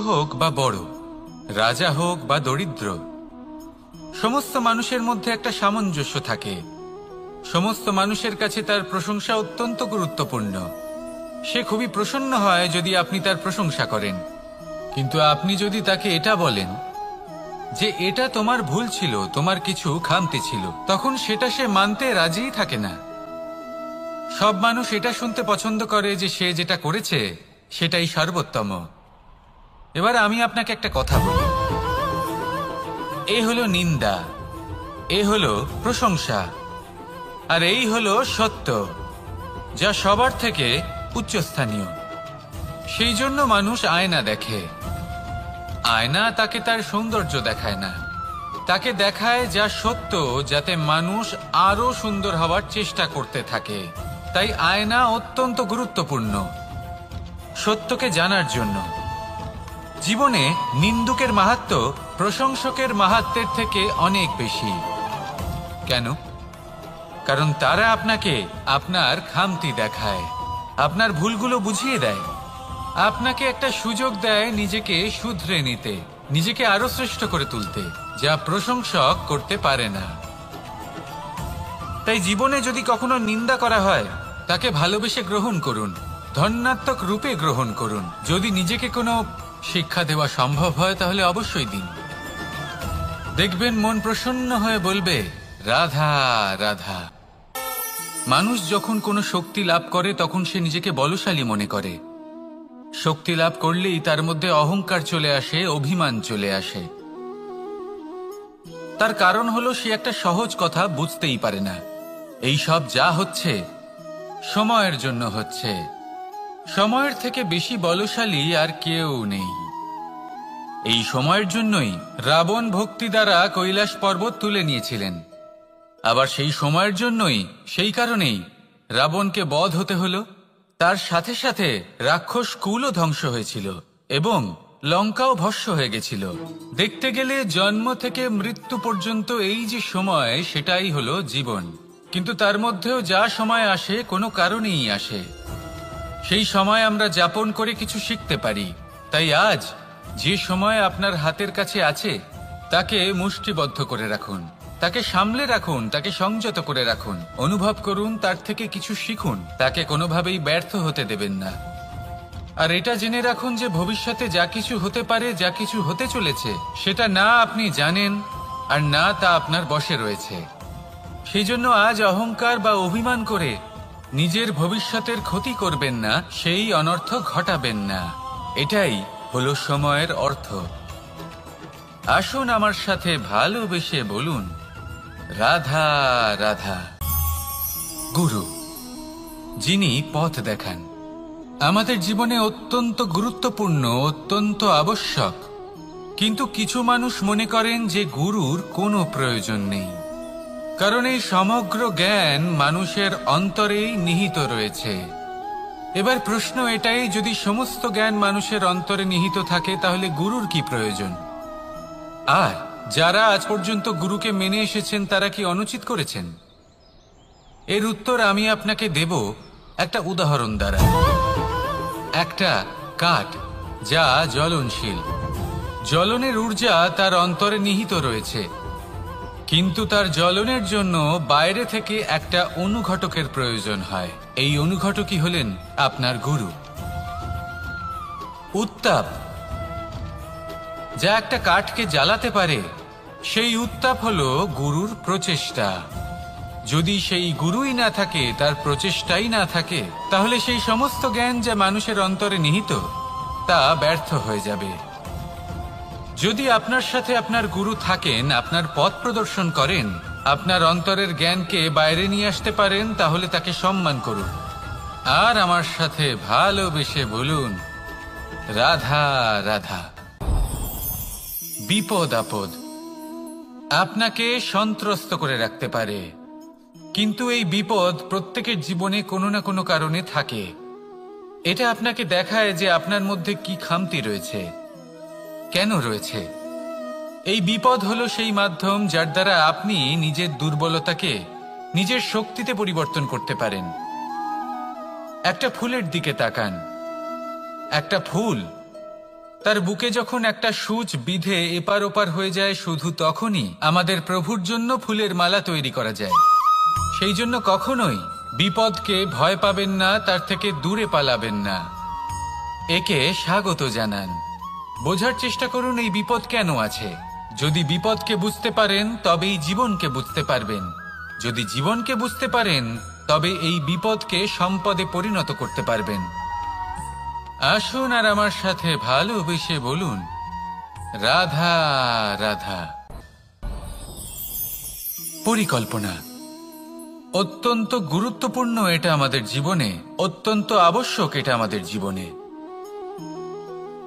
হোক বা বড়, রাজা হোক বা দরিদ্র, সমস্ত মানুষের মধ্যে একটা সামঞ্জস্য থাকে। সমস্ত মানুষের কাছে তার প্রশংসা অত্যন্ত গুরুত্বপূর্ণ। সে খুবই প্রসন্ন হয় যদি আপনি তার প্রশংসা করেন, কিন্তু আপনি যদি তাকে এটা বলেন যে এটা তোমার ভুল ছিল, তোমার কিছু খামতি ছিল, তখন সেটা সে মানতে রাজিই থাকে না। সব মানুষ এটা শুনতে পছন্দ করে যে সে যেটা করেছে সেটাই সর্বোত্তম। এবার আমি আপনাকে একটা কথা বলি, এ হলো নিন্দা, এ হলো প্রশংসা, আর এই হলো সত্য, যা সবার থেকে উচ্চস্থানীয়। সেই জন্য মানুষ আয়না দেখে। আয়না তাকে তার সৌন্দর্য দেখায় না, তাকে দেখায় যা সত্য, যাতে মানুষ আরো সুন্দর হওয়ার চেষ্টা করতে থাকে। তাই আয়না অত্যন্ত গুরুত্বপূর্ণ সত্যকে জানার জন্য। জীবনে নিন্দুকের মাহাত্ম্য প্রশংসকের মাহাত্ম্যের থেকে অনেক বেশি। কেন? কারণ তারা আপনাকে আপনার খামতি দেখায়, আপনার ভুলগুলো বুঝিয়ে দেয়, আপনাকে একটা সুযোগ দেয় নিজেকে শুধরে নিতে, নিজেকে আরো শ্রেষ্ঠ করে তুলতে, যা প্রশংসক করতে পারে না। তাই জীবনে যদি কখনো নিন্দা করা হয়, তাকে ভালোবেসে গ্রহণ করুন, ধন্যাত্মক রূপে গ্রহণ করুন। যদি নিজেকে কোনো শিক্ষা দেওয়া সম্ভব হয় তাহলে অবশ্যই দিন। দেখবেন মন প্রসন্ন হয়ে বলবে, রাধা রাধা। মানুষ যখন কোনো শক্তি লাভ করে তখন সে নিজেকে বলশালী মনে করে। শক্তি লাভ করলেই তার মধ্যে অহংকার চলে আসে, অভিমান চলে আসে। তার কারণ হলো সে একটা সহজ কথা বুঝতেই পারে না। এই সব যা হচ্ছে সময়ের জন্য হচ্ছে। সময়ের থেকে বেশি বলশালী আর কেউ নেই। এই সময়ের জন্যই রাবণ ভক্তি দ্বারা কৈলাস পর্বত তুলে নিয়েছিলেন। আবার সেই সময়ের জন্যই, সেই কারণেই রাবণকে বধ হতে হলো। তার সাথে সাথে রাক্ষস কুলও ধ্বংস হয়েছিল এবং লঙ্কাও ভস্ম হয়ে গেছিল। দেখতে গেলে জন্ম থেকে মৃত্যু পর্যন্ত এই যে সময়, সেটাই হলো জীবন। কিন্তু তার মধ্যেও যা সময় আসে কোনো কারণেই আসে। সেই সময় আমরা যাপন করে কিছু শিখতে পারি। তাই আজ যে সময় আপনার হাতের কাছে আছে তাকে মুষ্টিবদ্ধ করে রাখুন, তাকে সামলে রাখুন, তাকে সংযত করে রাখুন, অনুভব করুন, তার থেকে কিছু শিখুন, তাকে কোনোভাবেই ব্যর্থ হতে দেবেন না। আর এটা জেনে রাখুন যে ভবিষ্যতে যা কিছু হতে পারে, যা কিছু হতে চলেছে, সেটা না আপনি জানেন আর না তা আপনার বশে রয়েছে। সেই জন্য আজ অহংকার বা অভিমান করে নিজের ভবিষ্যতের ক্ষতি করবেন না, সেই অনর্থ ঘটাবেন না। এটাই হলো সময়ের অর্থ। আসুন আমার সাথে ভালোবেসে বলুন, রাধা রাধা। গুরু, যিনি পথ দেখান, আমাদের জীবনে অত্যন্ত গুরুত্বপূর্ণ, অত্যন্ত আবশ্যক। কিন্তু কিছু মানুষ মনে করেন যে গুরুর কোনো প্রয়োজন নেই, কারণ এই সমগ্র জ্ঞান মানুষের অন্তরেই নিহিত রয়েছে। এবার প্রশ্ন এটাই, যদি সমস্ত জ্ঞান মানুষের অন্তরে নিহিত থাকে তাহলে গুরুর কি প্রয়োজন? আর যারা আজ পর্যন্ত গুরুকে মেনে এসেছেন তারা কি অনুচিত করেছেন? এর উত্তর আমি আপনাকে দেব একটা উদাহরণ দ্বারা। একটা কাঠ যা জ্বলনশীল, জ্বলনের ঊর্জা তার অন্তরে নিহিত রয়েছে, কিন্তু তার জ্বলনের জন্য বাইরে থেকে একটা অনুঘটকের প্রয়োজন হয়। এই অনুঘটকই হলেন আপনার গুরু। উত্তাপ যা একটা কাঠকে জ্বালাতে পারে, সেই উত্তাপ হলো গুরুর প্রচেষ্টা। যদি সেই গুরুই না থাকে, তার প্রচেষ্টাই না থাকে, তাহলে সেই সমস্ত জ্ঞান যা মানুষের অন্তরে নিহিত তা ব্যর্থ হয়ে যাবে। যদি আপনার সাথে আপনার গুরু থাকেন, আপনার পথ প্রদর্শন করেন, আপনার অন্তরের জ্ঞানকে বাইরে নিয়ে আসতে পারেন, তাহলে তাকে সম্মান করুন আর আমার সাথে ভালোবেসে বলুন, রাধা রাধা। বিপদ আপদ আপনাকে সন্ত্রস্ত করে রাখতে পারে, কিন্তু এই বিপদ প্রত্যেকের জীবনে কোনো না কোনো কারণে থাকে। এটা আপনাকে দেখায় যে আপনার মধ্যে কি খামতি রয়েছে, কেন রয়েছে। এই বিপদ হলো সেই মাধ্যম যার দ্বারা আপনি নিজের দুর্বলতাকে নিজের শক্তিতে পরিবর্তন করতে পারেন। একটা ফুলের দিকে তাকান। একটা ফুল তার বুকে যখন একটা সূচ বিধে এপার ওপার হয়ে যায়, শুধু তখনই আমাদের প্রভুর জন্য ফুলের মালা তৈরি করা যায়। সেই জন্য কখনোই বিপদকে ভয় পাবেন না, তার থেকে দূরে পালাবেন না, একে স্বাগত জানান। বোঝার চেষ্টা করুন এই বিপদ কেন আছে। যদি বিপদকে বুঝতে পারেন তবেই জীবনকে বুঝতে পারবেন। যদি জীবনকে বুঝতে পারেন তবে এই বিপদকে সম্পদে পরিণত করতে পারবেন। আসুন আর আমার সাথে ভালোবেসে বলুন, রাধা রাধা। পরিকল্পনা অত্যন্ত গুরুত্বপূর্ণ, এটা আমাদের জীবনে অত্যন্ত আবশ্যক, এটা আমাদের জীবনে।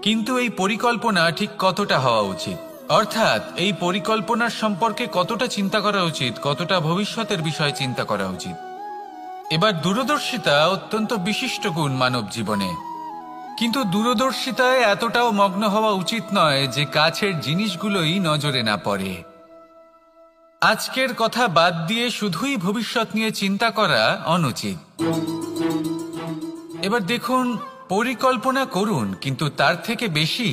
কিন্তু এই পরিকল্পনা ঠিক কতটা হওয়া উচিত, অর্থাৎ এই পরিকল্পনার সম্পর্কে কতটা চিন্তা করা উচিত, কতটা ভবিষ্যতের বিষয়ে চিন্তা করা উচিত। এবার দূরদর্শিতা অত্যন্ত বিশিষ্ট গুণ মানব জীবনে, কিন্তু দূরদর্শিতায় এতটাও মগ্ন হওয়া উচিত নয় যে কাছের জিনিসগুলোই নজরে না পড়ে। আজকের কথা বাদ দিয়ে শুধুই ভবিষ্যৎ নিয়ে চিন্তা করা অনুচিত। এবার দেখুন, পরিকল্পনা করুন কিন্তু তার থেকে বেশি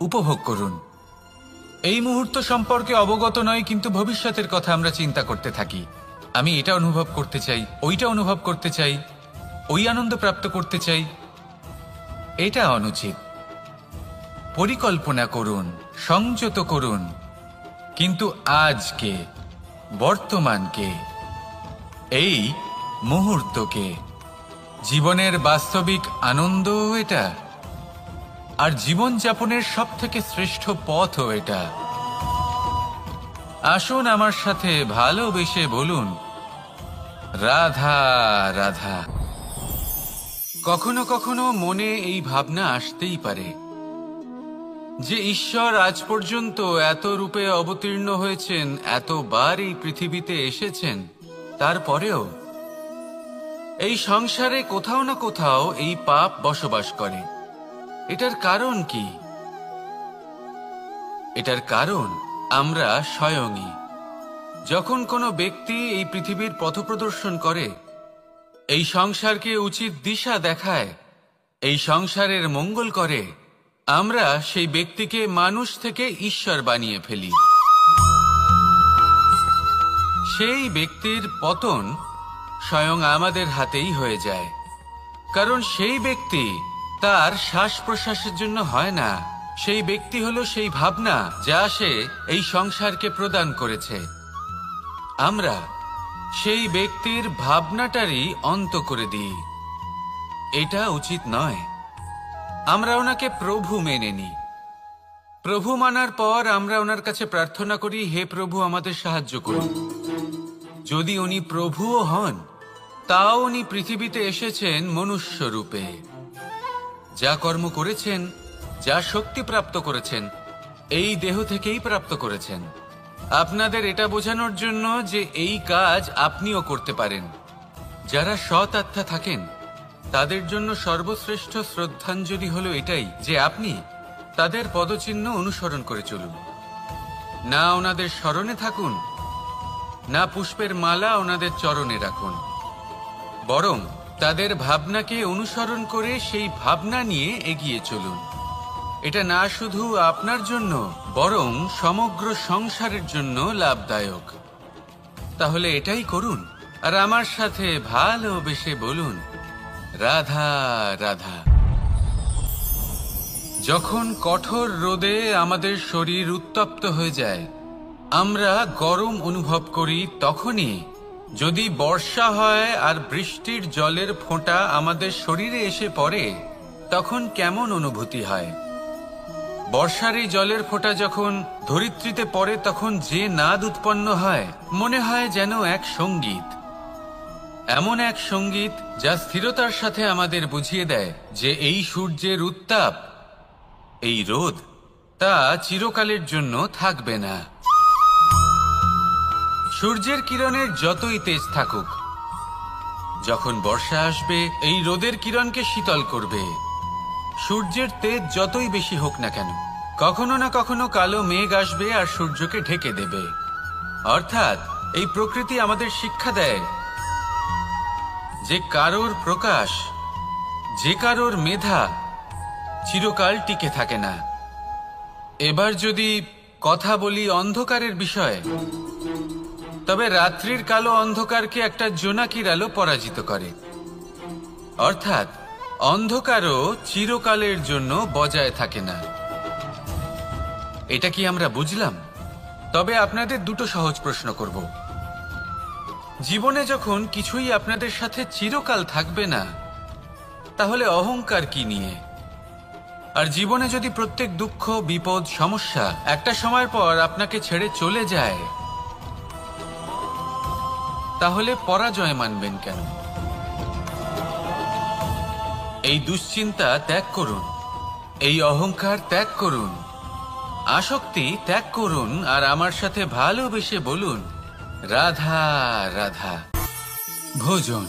উপভোগ করুন। এই মুহূর্ত সম্পর্কে অবগত নয়, কিন্তু ভবিষ্যতের কথা আমরা চিন্তা করতে থাকি। আমি এটা অনুভব করতে চাই, ওইটা অনুভব করতে চাই, ওই আনন্দ প্রাপ্ত করতে চাই। এটা অনুচিত। পরিকল্পনা করুন, সংযত করুন, কিন্তু আজকে, বর্তমানকে, এই মুহূর্তকে, জীবনের বাস্তবিক আনন্দ এটা, আর জীবনযাপনের সবথেকে শ্রেষ্ঠ পথও এটা। আসুন আমার সাথে ভালোবেসে বলুন, রাধা রাধা। কখনো কখনো মনে এই ভাবনা আসতেই পারে যে ঈশ্বর আজ পর্যন্ত এত রূপে অবতীর্ণ হয়েছেন, এতবার এই পৃথিবীতে এসেছেন, তারপরেও এই সংসারে কোথাও না কোথাও এই পাপ বসবাস করে। এটার কারণ কি? এটার কারণ আমরা স্বয়ংই। যখন কোনো ব্যক্তি এই পৃথিবীর পথপ্রদর্শন করে, এই সংসারকে উচিত দিশা দেখায়, এই সংসারের মঙ্গল করে, আমরা সেই ব্যক্তিকে মানুষ থেকে ঈশ্বর বানিয়ে ফেলি। সেই ব্যক্তির পতন স্বয়ং আমাদের হাতেই হয়ে যায়, কারণ সেই ব্যক্তি তার শ্বাস প্রশ্বাসের জন্য হয় না। সেই ব্যক্তি হলো সেই ভাবনা যা সে এই সংসারকে প্রদান করেছে। আমরা সেই ব্যক্তির ভাবনাটারই অন্ত করে দিই। এটা উচিত নয়। আমরা ওনাকে প্রভু মেনে নিই। প্রভু মানার পর আমরা ওনার কাছে প্রার্থনা করি, হে প্রভু আমাদের সাহায্য করুন। যদি উনি প্রভুও হন, তাও উনি পৃথিবীতে এসেছেন মনুষ্য রূপে। যা কর্ম করেছেন, যা শক্তি প্রাপ্ত করেছেন, এই দেহ থেকেই প্রাপ্ত করেছেন। আপনাদের এটা বোঝানোর জন্য যে এই কাজ আপনিও করতে পারেন। যারা সৎ আত্মা থাকেন তাদের জন্য সর্বশ্রেষ্ঠ শ্রদ্ধাঞ্জলি হলো এটাই যে আপনি তাদের পদচিহ্ন অনুসরণ করে চলুন। না ওনাদের স্মরণে থাকুন, না পুষ্পের মালা ওনাদের চরণে রাখুন, বরং তাদের ভাবনাকে অনুসরণ করে সেই ভাবনা নিয়ে এগিয়ে চলুন। এটা না শুধু আপনার জন্য, বরং সমগ্র সংসারের জন্য লাভদায়ক। তাহলে এটাই করুন আর আমার সাথে ভালোবেসে বলুন, রাধা রাধা। যখন কঠোর রোদে আমাদের শরীর উত্তপ্ত হয়ে যায়, আমরা গরম অনুভব করি, তখনই যদি বর্ষা হয় আর বৃষ্টির জলের ফোঁটা আমাদের শরীরে এসে পড়ে, তখন কেমন অনুভূতি হয়? বর্ষার এই জলের ফোঁটা যখন ধরিত্রীতে পড়ে, তখন যে নাদ উৎপন্ন হয়, মনে হয় যেন এক সঙ্গীত। এমন এক সঙ্গীত যা স্থিরতার সাথে আমাদের বুঝিয়ে দেয় যে এই সূর্যের উত্তাপ, এই রোদ, তা চিরকালের জন্য থাকবে না। সূর্যের কিরণের যতই তেজ থাকুক, যখন বর্ষা আসবে এই রোদের কিরণকে শীতল করবে। সূর্যের তেজ যতই বেশি হোক না কেন, কখনো না কখনো কালো মেঘ আসবে আর সূর্যকে ঢেকে দেবে। অর্থাৎ এই প্রকৃতি আমাদের শিক্ষা দেয় যে কারোর প্রকাশ, যে কারোর মেধা, চিরকাল টিকে থাকে না। এবার যদি কথা বলি অন্ধকারের বিষয়ে, তবে রাত্রির কালো অন্ধকারকে একটা জোনাকির আলো পরাজিত করে। অর্থাৎ অন্ধকারও চিরকালের জন্য বজায় থাকে না। এটা কি আমরা বুঝলাম? তবে আপনাদের দুটো সহজ প্রশ্ন করব। জীবনে যখন কিছুই আপনাদের সাথে চিরকাল থাকবে না, তাহলে অহংকার কি নিয়ে? আর জীবনে যদি প্রত্যেক দুঃখ, বিপদ, সমস্যা একটা সময়ের পর আপনাকে ছেড়ে চলে যায়, তাহলে পরাজয় মানবেন কেন? এই দুশ্চিন্তা ত্যাগ করুন, এই অহংকার ত্যাগ করুন, আসক্তি ত্যাগ করুন, আর আমার সাথে ভালোবেসে বলুন, রাধা রাধা। ভোজন।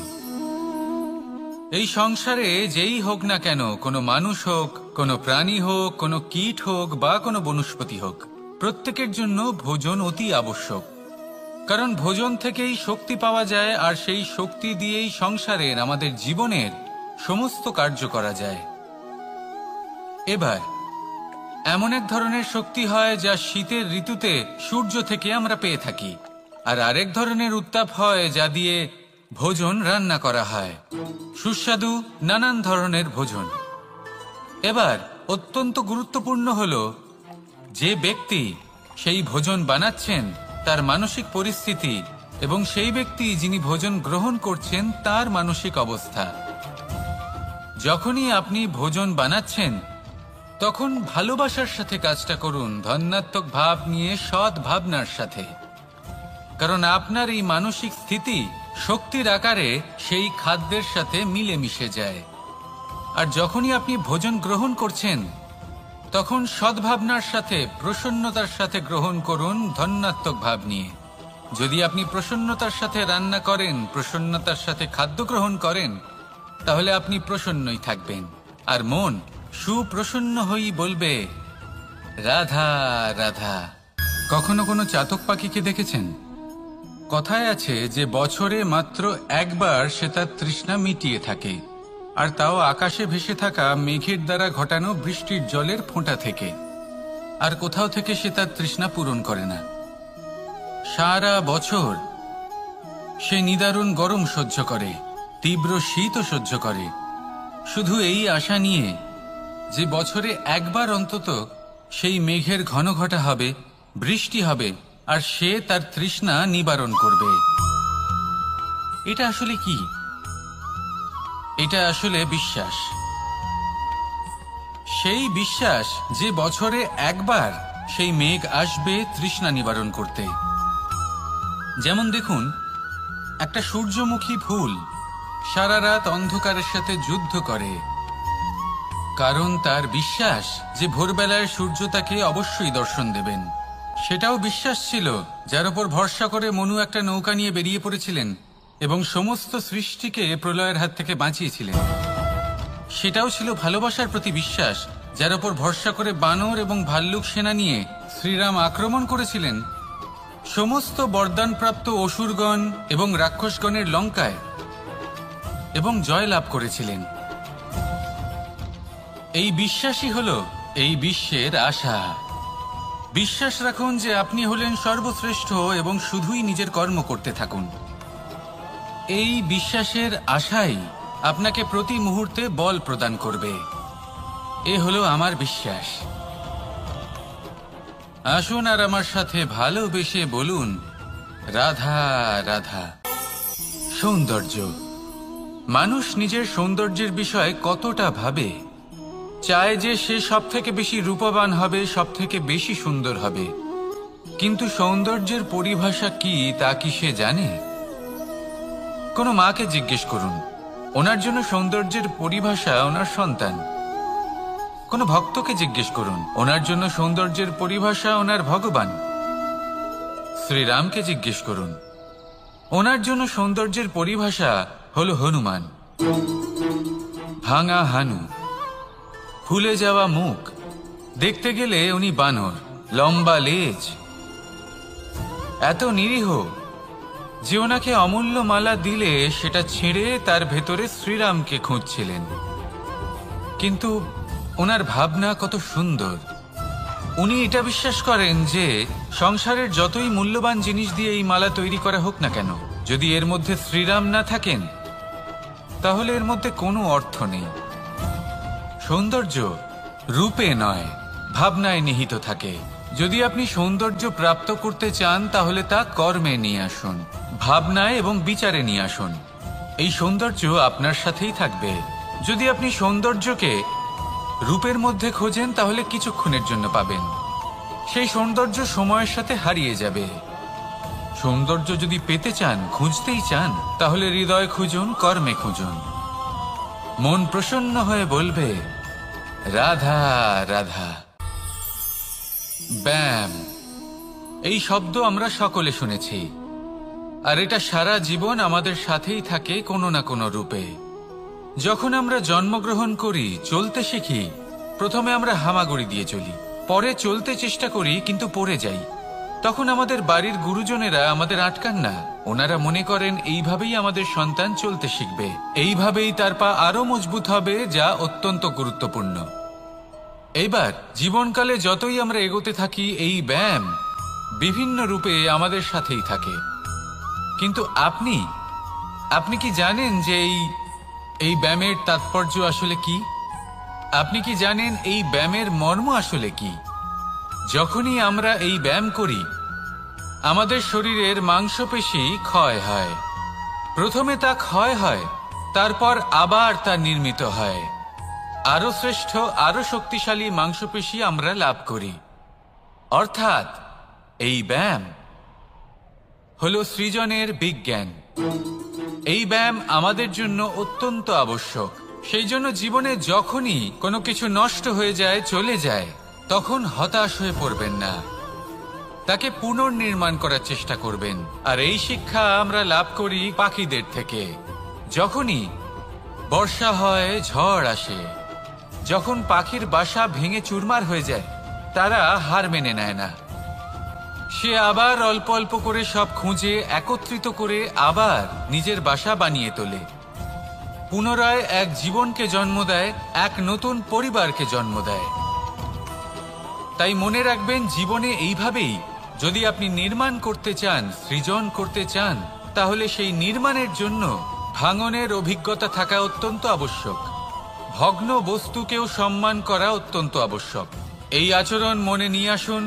এই সংসারে যেই হোক না কেন, কোনো মানুষ হোক, কোনো প্রাণী হোক, কোনো কীট হোক বা কোনো বনস্পতি হোক, প্রত্যেকের জন্য ভোজন অতি আবশ্যক। কারণ ভোজন থেকেই শক্তি পাওয়া যায়, আর সেই শক্তি দিয়েই সংসারের, আমাদের জীবনের সমস্ত কার্য করা যায়। এবার এমন এক ধরনের শক্তি হয় যা শীতের ঋতুতে সূর্য থেকে আমরা পেয়ে থাকি, আর আরেক ধরনের উত্তাপ হয় যা দিয়ে ভোজন রান্না করা হয়, সুস্বাদু নানান ধরনের ভোজন। এবার অত্যন্ত গুরুত্বপূর্ণ হলো যে ব্যক্তি সেই ভোজন বানাচ্ছেন তার মানসিক পরিস্থিতি, এবং সেই ব্যক্তি যিনি ভোজন গ্রহণ করছেন তার মানসিক অবস্থা। যখনই আপনি ভোজন বানাচ্ছেন তখন ভালোবাসার সাথে কাজটা করুন, ধন্যাত্মক ভাব নিয়ে, সৎ ভাবনার সাথে। কারণ আপনার এই মানসিক স্থিতি শক্তির আকারে সেই খাদ্যের সাথে মিলেমিশে যায়। আর যখনই আপনি ভোজন গ্রহণ করছেন তখন সদ্ভাবনার সাথে, প্রসন্নতার সাথে গ্রহণ করুন, ধন্যাত্মক ভাব নিয়ে। যদি আপনি প্রসন্নতার সাথে রান্না করেন, প্রসন্নতার সাথে খাদ্য গ্রহণ করেন, তাহলে আপনি প্রসন্নই থাকবেন, আর মন সুপ্রসন্ন হয়েই বলবে, রাধা রাধা। কখনো কোনো চাতক পাখিকে দেখেছেন? কথায় আছে যে বছরে মাত্র একবার সে তার তৃষ্ণা মিটিয়ে থাকে, আর তাও আকাশে ভেসে থাকা মেঘের দ্বারা ঘটানো বৃষ্টির জলের ফোঁটা থেকে। আর কোথাও থেকে সে তার তৃষ্ণা পূরণ করে না। সারা বছর সে নিদারুণ গরম সহ্য করে, তীব্র শীতও সহ্য করে, শুধু এই আশা নিয়ে যে বছরে একবার অন্তত সেই মেঘের ঘন ঘটা হবে, বৃষ্টি হবে, আর সে তার তৃষ্ণা নিবারণ করবে। এটা আসলে কি? এটা আসলে বিশ্বাস। সেই বিশ্বাস যে বছরে একবার সেই মেঘ আসবে তৃষ্ণা নিবারণ করতে। যেমন দেখুন, একটা সূর্যমুখী ফুল সারা রাত অন্ধকারের সাথে যুদ্ধ করে, কারণ তার বিশ্বাস যে ভোরবেলায় সূর্য তাকে অবশ্যই দর্শন দেবেন। সেটাও বিশ্বাস ছিল যার উপর ভরসা করে মনু একটা নৌকা নিয়ে বেরিয়ে পড়েছিলেন এবং সমস্ত সৃষ্টিকে প্রলয়ের হাত থেকে বাঁচিয়েছিলেন। সেটাও ছিল ভালোবাসার প্রতি বিশ্বাস, যার উপর ভরসা করে বানর এবং ভাল্লুক সেনা নিয়ে শ্রীরাম আক্রমণ করেছিলেন সমস্ত বরদানপ্রাপ্ত অসুরগণ এবং রাক্ষসগণের লঙ্কায়, এবং জয় লাভ করেছিলেন। এই বিশ্বাসই হলো এই বিশ্বের আশা। বিশ্বাস রাখুন যে আপনি হলেন সর্বশ্রেষ্ঠ এবং শুধুই নিজের কর্ম করতে থাকুন। এই বিশ্বাসের আশাই আপনাকে প্রতি মুহূর্তে বল প্রদান করবে। এ হলো আমার বিশ্বাস। আসুন আর আমার সাথে ভালোবেসে বলুন, রাধা রাধা। সৌন্দর্য। মানুষ নিজের সৌন্দর্যের বিষয়ে কতটা ভাবে, চায় যে সে সব থেকে বেশি রূপবান হবে, সব থেকে বেশি সুন্দর হবে। কিন্তু সৌন্দর্যের পরিভাষা কি তা কি সে জানে? কোনো মাকে জিজ্ঞেস করুন, ওনার জন্য সৌন্দর্যের পরিভাষা ওনার সন্তান। কোনো ভক্তকে জিজ্ঞেস করুন, ওনার জন্য সৌন্দর্যের পরিভাষা ওনার ভগবান। শ্রীরামকে জিজ্ঞেস করুন, ওনার জন্য সৌন্দর্যের পরিভাষা হলো হনুমান। ভাঙা হানু, ফুলে যাওয়া মুখ, দেখতে গেলে উনি বানর, লম্বা লেজ, এত নিরীহ যে ওনাকে অমূল্য মালা দিলে সেটা ছেড়ে তার ভেতরে শ্রীরামকে খুঁজছিলেন। কিন্তু ওনার ভাবনা কত সুন্দর। উনি এটা বিশ্বাস করেন যে সংসারের যতই মূল্যবান জিনিস দিয়ে এই মালা তৈরি করা হোক না কেন, যদি এর মধ্যে শ্রীরাম না থাকেন তাহলে এর মধ্যে কোনো অর্থ নেই। সৌন্দর্য রূপে নয়, ভাবনায় নিহিত থাকে। যদি আপনি সৌন্দর্য প্রাপ্ত করতে চান তাহলে তা কর্মে নিয়ে আসুন, ভাবনায় এবং বিচারে নিয়ে আসুন। এই সৌন্দর্য আপনার সাথেই থাকবে। যদি আপনি সৌন্দর্যকে রূপের মধ্যে খোঁজেন তাহলে কিছুক্ষণের জন্য পাবেন, সেই সৌন্দর্য সময়ের সাথে হারিয়ে যাবে। সৌন্দর্য যদি পেতে চান, খুঁজতেই চান, তাহলে হৃদয় খুঁজুন, কর্মে খুঁজুন। মন প্রসন্ন হয়ে বলবে রাধা রাধা। ব্যায়াম, এই শব্দ আমরা সকলে শুনেছি, আর এটা সারা জীবন আমাদের সাথেই থাকে কোনো না কোনো রূপে। যখন আমরা জন্মগ্রহণ করি, চলতে শিখি, প্রথমে আমরা হামাগুড়ি দিয়ে চলি, পরে চলতে চেষ্টা করি কিন্তু পড়ে যাই। তখন আমাদের বাড়ির গুরুজনেরা আমাদের আটকান না। ওনারা মনে করেন এইভাবেই আমাদের সন্তান চলতে শিখবে, এইভাবেই তার পা আরো মজবুত হবে, যা অত্যন্ত গুরুত্বপূর্ণ। এইবার জীবনকালে যতই আমরা এগোতে থাকি, এই ব্যায়াম বিভিন্ন রূপে আমাদের সাথেই থাকে। কিন্তু আপনি কি জানেন যে এই ব্যায়ামের তাৎপর্য আসলে কি? আপনি কি জানেন এই ব্যায়ামের মর্ম আসলে কি? যখনই আমরা এই ব্যায়াম করি, আমাদের শরীরের মাংসপেশি ক্ষয় হয়। প্রথমে তা ক্ষয় হয়, তারপর আবার তা নির্মিত হয়। আরো শ্রেষ্ঠ, আরো শক্তিশালী মাংসপেশি আমরা লাভ করি। অর্থাৎ এই ব্যায়াম হলো সৃজনের বিজ্ঞান। এই ব্যায়াম আমাদের জন্য অত্যন্ত আবশ্যক। সেই জন্য জীবনে যখনই কোনো কিছু নষ্ট হয়ে যায়, চলে যায়, তখন হতাশ হয়ে পড়বেন না, তাকে পুনর্নির্মাণ করার চেষ্টা করবেন। আর এই শিক্ষা আমরা লাভ করি পাখিদের থেকে। যখনই বর্ষা হয়, ঝড় আসে, যখন পাখির বাসা ভেঙে চুরমার হয়ে যায়, তারা হার মেনে নেয় না। সে আবার অল্প অল্প করে সব খুঁজে একত্রিত করে আবার নিজের বাসা বানিয়ে তোলে, পুনরায় এক জীবনকে জন্ম দেয়, এক নতুন পরিবারকে জন্ম দেয়। তাই মনে রাখবেন, জীবনে এইভাবেই যদি আপনি নির্মাণ করতে চান, সৃজন করতে চান, তাহলে সেই নির্মাণের জন্য ভাঙনের অভিজ্ঞতা থাকা অত্যন্ত আবশ্যক। ভগ্ন বস্তুকেও সম্মান করা অত্যন্ত আবশ্যক। এই আচরণ মনে নিয়ে আসুন,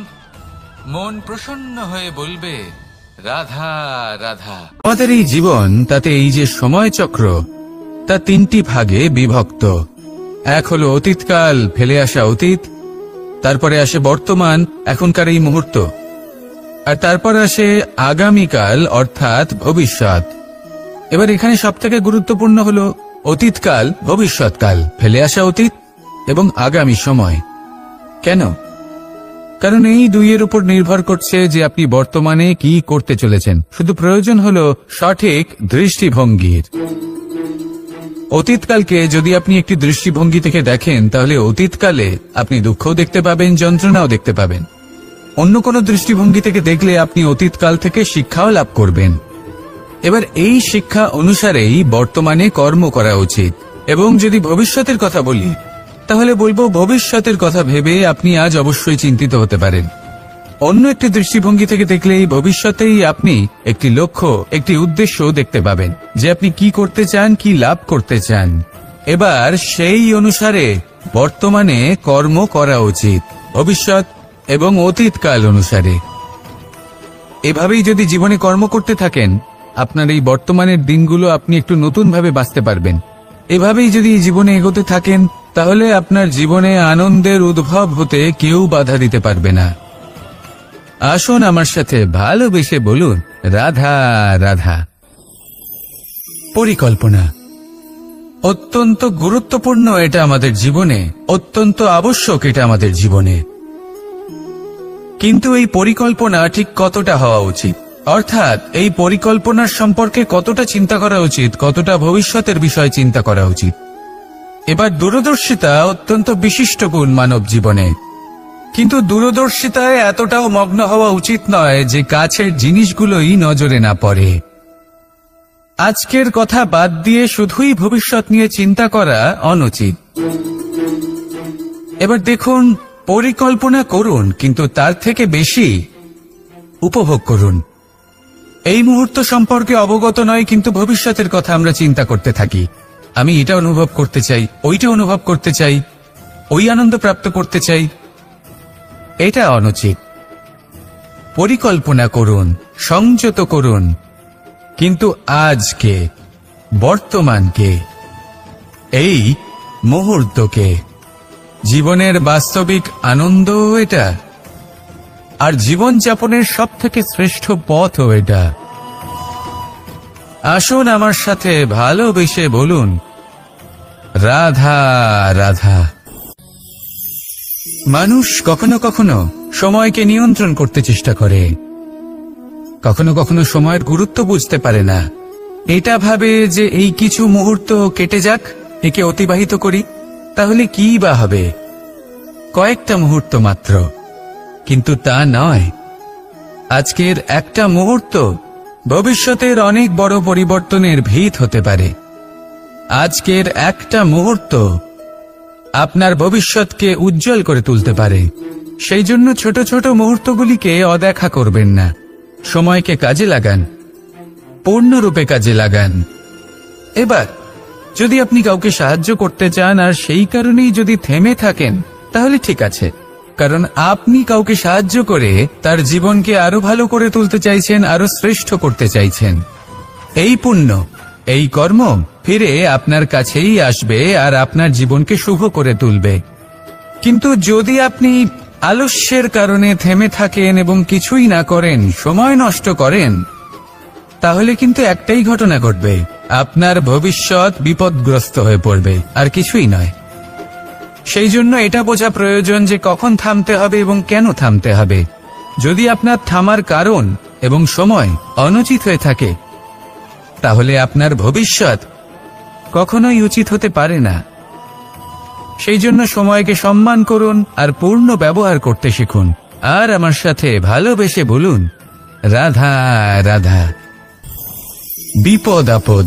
মন প্রসন্ন হয়ে বলবে রাধা রাধা। আমাদের এই জীবন, তাতে এই যে সময় চক্র, তা তিনটি ভাগে বিভক্ত। এক হলো অতীতকাল, ফেলে আসা অতীত, তারপরে আসে বর্তমান, এখনকার এই মুহূর্ত, আর তারপর আসে আগামীকাল অর্থাৎ ভবিষ্যৎ। এবার এখানে সবথেকে গুরুত্বপূর্ণ হলো অতীতকাল, ভবিষ্যৎকাল, ফেলে আসা অতীত এবং আগামী সময়। কেন? কারণ এই দুইয়ের উপর নির্ভর করছে যে আপনি বর্তমানে কি করতে চলেছেন। শুধু প্রয়োজন হলো সঠিক দৃষ্টিভঙ্গির। অতীতকালকে যদি আপনি একটি দৃষ্টিভঙ্গি থেকে দেখেন, তাহলে অতীতকালে আপনি দুঃখও দেখতে পাবেন, যন্ত্রণাও দেখতে পাবেন। অন্য কোনো দৃষ্টিভঙ্গি থেকে দেখলে আপনি অতীতকাল থেকে শিক্ষাও লাভ করবেন। এবার এই শিক্ষা অনুসারেই বর্তমানে কর্ম করা উচিত। এবং যদি ভবিষ্যতের কথা বলি, তাহলে বলবো ভবিষ্যতের কথা ভেবে আপনি আজ অবশ্যই চিন্তিত হতে পারেন। অন্য একটি দৃষ্টিভঙ্গি থেকে দেখলে এই ভবিষ্যতেই আপনি একটি লক্ষ্য, একটি উদ্দেশ্য দেখতে পাবেন, যে আপনি কি করতে চান, কি লাভ করতে চান। এবার সেই অনুসারে বর্তমানে কর্ম করা উচিত, ভবিষ্যৎ এবং অতীতকাল অনুসারে। এভাবেই যদি জীবনে কর্ম করতে থাকেন, আপনার এই বর্তমানের দিনগুলো আপনি একটু নতুনভাবে বাঁচতে পারবেন। এভাবেই যদি জীবনে এগোতে থাকেন, তাহলে আপনার জীবনে আনন্দের উদ্ভব হতে কেউ বাধা দিতে পারবে না। আসুন আমার সাথে ভালোবেসে বলুন রাধা রাধা। পরিকল্পনা অত্যন্ত গুরুত্বপূর্ণ, এটা আমাদের জীবনে অত্যন্ত আবশ্যক, এটা আমাদের জীবনে। কিন্তু এই পরিকল্পনা ঠিক কতটা হওয়া উচিত, অর্থাৎ এই পরিকল্পনার সম্পর্কে কতটা চিন্তা করা উচিত, কতটা ভবিষ্যতের বিষয় চিন্তা করা উচিত। এবার দূরদর্শিতা অত্যন্ত বিশিষ্ট গুণ মানব জীবনে, কিন্তু দূরদর্শিতায় এতটাও মগ্ন হওয়া উচিত নয় যে কাছের জিনিসগুলোই নজরে না পড়ে। আজকের কথা বাদ দিয়ে শুধুই ভবিষ্যৎ নিয়ে চিন্তা করা অনুচিত। এবার দেখুন, পরিকল্পনা করুন কিন্তু তার থেকে বেশি উপভোগ করুন। এই মুহূর্ত সম্পর্কে অবগত নয়, কিন্তু ভবিষ্যতের কথা আমরা চিন্তা করতে থাকি। আমি এটা অনুভব করতে চাই, ওইটা অনুভব করতে চাই, ওই আনন্দ প্রাপ্ত করতে চাই। এটা অনুচিত। পরিকল্পনা করুন, সংযত করুন, কিন্তু আজকে, বর্তমানকে, এই মুহূর্তকে, জীবনের বাস্তবিক আনন্দ এটা, আর জীবনযাপনের সব থেকে শ্রেষ্ঠ পথও এটা। আসুন আমার সাথে ভালোবেসে বলুন, রাধা রাধা। মানুষ কখনো কখনো সময়কে নিয়ন্ত্রণ করতে চেষ্টা করে, কখনো কখনো সময়ের গুরুত্ব বুঝতে পারে না। এটা ভাবে যে এই কিছু মুহূর্ত কেটে যাক, একে অতিবাহিত করি, তাহলে কি বা হবে, কয়েকটা মুহূর্ত মাত্র। কিন্তু তা নয়। আজকের একটা মুহূর্ত ভবিষ্যতের অনেক বড় পরিবর্তনের ভিত হতে পারে। আজকের একটা মুহূর্ত আপনার ভবিষ্যৎকে উজ্জ্বল করে তুলতে পারে। সেই জন্য ছোট ছোট মুহূর্তগুলিকে অদেখা করবেন না। সময়কে কাজে লাগান, পূর্ণরূপে কাজে লাগান। এবার যদি আপনি কাউকে সাহায্য করতে চান আর সেই কারণেই যদি থেমে থাকেন, তাহলে ঠিক আছে, কারণ আপনি কাউকে সাহায্য করে তার জীবনকে আরো ভালো করে তুলতে চাইছেন, আরো শ্রেষ্ঠ করতে চাইছেন। এই পুণ্য, এই কর্ম ফিরে আপনার কাছেই আসবে আর আপনার জীবনকে শুভ করে তুলবে। কিন্তু যদি আপনি আলস্যের কারণে থেমে থাকেন এবং কিছুই না করেন, সময় নষ্ট করেন, তাহলে কিন্তু একটাই ঘটনা ঘটবে, আপনার ভবিষ্যৎ বিপদগ্রস্ত হয়ে পড়বে, আর কিছুই নয়। সেই জন্য এটা বোঝা প্রয়োজন যে কখন থামতে হবে এবং কেন থামতে হবে। যদি আপনার থামার কারণ এবং সময় অনুচিত হয়ে থাকে, তাহলে আপনার ভবিষ্যৎ কখনোই উচিত হতে পারে না। সেই জন্য সময়কে সম্মান করুন আর পূর্ণ ব্যবহার করতে শিখুন। আর আমার সাথে ভালোবেসে বলুন, রাধা রাধা। বিপদ আপদ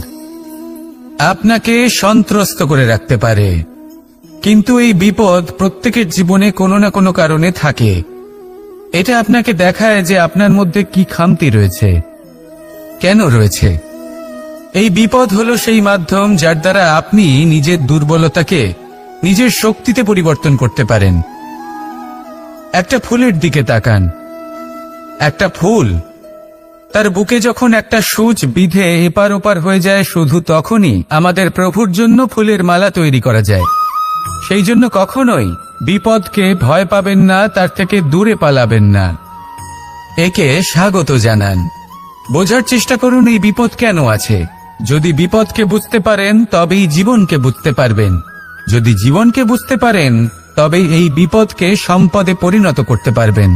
আপনাকে সন্ত্রস্ত করে রাখতে পারে, কিন্তু এই বিপদ প্রত্যেকের জীবনে কোনো না কোনো কারণে থাকে। এটা আপনাকে দেখায় যে আপনার মধ্যে কি খামতি রয়েছে, কেন রয়েছে। এই বিপদ হলো সেই মাধ্যম যার দ্বারা আপনি নিজের দুর্বলতাকে নিজের শক্তিতে পরিবর্তন করতে পারেন। একটা ফুলের দিকে তাকান। একটা ফুল, তার বুকে যখন একটা সূচ বিঁধে এপার ওপার হয়ে যায়, শুধু তখনই আমাদের প্রভুর জন্য ফুলের মালা তৈরি করা যায়। সেই জন্য কখনোই বিপদকে ভয় পাবেন না, তার থেকে দূরে পালাবেন না, একে স্বাগত জানান। বোঝার চেষ্টা করুন এই বিপদ কেন আছে। যদি বিপদকে বুঝতে পারেন তবেই জীবনকে বুঝতে পারবেন। যদি জীবনকে বুঝতে পারেন তবেই এই বিপদকে সম্পদে পরিণত করতে পারবেন।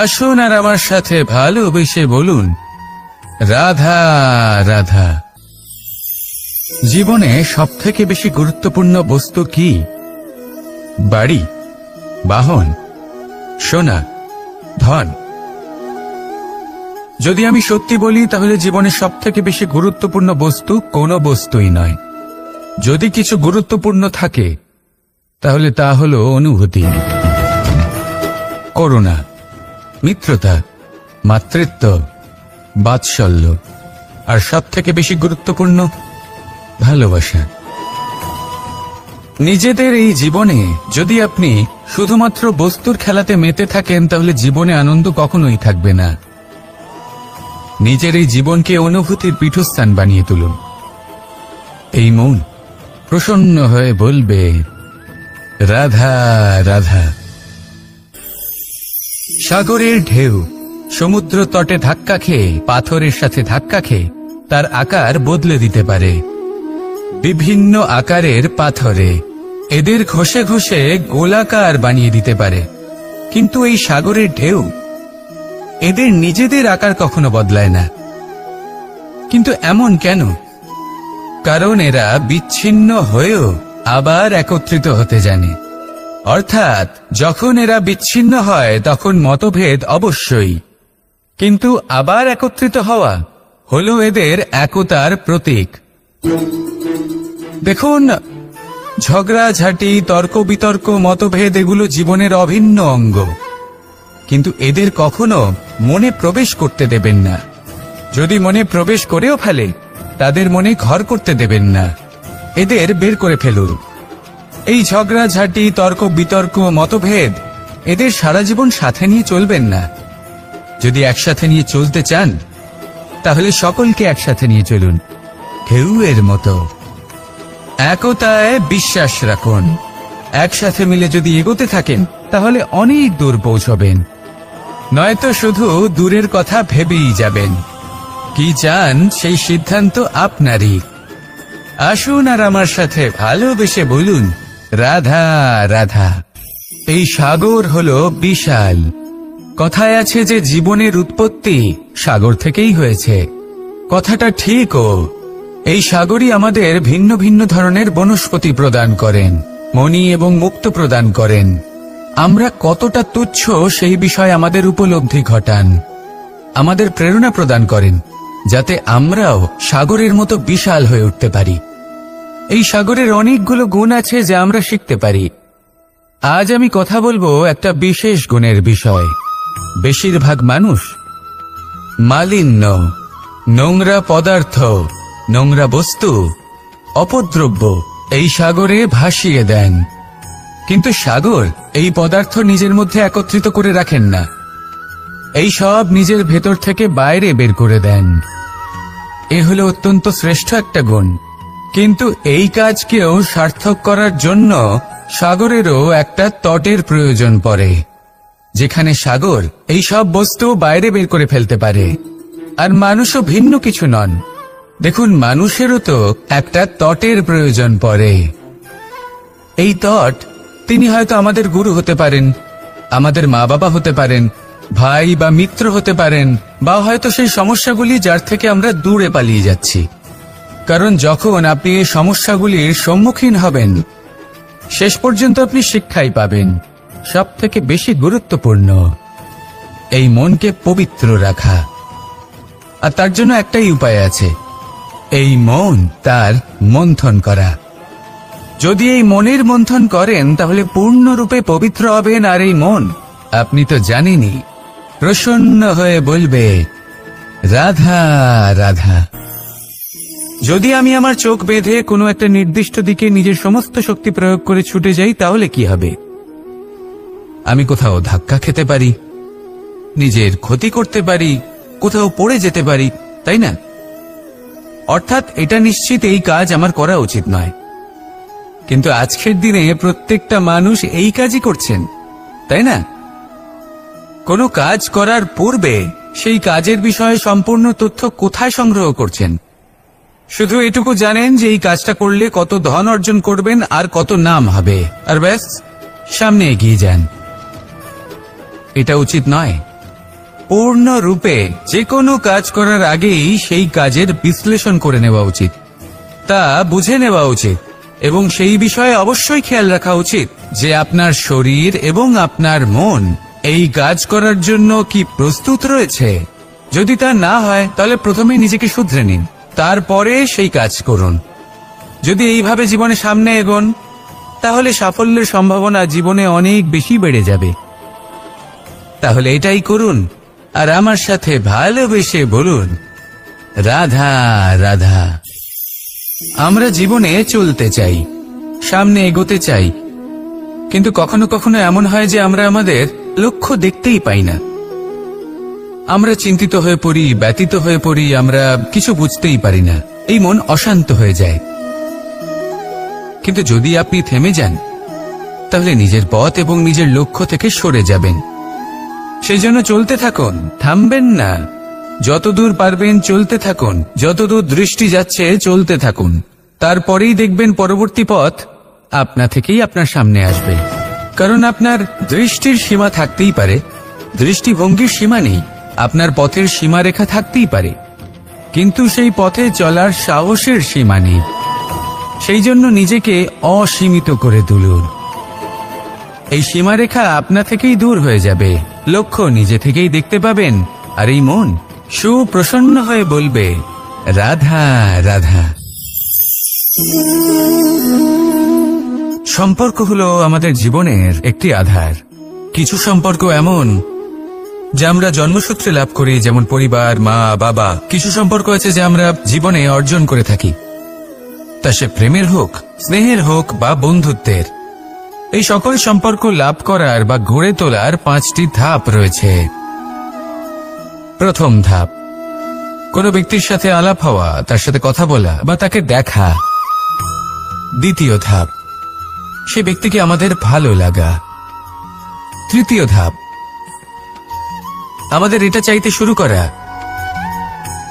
আসুন আর আমার সাথে ভালোবেসে বলুন, রাধা রাধা। জীবনে সবথেকে বেশি গুরুত্বপূর্ণ বস্তু কি? বাড়ি, বাহন, সোনা, ধন। যদি আমি সত্যি বলি, তাহলে জীবনে সবথেকে বেশি গুরুত্বপূর্ণ বস্তু কোনো বস্তুই নয়। যদি কিছু গুরুত্বপূর্ণ থাকে, তাহলে তা হলো অনুভূতি, করুণা, মিত্রতা, মাতৃত্ব, বাৎসল্য, আর সবথেকে বেশি গুরুত্বপূর্ণ ভালোবাসা। নিজেদের এই জীবনে যদি আপনি শুধুমাত্র বস্তুর খেলাতে মেতে থাকেন, তাহলে জীবনে আনন্দ কখনোই থাকবে না। নিজের এই জীবনকে অনুভূতির পীঠস্থান বানিয়ে তুলুন। এই মন প্রসন্ন হয়ে বলবে, রাধা রাধা। সাগরের ঢেউ সমুদ্র তটে ধাক্কা খেয়ে, পাথরের সাথে ধাক্কা খেয়ে তার আকার বদলে দিতে পারে। বিভিন্ন আকারের পাথরে এদের ঘষে ঘষে গোলাকার বানিয়ে দিতে পারে, কিন্তু এই সাগরের ঢেউ এদের নিজেদের আকার কখনো বদলায় না। কিন্তু এমন কেন? কারণ এরা বিচ্ছিন্ন হয়েও আবার একত্রিত হতে জানে। অর্থাৎ যখন এরা বিচ্ছিন্ন হয় তখন মতভেদ অবশ্যই, কিন্তু আবার একত্রিত হওয়া হলো এদের একতার প্রতীক। দেখুন, ঝগড়াঝাঁটি, তর্ক বিতর্ক, মতভেদ এগুলো জীবনের অভিন্ন অঙ্গ, কিন্তু এদের কখনো মনে প্রবেশ করতে দেবেন না। যদি মনে প্রবেশ করেও ফেলে, তাদের মনে ঘর করতে দেবেন না, এদের বের করে ফেলুন। এই ঝগড়াঝাঁটি, তর্ক বিতর্ক, মতভেদ এদের সারা জীবন সাথে নিয়ে চলবেন না। যদি একসাথে নিয়ে চলতে চান, তাহলে সকলকে একসাথে নিয়ে চলুন, ঢেউয়ের মতো। একতায় বিশ্বাস রাখুন। একসাথে মিলে যদি এগোতে থাকেন, তাহলে অনেক দূর পৌঁছবেন, নয়তো শুধু দূরের কথা ভেবেই যাবেন। কি চান সেই সিদ্ধান্ত আপনারই। আসুন আর আমার সাথে ভালোবেসে বলুন, রাধা রাধা। এই সাগর হলো বিশাল। কথায় আছে যে জীবনের উৎপত্তি সাগর থেকেই হয়েছে। কথাটা ঠিকও। এই সাগরই আমাদের ভিন্ন ভিন্ন ধরনের বনস্পতি প্রদান করেন, মণি এবং মুক্ত প্রদান করেন। আমরা কতটা তুচ্ছ সেই বিষয়ে আমাদের উপলব্ধি ঘটান, আমাদের প্রেরণা প্রদান করেন, যাতে আমরাও সাগরের মতো বিশাল হয়ে উঠতে পারি। এই সাগরের অনেকগুলো গুণ আছে যা আমরা শিখতে পারি। আজ আমি কথা বলবো একটা বিশেষ গুণের বিষয়। বেশিরভাগ মানুষ মালিন্য, নোংরা পদার্থ, নোংরা বস্তু, অপদ্রব্য এই সাগরে ভাসিয়ে দেন। কিন্তু সাগর এই পদার্থ নিজের মধ্যে একত্রিত করে রাখেন না, এই সব নিজের ভেতর থেকে বাইরে বের করে দেন। এ হলো অত্যন্ত শ্রেষ্ঠ একটা গুণ। কিন্তু এই কাজকেও সার্থক করার জন্য সাগরেরও একটা তটের প্রয়োজন পড়ে, যেখানে সাগর এই সব বস্তু বাইরে বের করে ফেলতে পারে। আর মানুষও ভিন্ন কিছু নন। দেখুন, মানুষেরও তো একটা তটের প্রয়োজন পড়ে। এই তট, তিনি হয়তো আমাদের গুরু হতে পারেন, আমাদের মা বাবা হতে পারেন, ভাই বা মিত্র হতে পারেন, বা হয়তো সেই সমস্যাগুলি যার থেকে আমরা দূরে পালিয়ে যাচ্ছি। কারণ যখন আপনি এই সমস্যাগুলির সম্মুখীন হবেন, শেষ পর্যন্ত আপনি শিক্ষাই পাবেন। সব থেকে বেশি গুরুত্বপূর্ণ এই মনকে পবিত্র রাখা। আর তার জন্য একটাই উপায় আছে, এই মন তার মন্থন করা। যদি এই মনের মন্থন করেন, তাহলে পূর্ণরূপে পবিত্র হবেন। আর এই মন, আপনি তো জানেনই, প্রসন্ন হয়ে বলবে, রাধা রাধা। যদি আমি আমার চোখ বেঁধে কোনো একটা নির্দিষ্ট দিকে নিজের সমস্ত শক্তি প্রয়োগ করে ছুটে যাই, তাহলে কি হবে? আমি কোথাও ধাক্কা খেতে পারি, নিজের ক্ষতি করতে পারি, কোথাও পড়ে যেতে পারি, তাই না? অর্থাৎ এটা নিশ্চিত এই কাজ আমার করা উচিত নয়। কিন্তু আজকের দিনে প্রত্যেকটা মানুষ এই কাজই করছেন, তাই না? কোনো কাজ করার পূর্বে সেই কাজের বিষয়ে সম্পূর্ণ তথ্য কোথায় সংগ্রহ করছেন? শুধু এটুকু জানেন যে এই কাজটা করলে কত ধন অর্জন করবেন আর কত নাম হবে, আর ব্যাস সামনে এগিয়ে যান। এটা উচিত নয়। পূর্ণরূপে যে কোনো কাজ করার আগেই সেই কাজের বিশ্লেষণ করে নেওয়া উচিত, তা বুঝে নেওয়া উচিত, এবং সেই বিষয়ে অবশ্যই খেয়াল রাখা উচিত যে আপনার শরীর এবং আপনার মন এই কাজ করার জন্য কি প্রস্তুত রয়েছে। যদি তা না হয়, তাহলে প্রথমে নিজেকে শুধরে নিন, তারপরে সেই কাজ করুন। যদি এইভাবে জীবনে সামনে এগোন, তাহলে সাফল্যের সম্ভাবনা জীবনে অনেক বেশি বেড়ে যাবে। তাহলে এটাই করুন, আর আমার সাথে ভালোবেসে বলুন, রাধা রাধা। আমরা জীবনে চলতে চাই, সামনে এগোতে চাই, কিন্তু কখনো কখনো এমন হয় যে আমরা আমাদের লক্ষ্য দেখতেই পাই না। আমরা চিন্তিত হয়ে পড়ি, ব্যতীত হয়ে পড়ি, আমরা কিছু বুঝতেই পারি না। এই মন অশান্ত হয়ে যায়। কিন্তু যদি আপনি থেমে যান, তাহলে নিজের পথ এবং নিজের লক্ষ্য থেকে সরে যাবেন। সেই জন্য চলতে থাকুন, থামবেন না। যতদূর পারবেন চলতে থাকুন, যতদূর দৃষ্টি যাচ্ছে চলতে থাকুন। তারপরেই দেখবেন পরবর্তী পথ আপনা থেকেই আপনার সামনে আসবে। কারণ আপনার দৃষ্টির সীমা থাকতেই পারে, দৃষ্টিভঙ্গির সীমা নেই। আপনার পথের সীমারেখা থাকতেই পারে, কিন্তু সেই পথে চলার সাহসের সীমা নেই। সেই জন্য নিজেকে অসীমিত করে তুলুন। এই সীমারেখা আপনা থেকেই দূর হয়ে যাবে, লক্ষ্য নিজে থেকেই দেখতে পাবেন, আর এই মন সুপ্রসন্ন হয়ে বলবে, রাধা রাধা। সম্পর্ক হলো আমাদের জীবনের একটি আধার। কিছু সম্পর্ক এমন যা আমরা জন্মসূত্রে লাভ করি, যেমন পরিবার, মা, বাবা। কিছু সম্পর্ক আছে যা আমরা জীবনে অর্জন করে থাকি, তা সে প্রেমের হোক, স্নেহের হোক বা বন্ধুত্বের। এই সকল সম্পর্ক লাভ করার বা গড়ে তোলার 5টি ধাপ রয়েছে। প্রথম ধাপ, কোনো ব্যক্তির সাথে আলাপ হওয়া, তার সাথে কথা বলা বা তাকে দেখা। দ্বিতীয় ধাপ, সে ব্যক্তিকে আমাদের ভালো লাগা। তৃতীয় ধাপ, আমাদের এটা চাইতে শুরু করা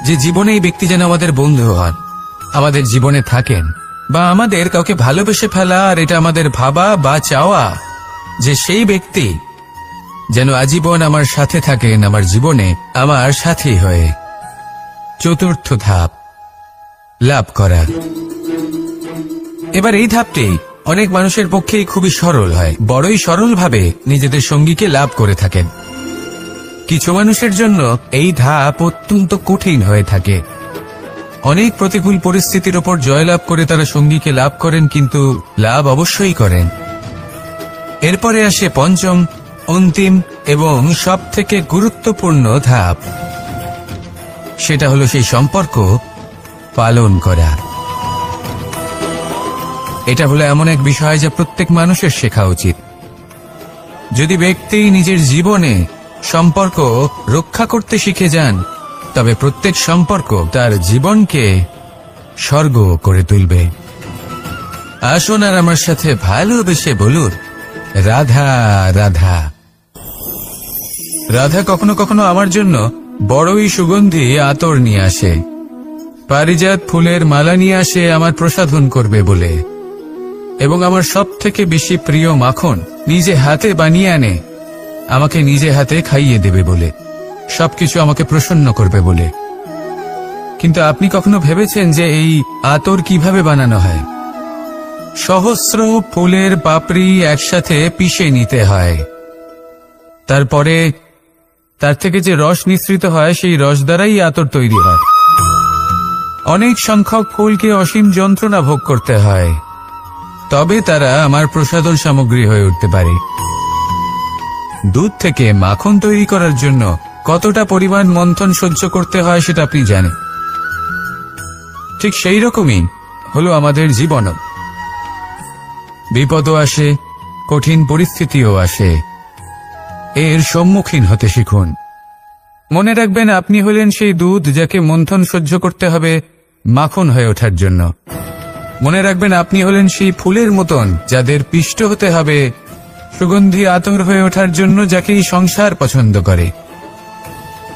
যে জীবনে এই ব্যক্তি যেন আমাদের বন্ধু হন, আমাদের জীবনে থাকেন, বা আমাদের কাউকে ভালোবেসে ফেলা আর এটা আমাদের ভাবা বা চাওয়া যে সেই ব্যক্তি যেন আজীবন আমার সাথে থাকেন, আমার জীবনে আমার সাথী হয়ে। চতুর্থ ধাপ, লাভ করা। এবার এই ধাপটি অনেক মানুষের পক্ষেই খুবই সরল হয়, বড়ই সরলভাবে নিজেদের সঙ্গীকে লাভ করে থাকেন। কিছু মানুষের জন্য এই ধাপ অত্যন্ত কঠিন হয়ে থাকে। অনেক প্রতিকূল পরিস্থিতির ওপর জয়লাভ করে তারা সঙ্গীকে লাভ করেন, কিন্তু লাভ অবশ্যই করেন। এরপরে আসে পঞ্চম, অন্তিম এবং সবথেকে গুরুত্বপূর্ণ ধাপ। সেটা হলো সেই সম্পর্ক পালন করা। এটা হলো এমন এক বিষয় যা প্রত্যেক মানুষের শেখা উচিত। যদি ব্যক্তি নিজের জীবনে সম্পর্ক রক্ষা করতে শিখে যান, তবে প্রত্যেক সম্পর্ক তার জীবনকে স্বর্গ করে তুলবে। আসুন আর আমার সাথে ভালোবেসে বলুন, রাধা রাধা। রাধা কখনো কখনো আমার জন্য বড়ই সুগন্ধি আতর নিয়ে আসে, পারিজাত ফুলের মালা নিয়ে আসে আমার প্রসাধন করবে বলে, এবং আমার সব থেকে বেশি প্রিয় মাখন নিজে হাতে বানিয়ে আনে আমাকে নিজে হাতে খাইয়ে দেবে বলে, সবকিছু আমাকে প্রসন্ন করবে বলে। কিন্তু আপনি কখনো ভেবেছেন যে এই আতর কিভাবে বানানো হয়? সহস্র ফুলের পাপড়ি একসাথে পিষে নিতে হয়, তারপরে তার থেকে যে রস নিঃসৃত হয় সেই রস দ্বারাই আতর তৈরি হয়। অনেক সংখ্যক ফুলকে অসীম যন্ত্রণা ভোগ করতে হয়, তবে তারা আমার প্রসাধন সামগ্রী হয়ে উঠতে পারে। দুধ থেকে মাখন তৈরি করার জন্য কতটা পরিমাণ মন্থন সহ্য করতে হয় সেটা আপনি জানেন। ঠিক সেই রকমই হলো আমাদের জীবনও। বিপদও আসে, কঠিন পরিস্থিতিও আসে, এর সম্মুখীন হতে শিখুন। মনে রাখবেন, আপনি হলেন সেই দুধ যাকে মন্থন সহ্য করতে হবে মাখন হয়ে ওঠার জন্য। মনে রাখবেন, আপনি হলেন সেই ফুলের মতন যাদের পিষ্ট হতে হবে সুগন্ধি আতর হয়ে ওঠার জন্য, যাকে এই সংসার পছন্দ করে।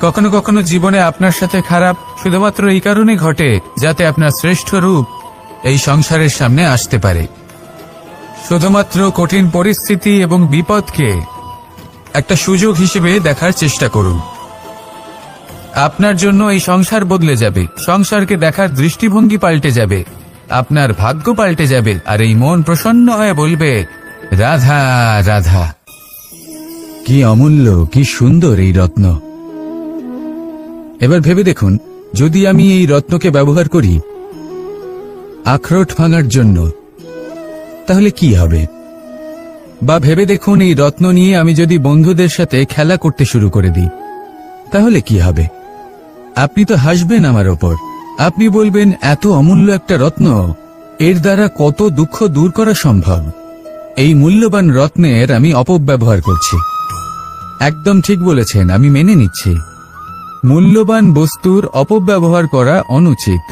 কখনো কখনো জীবনে আপনার সাথে খারাপ শুধুমাত্র এই কারণে ঘটে যাতে আপনার শ্রেষ্ঠ রূপ এই সংসারের সামনে আসতে পারে। শুধুমাত্র কঠিন পরিস্থিতি এবং বিপদকে একটা সুযোগ হিসেবে দেখার চেষ্টা করুন। আপনার জন্য এই সংসার বদলে যাবে, সংসারকে দেখার দৃষ্টিভঙ্গি পাল্টে যাবে, আপনার ভাগ্য পাল্টে যাবে, আর এই মন প্রসন্ন হয়ে বলবে, রাধা রাধা। কি অমূল্য, কি সুন্দর এই রত্ন। এবার ভেবে দেখুন, যদি আমি এই রত্নকে ব্যবহার করি আখরোট ভাঙার জন্য, তাহলে কি হবে? বা ভেবে দেখুন, এই রত্ন নিয়ে আমি যদি বন্ধুদের সাথে খেলা করতে শুরু করে দিই, তাহলে কি হবে? আপনি তো হাসবেন আমার ওপর। আপনি বলবেন, এত অমূল্য একটা রত্ন, এর দ্বারা কত দুঃখ দূর করা সম্ভব। এই মূল্যবান রত্নের আমি অপব্যবহার করছি। একদম ঠিক বলেছেন, আমি মেনে নিচ্ছি। মূল্যবান বস্তুর অপব্যবহার করা অনুচিত,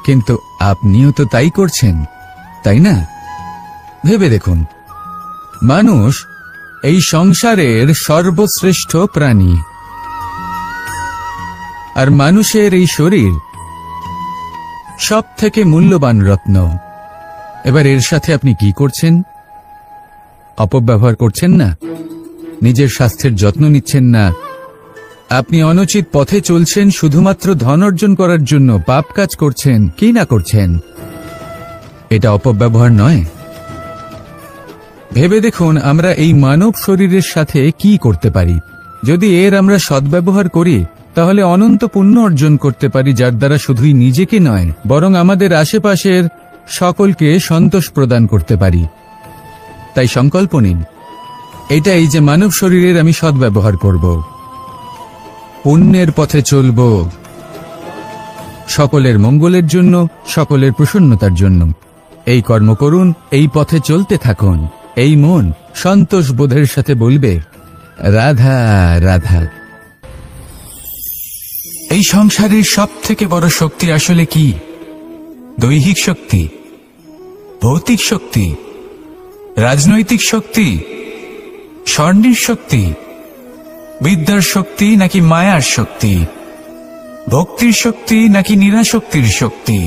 কিন্তু আপনিও তো তাই করছেন, তাই না? ভেবে দেখুন, মানুষ এই সংসারের সর্বশ্রেষ্ঠ প্রাণী, আর মানুষের এই শরীর সব থেকে মূল্যবান রত্ন। এবার এর সাথে আপনি কি করছেন? অপব্যবহার করছেন না, নিজের স্বাস্থ্যের যত্ন নিচ্ছেন না, আপনি অনুচিত পথে চলছেন শুধুমাত্র ধন অর্জন করার জন্য, পাপ কাজ করছেন, কি না করছেন? এটা অপব্যবহার নয়? ভেবে দেখুন, আমরা এই মানব শরীরের সাথে কি করতে পারি। যদি এর আমরা সদ্ব্যবহার করি, তাহলে অনন্ত পুণ্য অর্জন করতে পারি, যার দ্বারা শুধুই নিজেকে নয় বরং আমাদের আশেপাশের সকলকে সন্তোষ প্রদান করতে পারি। তাই সংকল্প নিন, এটাই যে মানব শরীরের আমি সদ্ব্যবহার করব, পুণ্যের পথে চলব, সকলের মঙ্গলের জন্য, সকলের প্রসন্নতার জন্য। এই কর্ম করুন, এই পথে চলতে থাকুন। এই মন সন্তোষ বোধের সাথে বলবে, রাধা রাধা। এই সংসারের সব থেকে বড় শক্তি আসলে কি? দৈহিক শক্তি, ভৌতিক শক্তি, রাজনৈতিক শক্তি, স্বর্ণের শক্তি, বিদ্যার শক্তি নাকি মায়ার শক্তি, ভক্তির শক্তি নাকি নিরাশক্তির শক্তি?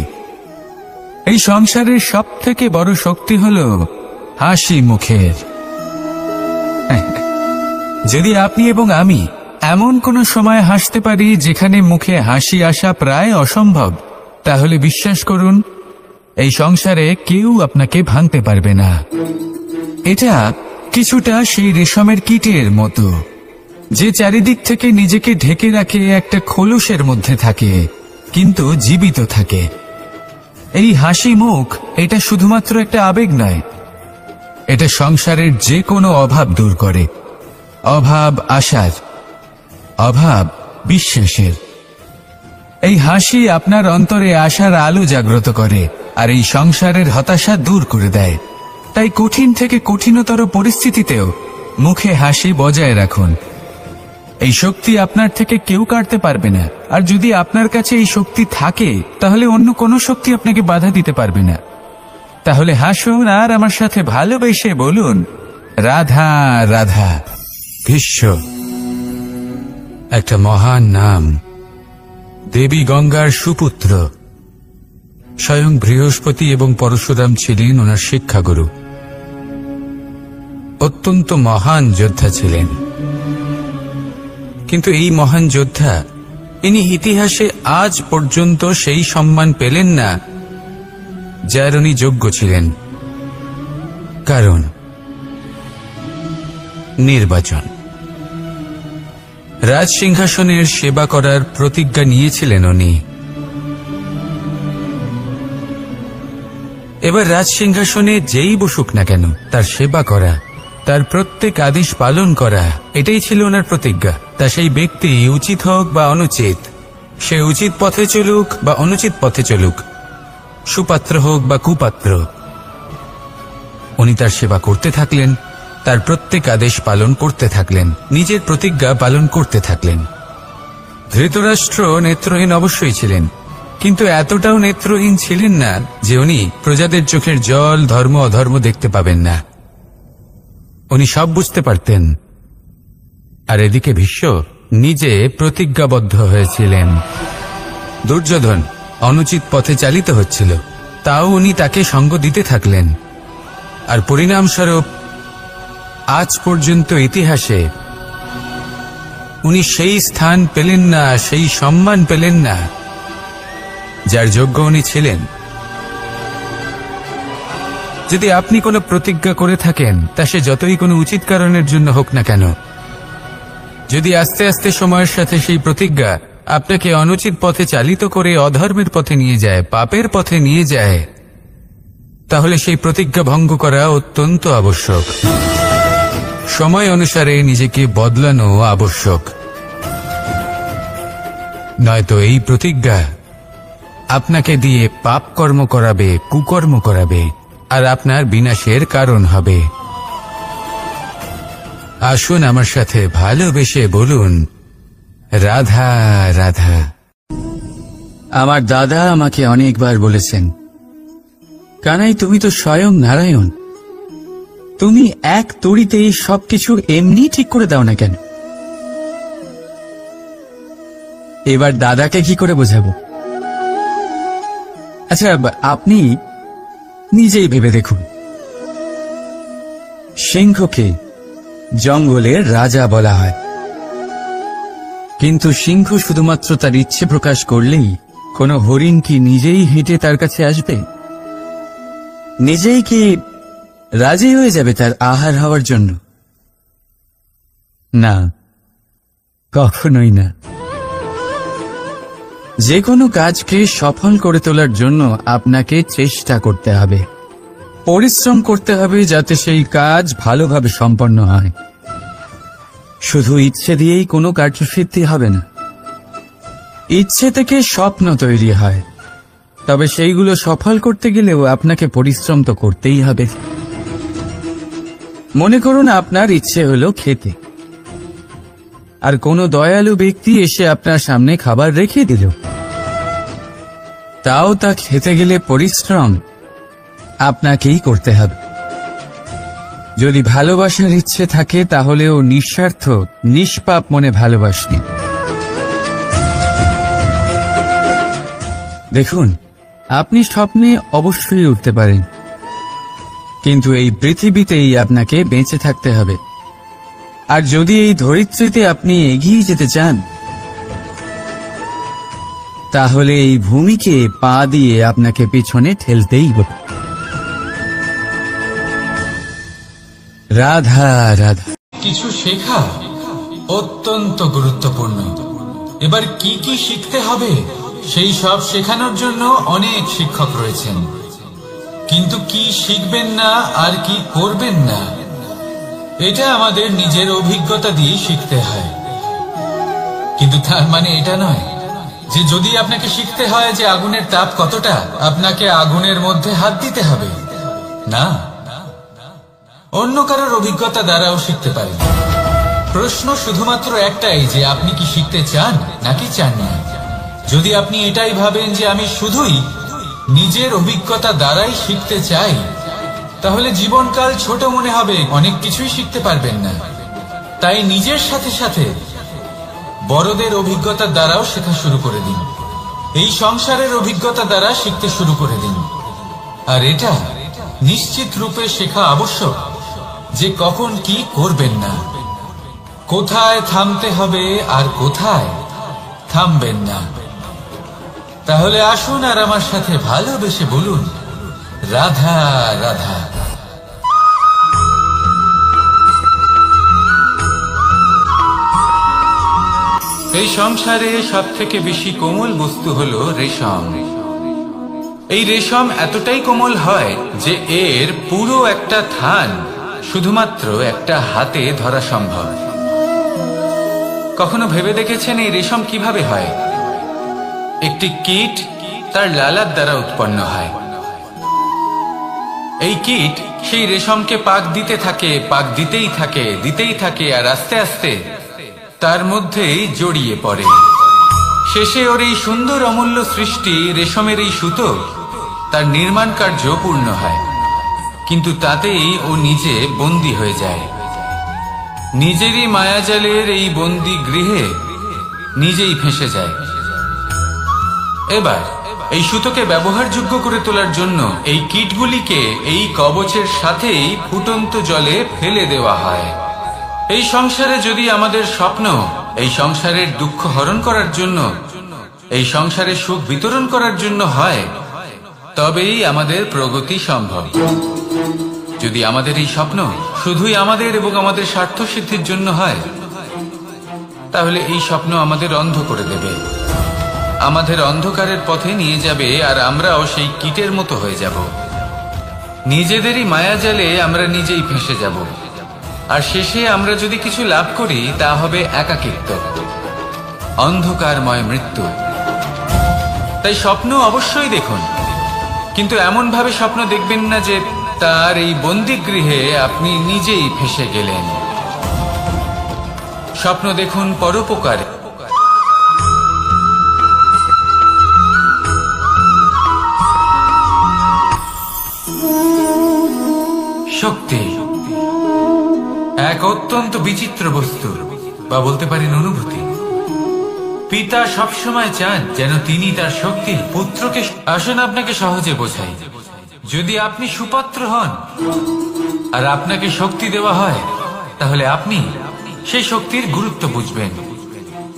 এই সংসারের সব থেকে বড় শক্তি হল হাসি মুখের। যদি আপনি এবং আমি এমন কোন সময় হাসতে পারি যেখানে মুখে হাসি আসা প্রায় অসম্ভব, তাহলে বিশ্বাস করুন, এই সংসারে কেউ আপনাকে ভাঙতে পারবে না। এটা কিছুটা সেই রেশমের কীটের মতো, যে চারিদিক থেকে নিজেকে ঢেকে রাখে একটা খোলসের মধ্যে থাকে, কিন্তু জীবিত থাকে। এই হাসি মুখ, এটা শুধুমাত্র একটা আবেগ নয়, এটা সংসারের যে কোনো অভাব দূর করে। অভাব আশার, অভাব বিশ্বাসের। এই হাসি আপনার অন্তরে আশার আলো জাগ্রত করে, আর এই সংসারের হতাশা দূর করে দেয়। তাই কঠিন থেকে কঠিনতর পরিস্থিতিতেও মুখে হাসি বজায় রাখুন। এই শক্তি আপনার থেকে কেউ কাটতে পারবে না। আর যদি আপনার কাছে এই শক্তি থাকে, তাহলে অন্য কোনো শক্তি আপনাকে বাধা দিতে পারবে না। তাহলে হাসুন আর আমার সাথে ভালোবেসে বলুন, রাধা রাধা। ভীষ্ম একটা মহান নাম, দেবী গঙ্গার সুপুত্র। স্বয়ং বৃহস্পতি এবং পরশুরাম ছিলেন ওনার শিক্ষাগুরু। অত্যন্ত মহান যোদ্ধা ছিলেন। কিন্তু এই মহান যোদ্ধা, ইনি ইতিহাসে আজ পর্যন্ত সেই সম্মান পেলেন না যার উনি যোগ্য ছিলেন। কারণ নির্বাচন। রাজ সিংহাসনের সেবা করার প্রতিজ্ঞা নিয়েছিলেন উনি। এবার রাজ সিংহাসনে যেই বসুক না কেন, তার সেবা করা, তার প্রত্যেক আদেশ পালন করা, এটাই ছিল ওনার প্রতিজ্ঞা। তা সেই ব্যক্তি উচিত হোক বা অনুচিত, সে উচিত পথে চলুক বা অনুচিত পথে চলুক, সুপাত্র হোক বা কুপাত্র, উনি তার সেবা করতে থাকলেন, তার প্রত্যেক আদেশ পালন করতে থাকলেন, নিজের প্রতিজ্ঞা পালন করতে থাকলেন। ধৃতরাষ্ট্র নেত্রহীন অবশ্যই ছিলেন, কিন্তু এতটাও নেত্রহীন ছিলেন না যে উনি প্রজাদের চোখের জল, ধর্ম অধর্ম দেখতে পাবেন না। উনি সব বুঝতে পারতেন। আর এদিকে ভীষ্ম নিজে প্রতিজ্ঞাবদ্ধ হয়েছিলেন। দুর্যোধন অনুচিত পথে চালিত হচ্ছিল, তাও উনি তাকে সঙ্গ দিতে থাকলেন। আর পরিণামস্বরূপ আজ পর্যন্ত ইতিহাসে উনি সেই স্থান পেলেন না, সেই সম্মান পেলেন না যার যোগ্য উনি ছিলেন। যদি আপনি কোনো প্রতিজ্ঞা করে থাকেন, তা সে যতই কোনো উচিত কারণের জন্য হোক না কেন, যদি আস্তে আস্তে সময়ের সাথে সেই প্রতিজ্ঞা আপনাকে অনুচিত পথে চালিত করে অধর্মের পথে নিয়ে যায়, পাপের পথে নিয়ে যায়, তাহলে সেই প্রতিজ্ঞা ভঙ্গ করা অত্যন্ত আবশ্যক। সময় অনুসারে নিজেকে বদলানো আবশ্যক। নয়তো এই প্রতিজ্ঞা আপনাকে দিয়ে পাপ কর্ম করাবে, কুকর্ম করাবে, আর আপনার বিনাশের কারণ হবে। আসুন আমার সাথে ভালোবেসে বলুন, রাধা রাধা। আমার দাদা আমাকে অনেকবার বলেছেন, কানাই তুমি তো স্বয়ং নারায়ণ, তুমি এক তড়িতেই সবকিছু এমনি ঠিক করে দাও না কেন? এবার দাদাকে কি করে বোঝাবো? আচ্ছা, আপনি নিজেই ভেবে দেখুন, সিংহকে জঙ্গলের রাজা বলা হয়, কিন্তু সিংহ শুধুমাত্র তার ইচ্ছে প্রকাশ করলেই কোনো হরিণ কি নিজেই হেঁটে তার কাছে আসবে? নিজেই কি রাজি হয়ে যাবে তার আহার হওয়ার জন্য? না, কখনোই না। যে কোনো কাজকে সফল করে তোলার জন্য আপনাকে চেষ্টা করতে হবে, পরিশ্রম করতে হবে যাতে সেই কাজ ভালোভাবে সম্পন্ন হয়। শুধু ইচ্ছে দিয়েই কোনো কার্যসিদ্ধি হবে না। ইচ্ছে থেকে স্বপ্ন তৈরি হয়, তবে সেইগুলো সফল করতে গেলেও আপনাকে পরিশ্রম তো করতেই হবে। মনে করুন আপনার ইচ্ছে হলো খেতে, আর কোনো দয়ালু ব্যক্তি এসে আপনার সামনে খাবার রেখে দিল। তাও তা খেতে গেলে পরিশ্রম আপনাকেই করতে হবে। যদি ভালোবাসার ইচ্ছে থাকে তাহলেও নিঃস্বার্থ নিষ্পাপ মনে ভালোবাসি। দেখুন, আপনি স্বপ্নে অবশ্যই উঠতে পারেন, কিন্তু এই পৃথিবীতেই আপনাকে বেঁচে থাকতে হবে। আর যদি এই ধরিত্রীতে আপনি এগিয়ে যেতে চান, তাহলে এই ভূমিকে পা দিয়ে আপনাকে পিছনে ঠেলতেই হবে। রাধা রাধা। কিছু শেখা অত্যন্ত গুরুত্বপূর্ণ। এবার কি কি শিখতে হবে সেই সব শেখানোর জন্য অনেক শিক্ষক রয়েছেন, কিন্তু কি শিখবেন না আর কি করবেন না এটা আমাদের নিজের অভিজ্ঞতা দিয়ে শিখতে হয়। কিন্তু তার মানে এটা নয় যে যদি আপনাকে শিখতে হয় যে আগুনের তাপ কতটা, আপনাকে আগুনের মধ্যে হাত দিতে হবে। না, অন্য কারোর অভিজ্ঞতা দ্বারাও শিখতে পারেন। প্রশ্ন শুধুমাত্র একটাই যে আপনি কি শিখতে চান নাকি চান না। যদি আপনি এটাই ভাবেন যে আমি শুধুই নিজের অভিজ্ঞতা দ্বারাই শিখতে চাই, তাহলে জীবনকাল ছোট মনে হবে, অনেক কিছুই শিখতে পারবেন না। তাই নিজের সাথে সাথে বড়দের অভিজ্ঞতার দ্বারাও শেখা শুরু করে দিন। এই সংসারের অভিজ্ঞতা দ্বারা শিখতে শুরু করে দিন। আর এটা নিশ্চিত রূপে শেখা আবশ্যক যে কখন কি করবেন না, কোথায় থামতে হবে আর কোথায় থামবেন না। তাহলে আসুন আর আমার সাথে ভালোবেসে বলুন, রাধা রাধা। এই সংসারে সব থেকে বেশি কোমল বস্তু হলো রেশম। এই রেশম এতটাই কোমল হয় যে এর পুরো একটা থান শুধুমাত্র একটা হাতে ধরা সম্ভব। কখনো ভেবে দেখেছেন এই রেশম কিভাবে হয়? একটি কীট তার লালার দ্বারা উৎপন্ন হয়। এই কীট সেই রেশমকে পাক দিতে থাকে, পাক দিতেই থাকে, আর আস্তে আস্তে তার মধ্যেই জড়িয়ে পড়ে। শেষে ওর এই সুন্দর অমূল্য সৃষ্টি রেশমের এই সুতো তার নির্মাণ কার্য পূর্ণ হয়, কিন্তু তাতেই ও নিজে বন্দী হয়ে যায়। নিজেরই মায়াজালের এই বন্দী গৃহে নিজেই ফেঁসে যায়। এবার এই সুতোকে ব্যবহারযোগ্য করে তোলার জন্য এই কীটগুলিকে এই কবচের সাথেই ফুটন্ত জলে ফেলে দেওয়া হয়। এই সংসারে যদি আমাদের স্বপ্ন এই সংসারের দুঃখ হরণ করার জন্য, এই সংসারে সুখ বিতরণ করার জন্য হয়, তবেই আমাদের প্রগতি সম্ভব। যদি আমাদের এই স্বপ্ন শুধুই আমাদের এবং আমাদের স্বার্থ সিদ্ধির জন্য হয়, তাহলে এই স্বপ্ন আমাদের অন্ধ করে দেবে, আমাদের অন্ধকারের পথে নিয়ে যাবে, আর আমরাও সেই কীটের মতো হয়ে যাব। নিজেদেরই মায়াজালে আমরা নিজেই ফেঁসে যাব, আর শেষে আমরা যদি কিছু লাভ করি তা হবে একাকিত্ব, অন্ধকারময় মৃত্যু। তাই স্বপ্ন অবশ্যই দেখুন, কিন্তু এমন ভাবে স্বপ্ন দেখবেন না যে তার এই বন্দিগৃহে আপনি নিজেই ফেঁসে গেলেন। স্বপ্ন দেখুন পরোপকারে। শক্তি এক অত্যন্ত বিচিত্র বস্তু, বা বলতে পারেন অনুভূতি। পিতা সবসময় চান যেন তিনি তার শক্তি পুত্রকে। আসুন আপনাকে সহজে বোঝাই। যদি আপনি সুপাত্র হন আর আপনাকে শক্তি দেওয়া হয়, তাহলে আপনি সেই শক্তির গুরুত্ব বুঝবেন,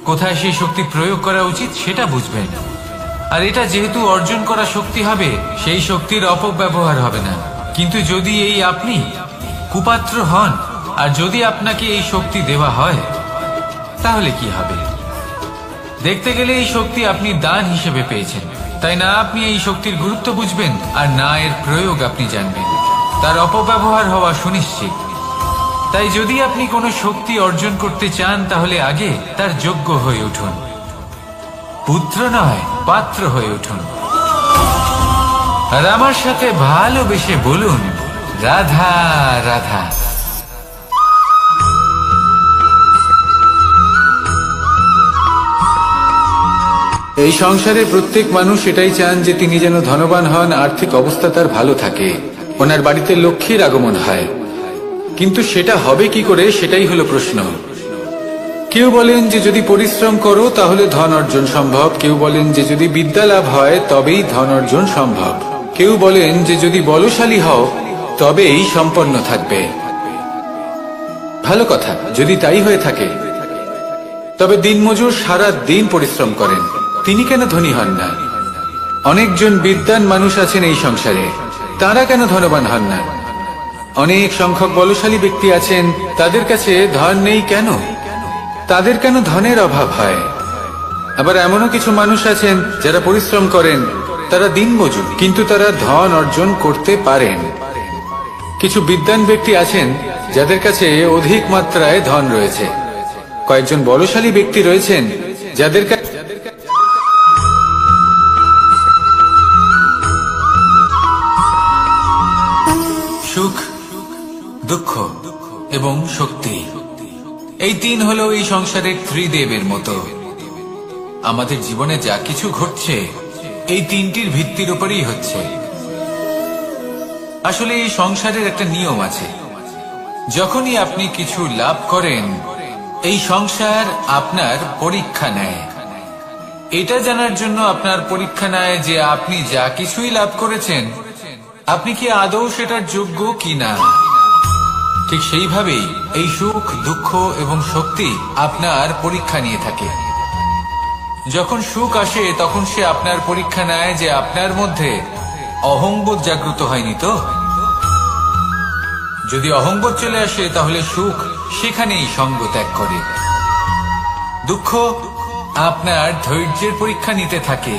কোথায় সেই শক্তি প্রয়োগ করা উচিত সেটা বুঝবেন। আর এটা যেহেতু অর্জন করা শক্তি হবে, সেই শক্তির অপব্যবহার হবে না। কিন্তু যদি এই আপনি কুপাত্র হন আর যদি আপনাকে এই শক্তি দেওয়া হয়, তাহলে কি হবে? দেখতে গেলে এই শক্তি আপনি দান হিসেবে পেয়েছেন, তাই না আপনি এই শক্তির গুরুত্ব বুঝবেন আর না এর প্রয়োগ আপনি জানবেন। তার অপব্যবহার হওয়া সুনিশ্চিত। তাই যদি আপনি কোনো শক্তি অর্জন করতে চান তাহলে আগে তার যোগ্য হয়ে উঠুন, পুত্র নয় পাত্র হয়ে উঠুন। আর আমার সাথে ভালোবেসে বলুন, রাধা রাধা। এই সংসারে প্রত্যেক মানুষ এটাই চান যে তিনি যেন ধনবান হন, আর্থিক অবস্থা তার ভালো থাকে, ওনার বাড়িতে লক্ষ্মীর আগমন হয়। কিন্তু সেটা হবে কি করে, সেটাই হলো প্রশ্ন। কেউ বলেন যে যদি পরিশ্রম করো তাহলে ধন অর্জন সম্ভব, কেউ বলেন যে যদি বিদ্যা লাভ হয় তবেই ধন অর্জন সম্ভব, কেউ বলেন যে যদি বলশালী হও তবেই সম্পন্ন থাকবে। ভালো কথা, যদি তাই হয়ে থাকে, তবে দিনমজুর সারা দিন পরিশ্রম করেন, তিনি কেন ধনী হন না? অনেকজন বিদ্বান মানুষ আছেন এই সংসারে, তারা কেন ধনবান হন না? অনেক সংখ্যক বলশালী ব্যক্তি আছেন, তাদের কাছে ধন নেই কেন? তাদের কেন ধনের অভাব হয়? আবার এমনও কিছু মানুষ আছেন যারা পরিশ্রম করেন, তারা দিনমজুর, কিন্তু তারা ধন অর্জন করতে পারেন। কিছু বিদ্বান ব্যক্তি আছেন যাদের কাছে অধিক মাত্রায় ধন রয়েছে। কয়েকজন বলশালী ব্যক্তি রয়েছেন যাদের কাছে সুখ, দুঃখ এবং শক্তি, এই তিন হলো এই সংসারের ত্রিদেবের মতো। আমাদের জীবনে যা কিছু ঘটছে এই তিনটির ভিত্তির উপরেই হচ্ছে। আসলে এই সংসারের একটা নিয়ম আছে, যখনই আপনি কিছু লাভ করেন এই সংসার আপনার পরীক্ষা নেয়। এটা জানার জন্য আপনার পরীক্ষা নেয় যে আপনি যা কিছুই লাভ করেছেন আপনি কি আদৌ সেটার যোগ্য কিনা। ঠিক সেইভাবেই এই সুখ, দুঃখ এবং শক্তি আপনার পরীক্ষা নিয়ে থাকে। যখন সুখ আসে তখন সে আপনার পরীক্ষা নেয় যে আপনার মধ্যে অহংবোধ জাগ্রত হয়নি তো। যদি অহংবোধ চলে আসে তাহলে সুখ সেখানেই সঙ্গ ত্যাগ করে। দুঃখ আপনার ধৈর্যের পরীক্ষা নিতে থাকে,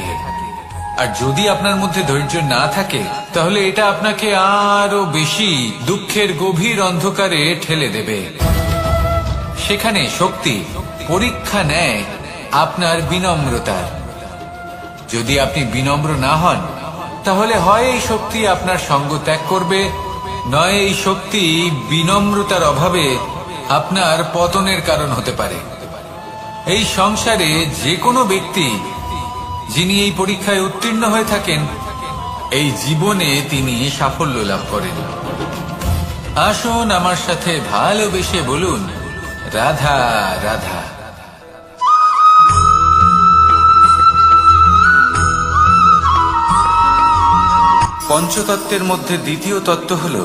আর যদি আপনার মধ্যে ধৈর্য না থাকে তাহলে এটা আপনাকে আরো বেশি দুঃখের গভীর অন্ধকারে ঠেলে দেবে। সেখানে শক্তি পরীক্ষা নেয় আপনার বিনম্রতার। যদি আপনি বিনম্র না হন তাহলে হয় এই শক্তি আপনার সঙ্গ ত্যাগ করবে, নয় এই শক্তি বিনম্রতার অভাবে আপনার পতনের কারণ হতে পারে। এই সংসারে যে কোনো ব্যক্তি যিনি এই পরীক্ষায় উত্তীর্ণ হয়ে থাকেন এই জীবনে তিনি সাফল্য লাভ করেন। আসুন আমার সাথে ভালোবেসে বলুন, রাধা রাধা। পঞ্চতত্ত্বের মধ্যে দ্বিতীয় তত্ত্ব হল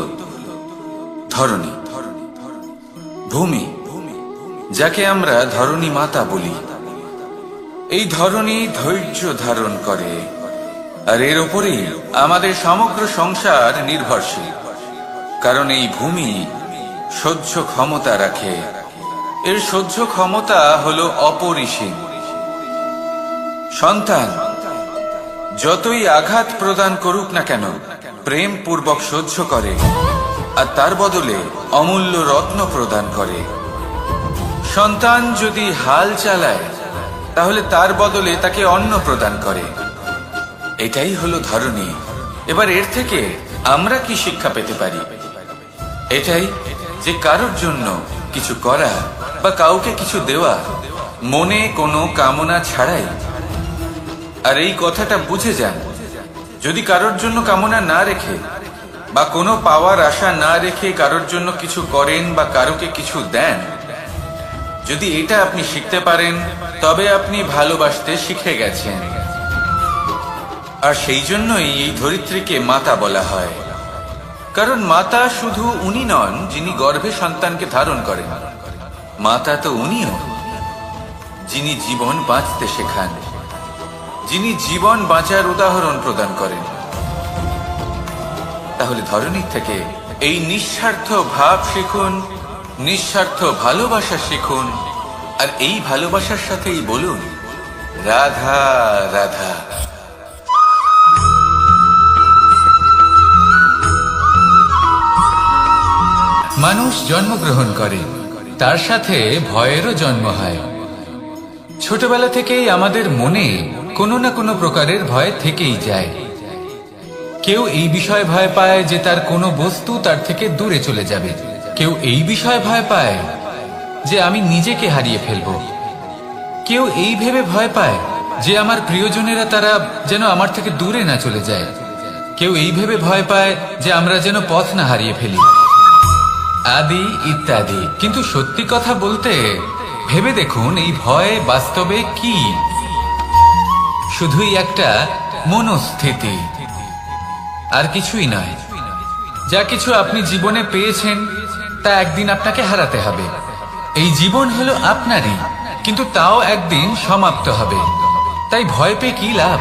ধরণী, ভূমি, যাকে আমরা ধরণী মাতা বলি। এই ধরণী ধৈর্য ধারণ করে, আর এর ওপরেই আমাদের সমগ্র সংসার নির্ভরশীল। কারণ এই ভূমি সহ্য ক্ষমতা রাখে, এর সহ্য ক্ষমতা হলো অপরিসীম। সন্তান যতই আঘাত প্রদান করুক না কেন প্রেম পূর্বক সহ্য করে, আর তার বদলে অমূল্য রত্ন প্রদান করে। সন্তান যদি হাল চালায় তাহলে তার বদলে তাকে অন্ন প্রদান করে। এটাই হলো ধরণী। এবার এর থেকে আমরা কি শিক্ষা পেতে পারি? এটাই যে কারোর জন্য কিছু করা বা কাউকে কিছু দেওয়া মনে কোনো কামনা ছাড়াই। আর এই কথাটা বুঝে যান, যদি কারোর জন্য কামনা না রেখে বা কোনো পাওয়ার আশা না রেখে কারোর জন্য কিছু করেন বা কারোকে কিছু দেন, যদি এটা আপনি শিখতে পারেন তবে আপনি ভালোবাসতে শিখে গেছেন। আর সেই জন্যই এই ধরিত্রীকে মাতা বলা হয়। কারণ মাতা শুধু উনি নন যিনি গর্ভে সন্তানকে ধারণ করেন, মাতা তো উনিও যিনি জীবন বাঁচতে শেখান, যিনি জীবন বাঁচার উদাহরণ প্রদান করেন। তাহলে ধরণীর থেকে এই নিঃস্বার্থ ভাব শিখুন, নিঃস্বার্থ ভালোবাসা শিখুন, আর এই ভালোবাসার সাথেই বলুন, রাধা রাধা। মানুষ জন্মগ্রহণ করে, তার সাথে ভয়েরও জন্ম হয়। ছোটবেলা থেকেই আমাদের মনে কোনো না কোনো প্রকারের ভয় থেকেই যায়। কেউ এই বিষয়ে ভয় পায় যে তার কোনো বস্তু তার থেকে দূরে চলে যাবে, কেউ এই বিষয়ে ভয় পায় যে আমি নিজেকে হারিয়ে ফেলব, কেউ এই ভেবে ভয় পায় যে আমার প্রিয়জনেরা তারা যেন আমার থেকে দূরে না চলে যায়, কেউ এই ভেবে ভয় পায় যে আমরা যেন পথ না হারিয়ে ফেলি, আদি ইত্যাদি। কিন্তু সত্যি কথা বলতে ভেবে দেখুন, এই ভয় বাস্তবে কি? শুধুই একটা মনস্থিতি, আর কিছুই নয়। যা কিছু আপনি জীবনে পেয়েছেন তা একদিন আপনাকে হারাতে হবে। এই জীবন হলো আপনারই, কিন্তু তাও একদিন সমাপ্ত হবে। তাই ভয় পেয়ে কি লাভ?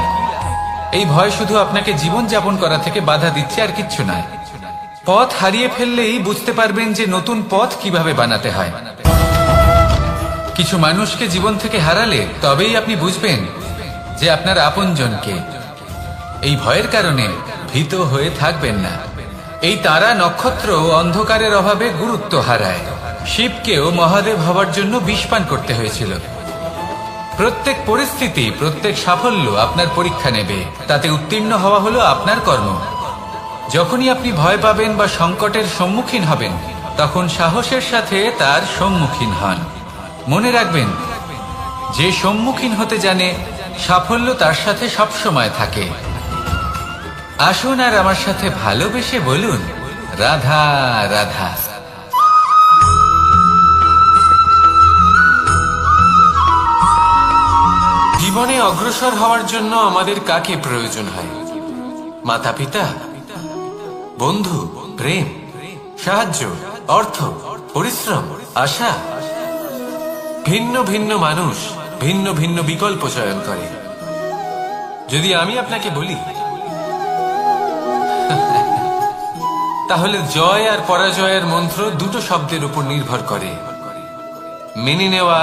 এই ভয় শুধু আপনাকে জীবন যাপন করা থেকে বাধা দিচ্ছে, আর কিচ্ছু নয়। পথ হারিয়ে ফেললেই বুঝতে পারবেন যে নতুন পথ কিভাবে বানাতে হয়। কিছু মানুষকে জীবন থেকে হারালে তবেই আপনি বুঝবেন যে আপনার আপনজনকে। এই ভয়ের কারণে ভীত হয়ে থাকবেন না। এই তারা নক্ষত্র অন্ধকারের অভাবে গুরুত্ব হারায়। শিবকেও মহাদেব হওয়ার জন্য বিষপান করতে হয়েছিল। প্রত্যেক পরিস্থিতি, প্রত্যেক সাফল্য আপনার পরীক্ষা নেবে, তাতে উত্তীর্ণ হওয়া হলো আপনার কর্ম। যখনই আপনি ভয় পাবেন বা সংকটের সম্মুখীন হবেন, তখন সাহসের সাথে তার সম্মুখীন হন। মনে রাখবেন, যে সম্মুখীন হতে জানে সাফল্য তার সাথে সবসময় থাকে। আসুন আর আমার সাথে ভালোবেসে বলুন, রাধা রাধা। জীবনে অগ্রসর হওয়ার জন্য আমাদের কাকে প্রয়োজন হয়? মাতা পিতা, বন্ধু, প্রেম, সাহায্য, অর্থ, পরিশ্রম, আশা। ভিন্ন ভিন্ন মানুষ ভিন্ন ভিন্ন বিকল্প চয়ন করে। যদি আমি আপনাকে বলি, তাহলে জয় আর পরাজয়ের মন্ত্র দুটো শব্দের উপর নির্ভর করে, মেনে নেওয়া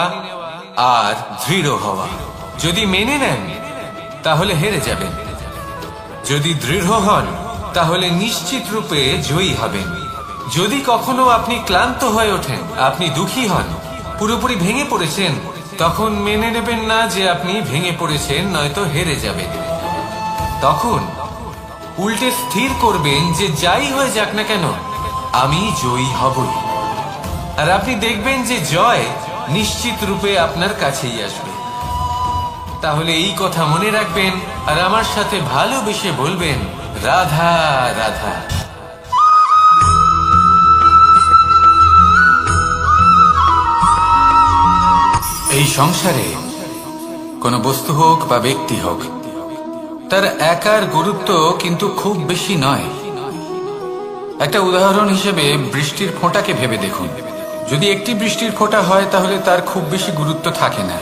আর দৃঢ় হওয়া। যদি মেনে নেন তাহলে হেরে যাবেন, যদি দৃঢ় হন তাহলে নিশ্চিত রূপে জয়ী হবেন। যদি কখনো আপনি ক্লান্ত হয়ে ওঠেন, আপনি দুঃখী হন, পুরোপুরি ভেঙে পড়েছেন, তখন মেনে নেবেন না যে আপনি ভেঙে পড়েছেন, নয়তো হেরে যাবেন। তখন উল্টে স্থির করবেন যে যাই হয়ে যাক না কেন, আমি জয়ী হবই। আর আপনি দেখবেন যে জয় নিশ্চিত রূপে আপনার কাছেই আসবে। তাহলে এই কথা মনে রাখবেন আর আমার সাথে ভালোবেসে বলবেন, রাধা রাধা। এই সংসারে কোনো বস্তু হোক বা ব্যক্তি হোক, তার একার গুরুত্ব কিন্তু খুব বেশি নয়। একটা উদাহরণ হিসেবে বৃষ্টির ফোঁটাকে ভেবে দেখুন। যদি একটি বৃষ্টির ফোঁটা হয় তাহলে তার খুব বেশি গুরুত্ব থাকে না,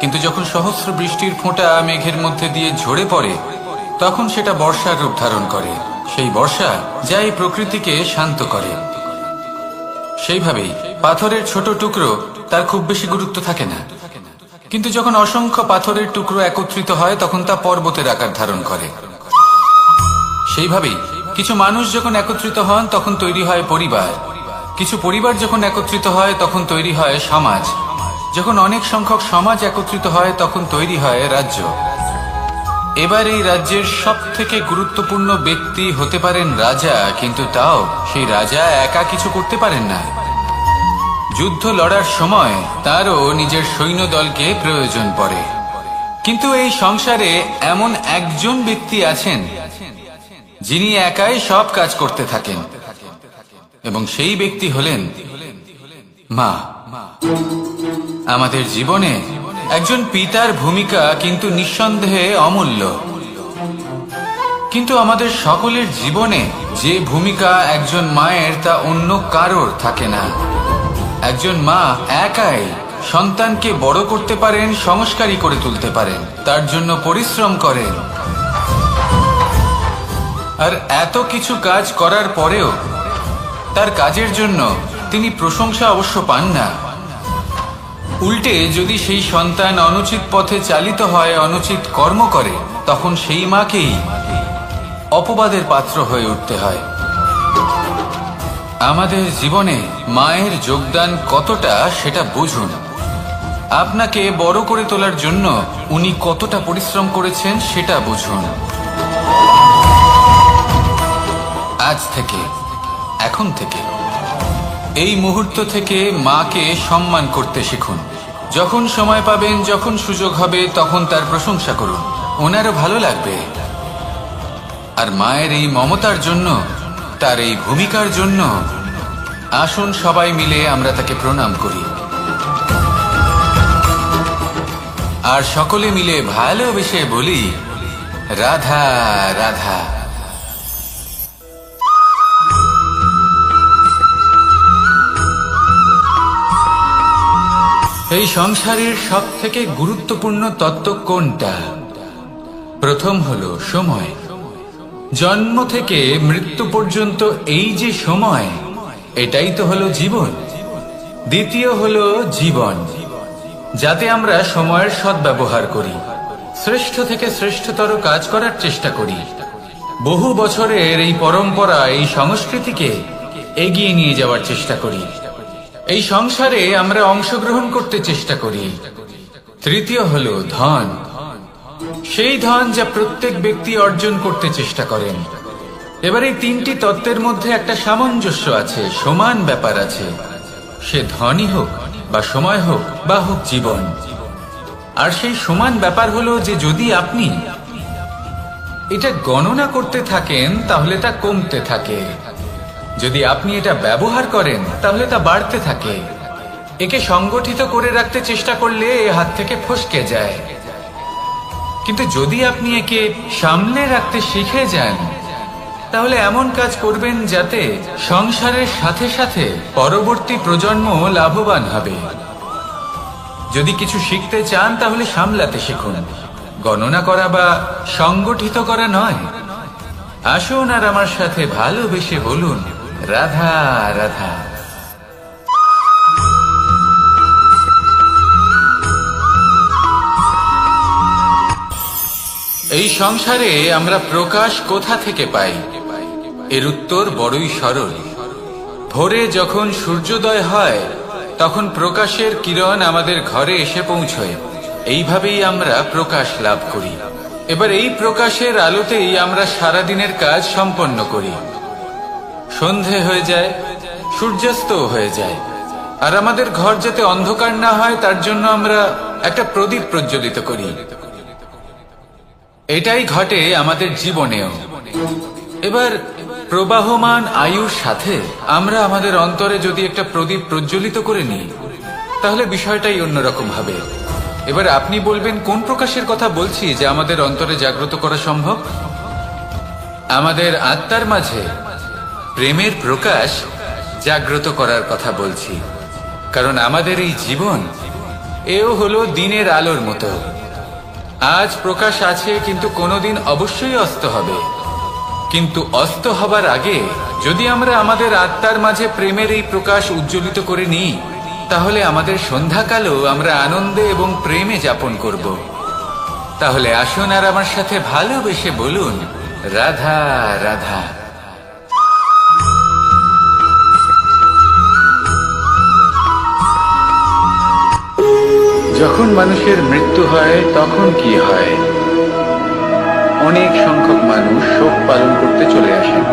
কিন্তু যখন সহস্র বৃষ্টির ফোঁটা মেঘের মধ্যে দিয়ে ঝরে পড়ে, তখন সেটা বর্ষার রূপ ধারণ করে। সেই বর্ষা যা এই প্রকৃতিকে শান্ত করে। সেইভাবেই পাথরের ছোট টুকরো, তার খুব বেশি গুরুত্ব থাকে না, কিন্তু যখন অসংখ্য পাথরের টুকরো একত্রিত হয় তখন তা পর্বতের আকার ধারণ করে। সেইভাবেই কিছু মানুষ যখন একত্রিত হন তখন তৈরি হয় পরিবার, কিছু পরিবার যখন একত্রিত হয় তখন তৈরি হয় সমাজ, যখন অনেক সংখ্যক সমাজ একত্রিত হয় তখন তৈরি হয় রাজ্য। এবার এই রাজ্যের সব থেকে গুরুত্বপূর্ণ ব্যক্তি হতে পারেন রাজা, কিন্তু তাও সেই রাজা একা কিছু করতে পারেন না। যুদ্ধ লড়ার সময় তারও নিজের সৈন্যদলকে প্রয়োজন পড়ে। কিন্তু এই সংসারে এমন একজন ব্যক্তি আছেন যিনি একাই সব কাজ করতে থাকেন, এবং সেই ব্যক্তি হলেন মা। আমাদের জীবনে একজন পিতার ভূমিকা কিন্তু নিঃসন্দেহে অমূল্য, কিন্তু আমাদের সকলের জীবনে যে ভূমিকা একজন মায়ের তা অন্য কারোর থাকে না। একজন মা একাই সন্তানকে বড় করতে পারেন, সংস্কারী করে তুলতে পারেন, তার জন্য পরিশ্রম করেন। আর এত কিছু কাজ করার পরেও তার কাজের জন্য তিনি প্রশংসা অবশ্য পান না, উল্টে যদি সেই সন্তান অনুচিত পথে চালিত হয়, অনুচিত কর্ম করে, তখন সেই মাকেই অপবাদের পাত্র হয়ে উঠতে হয়। আমাদের জীবনে মায়ের যোগদান কতটা সেটা বুঝুন। আপনাকে বড় করে তোলার জন্য উনি কতটা পরিশ্রম করেছেন সেটা বুঝুন। আজ থেকে, এখন থেকে, এই মুহূর্ত থেকে মাকে সম্মান করতে শিখুন। যখন সময় পাবেন, যখন সুযোগ হবে, তখন তার প্রশংসা করুন, ওনারও ভালো লাগবে। আর মায়ের এই মমতার জন্য, তার এই ভূমিকার জন্য আসুন সবাই মিলে আমরা তাকে প্রণাম করি, আর সকলে মিলে ভালোবেসে বলি, রাধা রাধা। এই সংসারের সব থেকে গুরুত্বপূর্ণ তত্ত্ব কোনটা? প্রথম হলো সময়। জন্ম থেকে মৃত্যু পর্যন্ত এই যে সময়, এটাই তো হলো জীবন। দ্বিতীয় হলো জীবন, যাতে আমরা সময়ের সদ্ব্যবহার করি, শ্রেষ্ঠ থেকে শ্রেষ্ঠতর কাজ করার চেষ্টা করি। বহু বছরের এই পরম্পরা, এই সংস্কৃতিকে এগিয়ে নিয়ে যাওয়ার চেষ্টা করি। এই সংসারে আমরা অংশগ্রহণ করতে চেষ্টা করি। তৃতীয় হলো ধন, সেই ধন যা প্রত্যেক ব্যক্তি অর্জন করতে চেষ্টা করেন। এবার এই তিনটি তত্ত্বের মধ্যে একটা সামঞ্জস্য আছে, সমান ব্যাপার আছে। সে ধনই হোক বা সময় হোক বা হোক জীবন। আর সেই সমান ব্যাপার হলো যে যদি আপনি এটা গণনা করতে থাকেন তাহলে তা কমতে থাকে, যদি আপনি এটা ব্যবহার করেন তাহলে তা বাড়তে থাকে। একে সংগঠিত করে রাখতে চেষ্টা করলে এ হাত থেকে ফসকে যায়, কিন্তু যদি আপনি একে সামলে রাখতে শিখে যান তাহলে এমন কাজ করবেন যাতে সংসারের সাথে সাথে পরবর্তী প্রজন্ম লাভবান হবে। যদি কিছু শিখতে চান তাহলে সামলাতে শিখুন, গণনা করা বা সংগঠিত করা নয়। আসুন আর আমার সাথে ভালোবেসে বলুন, রাধা রাধা। এই সংসারে আমরা প্রকাশ কোথা থেকে পাই? এর উত্তর বড়ই সরল। ভোরে যখন সূর্যোদয় হয় তখন প্রকাশের কিরণ আমাদের ঘরে এসে পৌঁছয়। এইভাবেই আমরা প্রকাশ লাভ করি। এবার এই প্রকাশের আলোতেই আমরা সারাদিনের কাজ সম্পন্ন করি। সন্ধে হয়ে যায়, সূর্যাস্ত হয়ে যায়, আর আমাদের ঘর যাতে অন্ধকার না হয় তার জন্য আমরা একটা প্রদীপ প্রজ্বলিত করি। এটাই ঘটে আমাদের জীবনেও। এবার প্রবাহমান আয়ুর সাথে আমরা আমাদের অন্তরে যদি একটা প্রদীপ প্রজ্বলিত করে নিই তাহলে বিষয়টাই অন্যরকম হবে। এবার আপনি বলবেন কোন প্রকাশের কথা বলছি যা আমাদের অন্তরে জাগ্রত করা সম্ভব? আমাদের আত্মার মাঝে প্রেমের প্রকাশ জাগ্রত করার কথা বলছি। কারণ আমাদের এই জীবন এও হলো দিনের আলোর মতো। আজ প্রকাশ আছে, কিন্তু কোনোদিন অবশ্যই অস্ত হবে। কিন্তু অস্ত হবার আগে যদি আমরা আমাদের আত্মার মাঝে প্রেমের এই প্রকাশ উজ্জ্বলিত করে নিই তাহলে আমাদের সন্ধ্যাকালও আমরা আনন্দে এবং প্রেমে যাপন করব। তাহলে আসুন আর আমার সাথে ভালোবেসে বলুন, রাধা রাধা। যখন মানুষের মৃত্যু হয় তখন কি হয়? অনেক সংখ্যক মানুষ শোক পালন করতে চলে আসেন।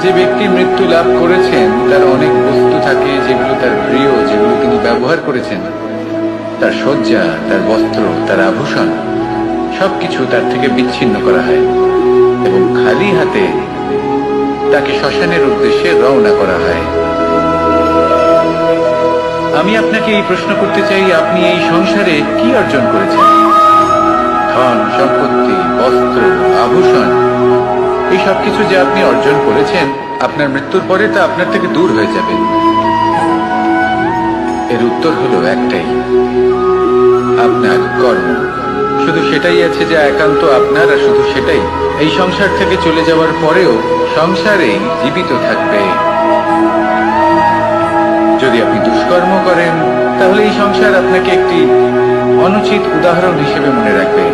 যে ব্যক্তি মৃত্যু লাভ করেছেন তার অনেক বস্তু থাকে যেগুলো তার প্রিয়, যেগুলো তিনি ব্যবহার করেছেন। তার শয্যা, তার বস্ত্র, তার আভূষণ সবকিছু তার থেকে বিচ্ছিন্ন করা হয় এবং খালি হাতে তাকে শ্মশানের উদ্দেশ্যে রওনা করা হয়। আমি আপনাকে এই প্রশ্ন করতে চাই, আপনি এই সংসারে কি অর্জন করেছেন? ধন সম্পত্তি, বস্ত্র, আভূষণ, এই সবকিছু যে আপনি অর্জন করেছেন আপনার মৃত্যুর পরে তা আপনার থেকে দূর হয়ে যাবে। এর উত্তর হলো একটাই, আপনার কর্ম। শুধু সেটাই আছে যা একান্ত আপনার, আর শুধু সেটাই এই সংসার থেকে চলে যাওয়ার পরেও সংসারেই জীবিত থাকবে। যদি আপনি দুষ্কর্ম করেন তাহলে এই সংসার আপনাকে একটি অনুচিত উদাহরণ হিসেবে মনে রাখবে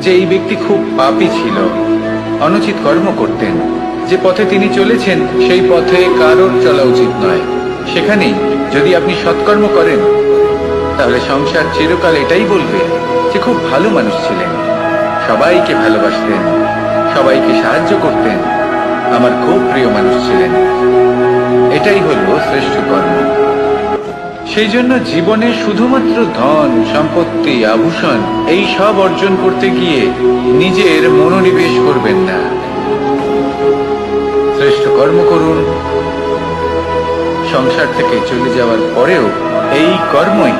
যে এই ব্যক্তি খুব পাপী ছিল, অনুচিত কর্ম করতেন। যে পথে তিনি চলেছেন সেই পথে কারোর চলা উচিত নয়। সেখানেই যদি আপনি সৎকর্ম করেন তাহলে সংসার চিরকাল এটাই বলবে যে খুব ভালো মানুষ ছিলেন, সবাইকে ভালোবাসতেন, সবাইকে সাহায্য করতেন, আমার খুব প্রিয় মানুষ ছিলেন। এটাই হলো শ্রেষ্ঠ কর্ম। সেই জন্য জীবনে শুধুমাত্র ধন সম্পত্তি আভূষণ এই সব অর্জন করতে গিয়ে নিজের মনোনিবেশ করবেন না। শ্রেষ্ঠ কর্ম করুন। সংসার থেকে চলে যাওয়ার পরেও এই কর্মই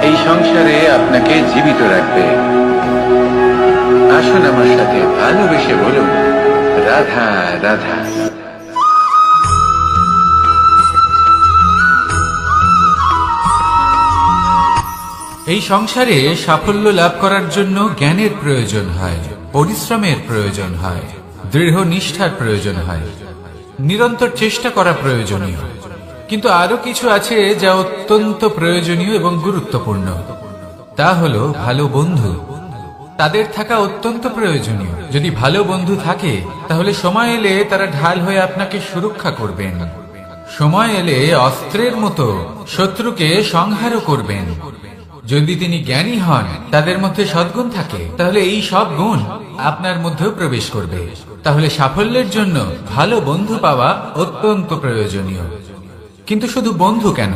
এই সংসারে আপনাকে জীবিত রাখবে। আসুন আমার সাথে ভালোবেসে বলুন, রাধা রাধা। এই সংসারে সাফল্য লাভ করার জন্য জ্ঞানের প্রয়োজন হয়, পরিশ্রমের প্রয়োজন হয়, দৃঢ় নিষ্ঠার প্রয়োজন হয়, নিরন্তর চেষ্টা করা প্রয়োজনীয়। কিন্তু আরো কিছু আছে যা অত্যন্ত প্রয়োজনীয় এবং গুরুত্বপূর্ণ। তা হলো ভালো বন্ধু। তাদের থাকা অত্যন্ত প্রয়োজনীয়। যদি ভালো বন্ধু থাকে তাহলে সময় এলে তারা ঢাল হয়ে আপনাকে সুরক্ষা করবেন। সময় এলে অস্ত্রের মতো শত্রুকে সংহারও করবেন। যদি তিনি জ্ঞানী হন, তাদের মধ্যে সদ্গুণ থাকে, তাহলে এই সব গুণ আপনার মধ্যেও প্রবেশ করবে। তাহলে সাফল্যের জন্য ভালো বন্ধু পাওয়া অত্যন্ত প্রয়োজনীয়। কিন্তু শুধু বন্ধু কেন,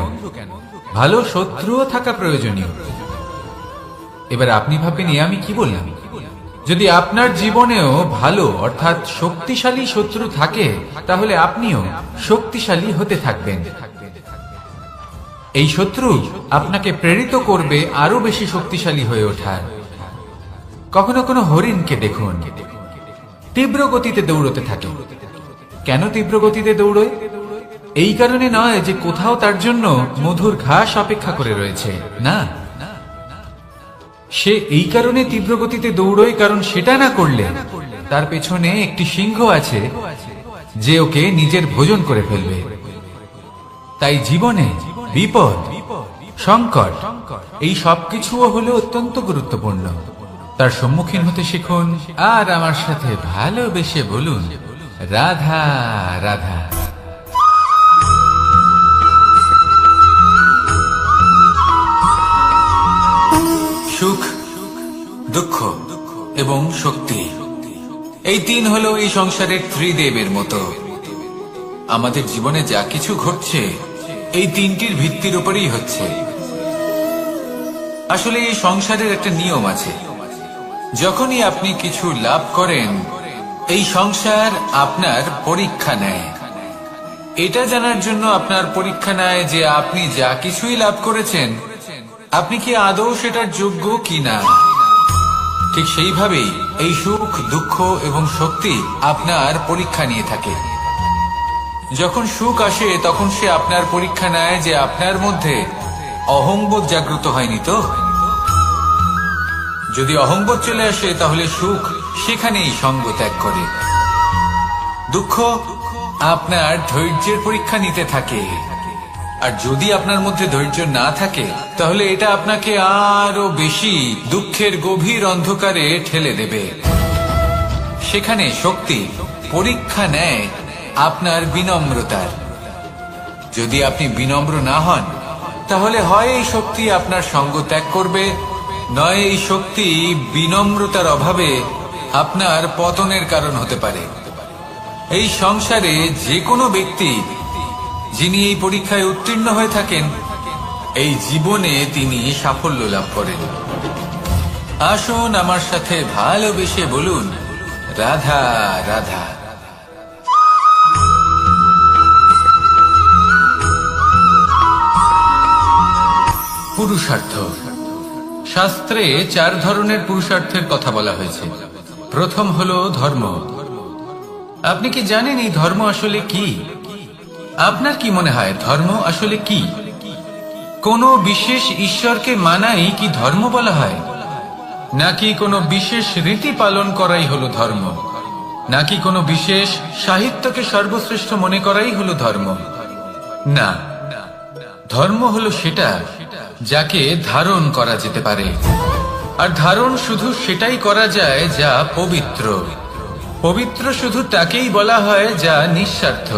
ভালো শত্রুও থাকা প্রয়োজনীয়। এবার আপনি ভাবেন আমি কি বললাম? যদি আপনার জীবনেও ভালো অর্থাৎ শক্তিশালী শত্রু থাকে তাহলে আপনিও শক্তিশালী হতে থাকবেন। এই শত্রু আপনাকে প্রেরিত করবে আরো বেশি শক্তিশালী হয়ে ওঠার। কখনো কোনো হরিণকে দেখুন, তীব্র গতিতে দৌড়তে থাকে। কেন তীব্র গতিতে দৌড়য়? এই কারণে নয় যে কোথাও তার জন্য মধুর ঘাস অপেক্ষা করে রয়েছে, না। সে এই কারণে তীব্র গতিতে দৌড়য় কারণ সেটা না করলে তার পেছনে একটি সিংহ আছে যে ওকে নিজের ভোজন করে ফেলবে। তাই জীবনে বিপদ, সংকট এই সবকিছুও হলো অত্যন্ত গুরুত্বপূর্ণ। তার সম্মুখীন হতে শিখুন আর আমার সাথে ভালোবেসে বলুন, রাধা রাধা। সুখ, দুঃখ এবং শক্তি, এই তিন হলো এই সংসারের ত্রিদেবের মতো। আমাদের জীবনে যা কিছু ঘটছে এই তিনটির ভিত্তির উপরেই হচ্ছে। আসলে এই সংসারের একটা নিয়ম আছে, যখনই আপনি কিছু লাভ করেন এই সংসার আপনার পরীক্ষা নেয়। এটা জানার জন্য আপনার পরীক্ষা নেয় যে আপনি যা কিছুই লাভ করেছেন আপনি কি আদৌ সেটার যোগ্য কিনা। ঠিক সেইভাবেই এই সুখ, দুঃখ এবং শক্তি আপনার পরীক্ষা নিয়ে থাকে। যখন সুখ আসে তখন সে আপনার পরীক্ষা নেয় যে আপনার মধ্যে অহংবোধ জাগ্রত হয়নি তো। যদি অহংবোধ চলে আসে তাহলে সুখ সেখানেই সঙ্গ ত্যাগ করে। দুঃখ আপনার ধৈর্যের পরীক্ষা নিতে থাকে, আর যদি আপনার মধ্যে ধৈর্য না থাকে তাহলে এটা আপনাকে আরো বেশি দুঃখের গভীর অন্ধকারে ঠেলে দেবে। সেখানে শক্তি পরীক্ষা নেয় আপনার বিনম্রতার। যদি আপনি বিনম্র না হন তাহলে হয় এই শক্তি আপনার সঙ্গ ত্যাগ করবে, নয় এই শক্তি বিনম্রতার অভাবে আপনার পতনের কারণ হতে পারে। এই সংসারে যে কোনো ব্যক্তি যিনি এই পরীক্ষায় উত্তীর্ণ হয়ে থাকেন এই জীবনে তিনি সাফল্য লাভ করেন। আসুন আমার সাথে ভালোবেসে বলুন, রাধা রাধা। পুরুষার্থ। শাস্ত্রে 4 ধরনের পুরুষার্থের কথা বলা হয়েছে। প্রথম হলো ধর্ম। আপনি কি জানেন এই ধর্ম আসলে কি? আপনার কি মনে হয় ধর্ম আসলে কি? কোনো বিশেষ ঈশ্বরকে মানাই কি ধর্ম বলা হয়? নাকি কোনো বিশেষ রীতি পালন করাই হলো ধর্ম? নাকি কোনো বিশেষ সাহিত্যকে সর্বশ্রেষ্ঠ মনে করাই হলো ধর্ম? না, ধর্ম হলো সেটা যাকে ধারণ করা যেতে পারে, আর ধারণ শুধু সেটাই করা যায় যা পবিত্র। পবিত্র শুধু তাকেই বলা হয় যা নিঃস্বার্থ,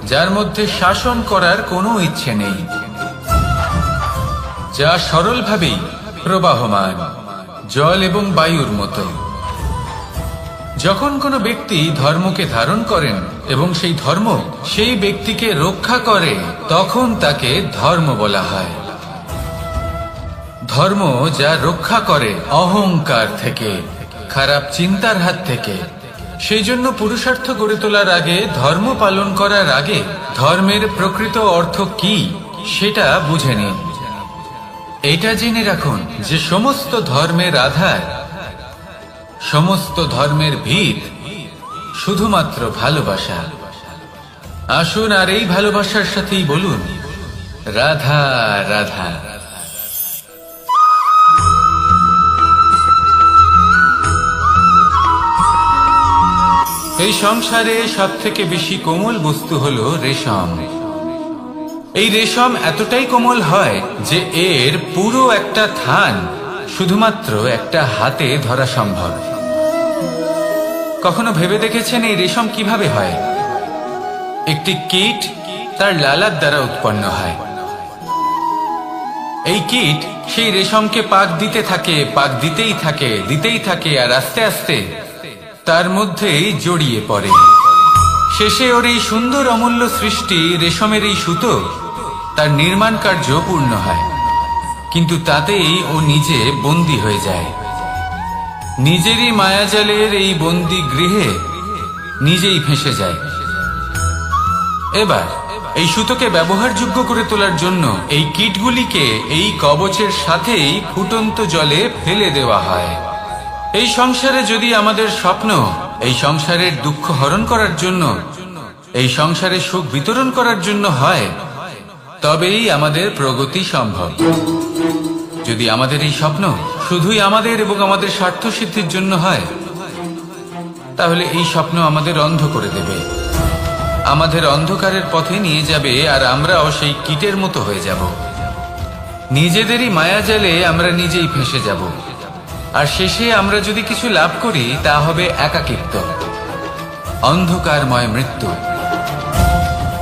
যার মধ্যে শাসন করার কোনো ইচ্ছে নেই, যা সরলভাবেই প্রবাহমান, জল এবং বায়ুর মতো। যখন কোনো ব্যক্তি ধর্মকে ধারণ করেন এবং সেই ধর্ম সেই ব্যক্তিকে রক্ষা করে, তখন তাকে ধর্ম বলা হয়। ধর্ম যা রক্ষা করে অহংকার থেকে, খারাপ চিন্তার হাত থেকে। সেই জন্য পুরুষার্থ গড়ে তোলার আগে, ধর্ম পালন করার আগে ধর্মের প্রকৃত অর্থ কি সেটা বুঝে নিন। এটা জেনে রাখুন যে সমস্ত ধর্মের আধার, সমস্ত ধর্মের ভিত শুধুমাত্র ভালোবাসা। আসুন আর এই ভালোবাসার সাথেই বলুন রাধা রাধা। এই সংসারে সব থেকে বেশি কোমল বস্তু হলো রেশম। এই রেশম এতটাই কোমল হয় যে এর পুরো একটা থান শুধুমাত্র একটা হাতে ধরা সম্ভব। কখনো ভেবে দেখেছেন এই রেশম কিভাবে হয়? একটি কীট তার লালার দ্বারা উৎপন্ন হয়। এই কীট সেই রেশমকে পাক দিতে থাকে, পাক দিতেই থাকে, আর আস্তে আস্তে তার মধ্যেই জড়িয়ে পড়ে। শেষে ওর এই সুন্দর অমূল্য সৃষ্টি রেশমের এই সুতো, তার নির্মাণ কার্য পূর্ণ হয়, কিন্তু তাতেই ও নিজে বন্দী হয়ে যায়। নিজেরই মায়াজালের এই বন্দী গৃহে নিজেই ফেঁসে যায়। এবার এই সুতোকে ব্যবহারযোগ্য করে তোলার জন্য এই কীটগুলিকে এই কবচের সাথেই ফুটন্ত জলে ফেলে দেওয়া হয়। এই সংসারে যদি আমাদের স্বপ্ন এই সংসারের দুঃখ হরণ করার জন্য, এই সংসারে সুখ বিতরণ করার জন্য হয়, তবেই আমাদের প্রগতি সম্ভব। যদি আমাদের এই স্বপ্ন শুধুই আমাদের এবং আমাদের স্বার্থ সিদ্ধির জন্য হয়, তাহলে এই স্বপ্ন আমাদের অন্ধ করে দেবে, আমাদের অন্ধকারের পথে নিয়ে যাবে, আর আমরাও সেই কীটের মতো হয়ে যাব। নিজেদেরই মায়াজালে আমরা নিজেই ফেঁসে যাব, আর শেষে আমরা যদি কিছু লাভ করি তা হবে একাকিত্ব, অন্ধকারময় মৃত্যু।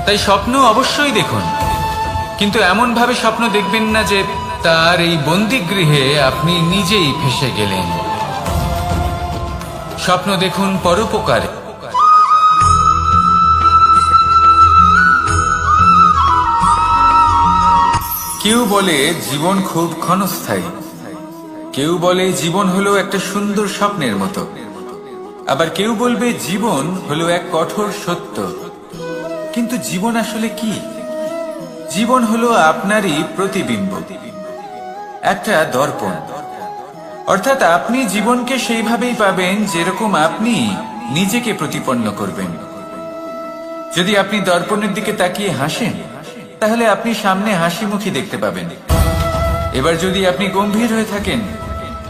তাই স্বপ্ন অবশ্যই দেখুন, কিন্তু এমন ভাবে স্বপ্ন দেখবেন না যে তার এই বন্দিগৃহে আপনি নিজেই ফেঁসে গেলেন। স্বপ্ন দেখুন পরোপকারে। কেউ বলে জীবন খুব ক্ষণস্থায়ী, কেউ বলে জীবন হলো একটা সুন্দর স্বপ্নের মতো, আবার কেউ বলবে জীবন হলো এক কঠোর সত্য। কিন্তু জীবন আসলে কি? জীবন হলো আপনারই প্রতিবিম্ব, একটা দর্পণ। অর্থাৎ আপনি জীবনকে সেইভাবেই পাবেন যেরকম আপনি নিজেকে প্রতিপন্ন করবেন। যদি আপনি দর্পণের দিকে তাকিয়ে হাসেন, তাহলে আপনি সামনে হাসি মুখী দেখতে পাবেন। এবার যদি আপনি গম্ভীর হয়ে থাকেন,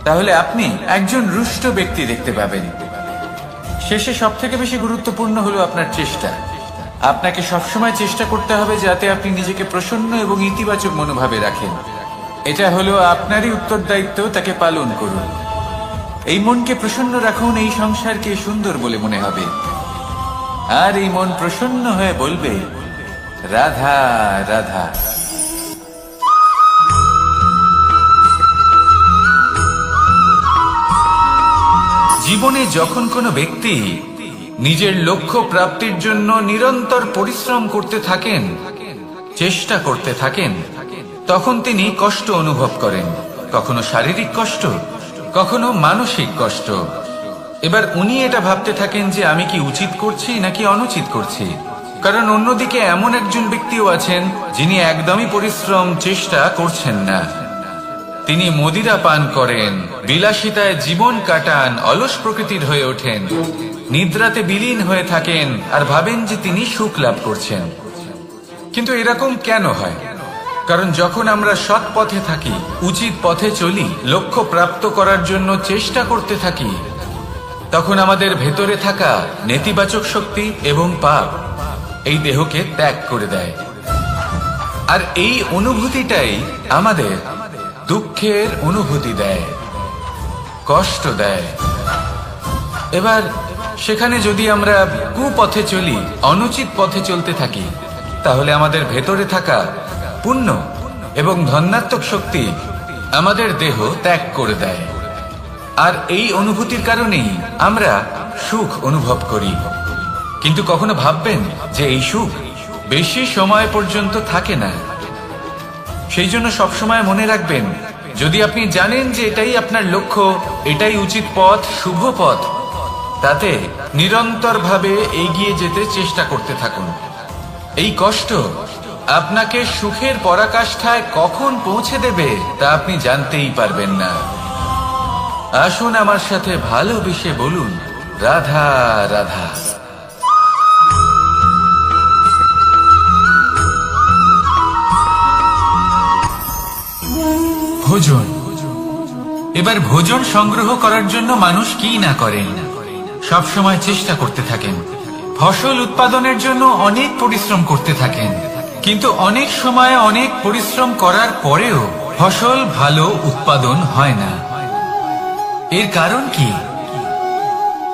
তাহলে আপনি একজন রুষ্ট ব্যক্তি দেখতে পাবেন। শেষে সব থেকে বেশি গুরুত্বপূর্ণ হলো আপনার চেষ্টা। আপনাকে সবসময় চেষ্টা করতে হবে যাতে আপনি নিজেকে প্রসন্ন এবং ইতিবাচক মনোভাবে রাখেন। এটা হলো আপনারই উত্তরদায়িত্ব, তাকে পালন করুন। এই মনকে প্রসন্ন রাখুন, এই সংসারকে সুন্দর বলে মনে হবে, আর এই মন প্রসন্ন হয়ে বলবে রাধা রাধা। জীবনে যখন কোনো ব্যক্তি নিজের লক্ষ্য প্রাপ্তির জন্য নিরন্তর পরিশ্রম করতে থাকেন, চেষ্টা করতে থাকেন, তখন তিনি কষ্ট অনুভব করেন, কখনো শারীরিক কষ্ট, কখনো মানসিক কষ্ট। এবার উনি এটা ভাবতে থাকেন যে আমি কি উচিত করছি নাকি অনুচিত করছি। কারণ অন্যদিকে এমন একজন ব্যক্তিও আছেন যিনি একদমই পরিশ্রম চেষ্টা করছেন না। তিনি মদিরা পান করেন, বিলাসিতায় জীবন কাটান, অলস প্রকৃতির হয়ে ওঠেন, নিদ্রাতে বিলীন হয়ে থাকেন, আর ভাবেন যে তিনি সুখ লাভ করছেন। কিন্তু এরকম কেন হয়? কারণ যখন আমরা সৎ পথে থাকি, উচিত পথে চলি, লক্ষ্য প্রাপ্ত করার জন্য চেষ্টা করতে থাকি, তখন আমাদের ভেতরে থাকা নেতিবাচক শক্তি এবং পাপ এই দেহকে ত্যাগ করে দেয়। আর এই অনুভূতিটাই আমাদের দুঃখের অনুভূতি দেয়, কষ্ট দেয়। এবার সেখানে যদি আমরা কুপথে চলি, অনুচিত পথে চলতে থাকি, তাহলে আমাদের ভেতরে থাকা পুণ্য এবং ধনাত্মক শক্তি আমাদের দেহ ত্যাগ করে দেয়। আর এই অনুভূতির কারণেই আমরা সুখ অনুভব করি। কিন্তু কখনো ভাববেন যে এই সুখ বেশি সময় পর্যন্ত থাকে না। সেই জন্য সবসময় মনে রাখবেন, যদি আপনি জানেন যে এটাই আপনার লক্ষ্য, এটাই উচিত পথ, শুভ পথ, তাতে নিরন্তরভাবে এগিয়ে যেতে চেষ্টা করতে থাকুন। এই কষ্ট আপনাকে সুখের পরাকাষ্ঠায় কখন পৌঁছে দেবে তা আপনি জানতেই পারবেন না। আসুন আমার সাথে ভালোবেসে বলুন, রাধা রাধা। ভোজন। এবার ভোজন সংগ্রহ করার জন্য মানুষ কি না করেন, সব সময় চেষ্টা করতে থাকেন। ফসল উৎপাদনের জন্য অনেক পরিশ্রম করতে থাকেন, কিন্তু অনেক সময় অনেক পরিশ্রম করার পরেও ফসল ভালো উৎপাদন হয় না। এর কারণ কি?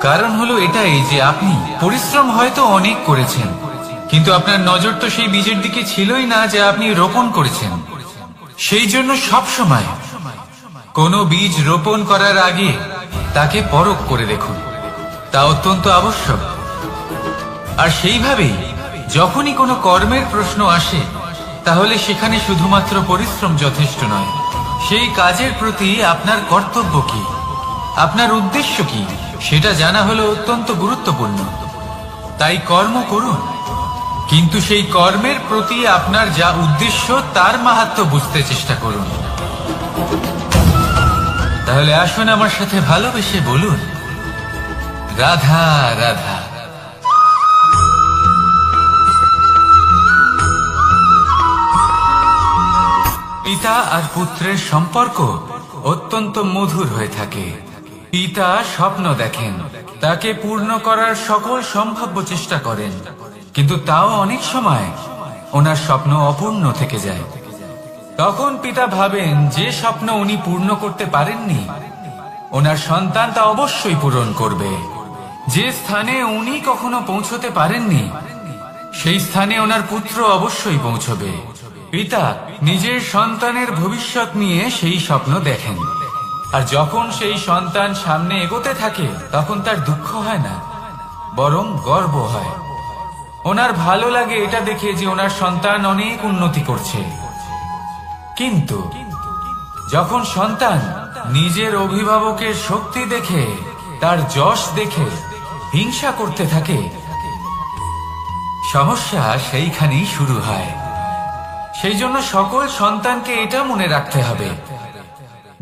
কারণ হলো এটাই যে আপনি পরিশ্রম হয়তো অনেক করেছেন, কিন্তু আপনার নজর তো সেই বীজের দিকে ছিলই না যা আপনি রোপণ করেছেন। সেই জন্য সব সময় কোনো বীজ রোপণ করার আগে তাকে পরখ করে দেখুন, তা অত্যন্ত আবশ্যক। আর সেইভাবেই যখনই কোনো কর্মের প্রশ্ন আসে, তাহলে সেখানে শুধুমাত্র পরিশ্রম যথেষ্ট নয়। সেই কাজের প্রতি আপনার কর্তব্য কি, আপনার উদ্দেশ্য কি, সেটা জানা হলো অত্যন্ত গুরুত্বপূর্ণ। তাই কর্ম করুন, কিন্তু সেই কর্মের প্রতি আপনার যা উদ্দেশ্য তার মাহাত্ম্য বুঝতে চেষ্টা করুন। তাহলে আসুন আমার সাথে ভালোবেসে বলুন, রাধা রাধা। পিতা আর পুত্রের সম্পর্ক অত্যন্ত মধুর হয়ে থাকে। পিতা স্বপ্ন দেখেন, তাকে পূর্ণ করার সকল সম্ভাব্য চেষ্টা করেন, কিন্তু তাও অনেক সময় ওনার স্বপ্ন অপূর্ণ থেকে যায়। তখন পিতা ভাবেন যে স্বপ্ন উনি পূর্ণ করতে পারেননি, ওনার সন্তান তা অবশ্যই পূরণ করবে। যে স্থানে উনি কখনো পৌঁছতে পারেননি, সেই স্থানে ওনার পুত্র অবশ্যই পৌঁছবে। পিতা নিজের সন্তানের ভবিষ্যৎ নিয়ে সেই স্বপ্ন দেখেন, আর যখন সেই সন্তান সামনে এগোতে থাকে তখন তার দুঃখ হয় না, বরং গর্ব হয়। ওনার ভালো লাগে এটা দেখে যে ওনার সন্তান অনেক উন্নতি করছে। কিন্তু যখন সন্তান নিজের অভিভাবকের শক্তি দেখে, তার যশ দেখে হিংসা করতে থাকে, সমস্যা সেইখানেই শুরু হয়। সেই জন্য সকল সন্তানকে এটা মনে রাখতে হবে,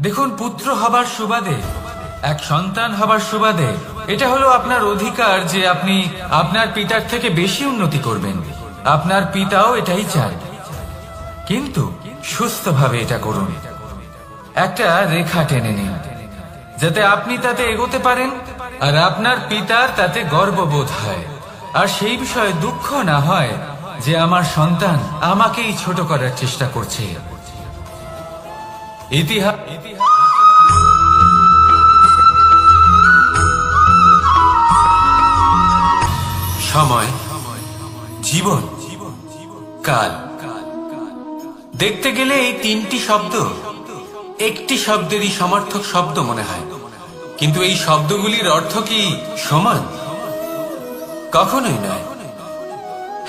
দেখুন, পুত্র হবার সুবাদে, এক সন্তান হবার সুবাদে এটা হলো আপনার অধিকার যে আপনি আপনার পিতার থেকে বেশি উন্নতি করবেন। আপনার পিতাও এটাই চান, কিন্তু সুস্থভাবে এটা করুন। একটা রেখা টেনে নিন, যাতে আপনি তাতে এগোতে পারেন আর আপনার পিতার তাতে গর্ববোধ হয়, আর সেই বিষয়ে দুঃখ না হয় যে আমার সন্তান আমাকেই ছোট করার চেষ্টা করছে। সময়, জীবন, কাল। দেখতে গেলে এই তিনটি শব্দ একটি শব্দেরই সমার্থক শব্দ মনে হয়, কিন্তু এই শব্দগুলির অর্থ কি সমান? কখনোই নয়।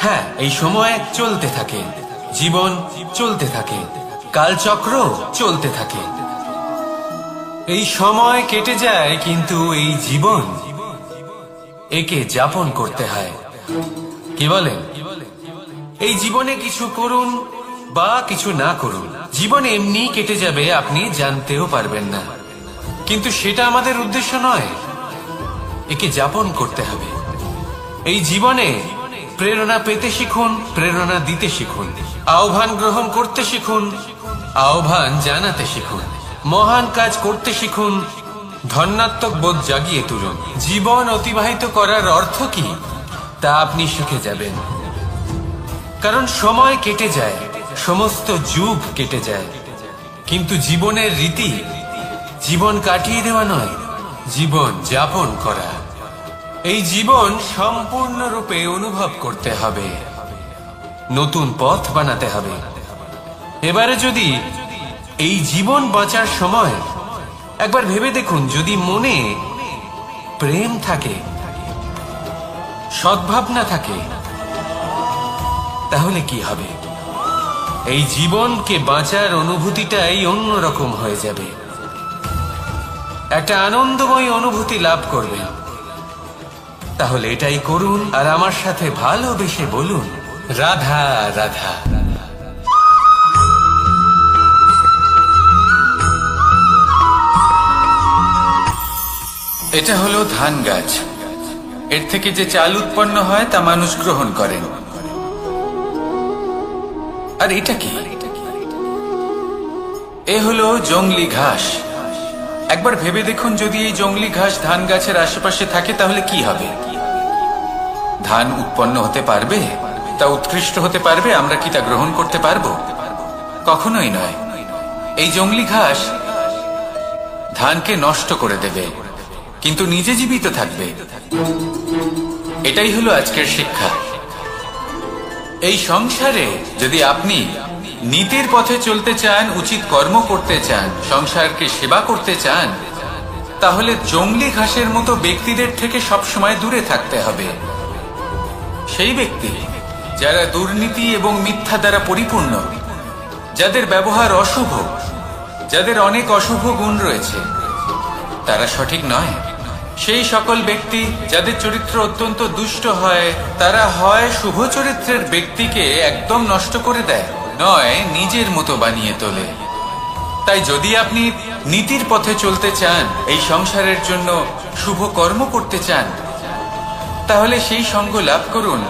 হ্যাঁ, এই সময় চলতে থাকে, জীবন চলতে থাকে, কালচক্র চলতে থাকে। এই সময় কেটে যায়, কিন্তু এই জীবন, একে যাপন করতে হয়। কি বলেন? এই জীবনে কিছু করুন বা কিছু না করুন, জীবন এমনি কেটে যাবে, আপনি জানতেও পারবেন না। কিন্তু সেটা আমাদের উদ্দেশ্য নয়, একে যাপন করতে হবে। এই জীবনে প্রেরণা পেতে শিখুন, প্রেরণা দিতে শিখুন, আহ্বান গ্রহণ করতে শিখুন, আহ্বান জানাতে শিখুন, মহান কাজ করতে শিখুন, ধনাত্মক বোধ জাগিয়ে তুলুন। জীবন অতিবাহিত করার অর্থ কি তা আপনি শিখে যাবেন, কারণ সময় কেটে যায়, সমস্ত যুগ কেটে যায়, কিন্তু জীবনের রীতি জীবন কাটিয়ে দেওয়া নয়, জীবন যাপন করা। এই জীবন সম্পূর্ণরূপে অনুভব করতে হবে, নতুন পথ বানাতে হবে। এবারে যদি এই জীবন বাঁচার সময় একবার ভেবে দেখুন, যদি মনে প্রেম থাকে, সদ্ভাবনা থাকে, তাহলে কি হবে? এই জীবনকে বাঁচার অনুভূতিটাই অন্যরকম হয়ে যাবে, একটা আনন্দময় অনুভূতি লাভ করবেন। তাহলে এটাই করুন আর আমার সাথে ভালোবেসে বলুন, রাধা রাধা। এটা হলো ধান গাছ। এর থেকে যে চাল উৎপন্ন হয় তা মানুষ গ্রহণ করেন। আর এটা কি? এ হলো জংলি ঘাস। একবার ভেবে দেখুন, যদি এই জংলি ঘাস ধান গাছের আশেপাশে থাকে তাহলে কি হবে? ধান উৎপন্ন হতে পারবে? তা উৎকৃষ্ট হতে পারবে? আমরা কি তা গ্রহণ করতে পারবো? কখনোই নয়। এই জংলি ঘাস ধানকে নষ্ট করে দেবে, কিন্তু নিজে জীবিত থাকবে। এটাই হলো আজকের শিক্ষা। এই সংসারে যদি আপনি নীতির পথে চলতে চান, উচিত কর্ম করতে চান, সংসারকে সেবা করতে চান, তাহলে জংলি ঘাসের মতো ব্যক্তিদের থেকে সবসময় দূরে থাকতে হবে। সেই ব্যক্তি যারা দুর্নীতি এবং মিথ্যা দ্বারা পরিপূর্ণ, যাদের ব্যবহার অশুভ, যাদের অনেক অশুভ গুণ রয়েছে, তারা সঠিক নয়। সেই সকল ব্যক্তি যাদের চরিত্র অত্যন্ত দুষ্ট হয়, তারা হয় শুভ চরিত্রের ব্যক্তিকে একদম নষ্ট করে দেয়, নয় নিজের মতো বানিয়ে তোলে। তাই যদি আপনি নীতির পথে চলতে চান, এই সংসারের জন্য শুভ কর্ম করতে চান, তাহলে সেই সঙ্গ লাভ করুন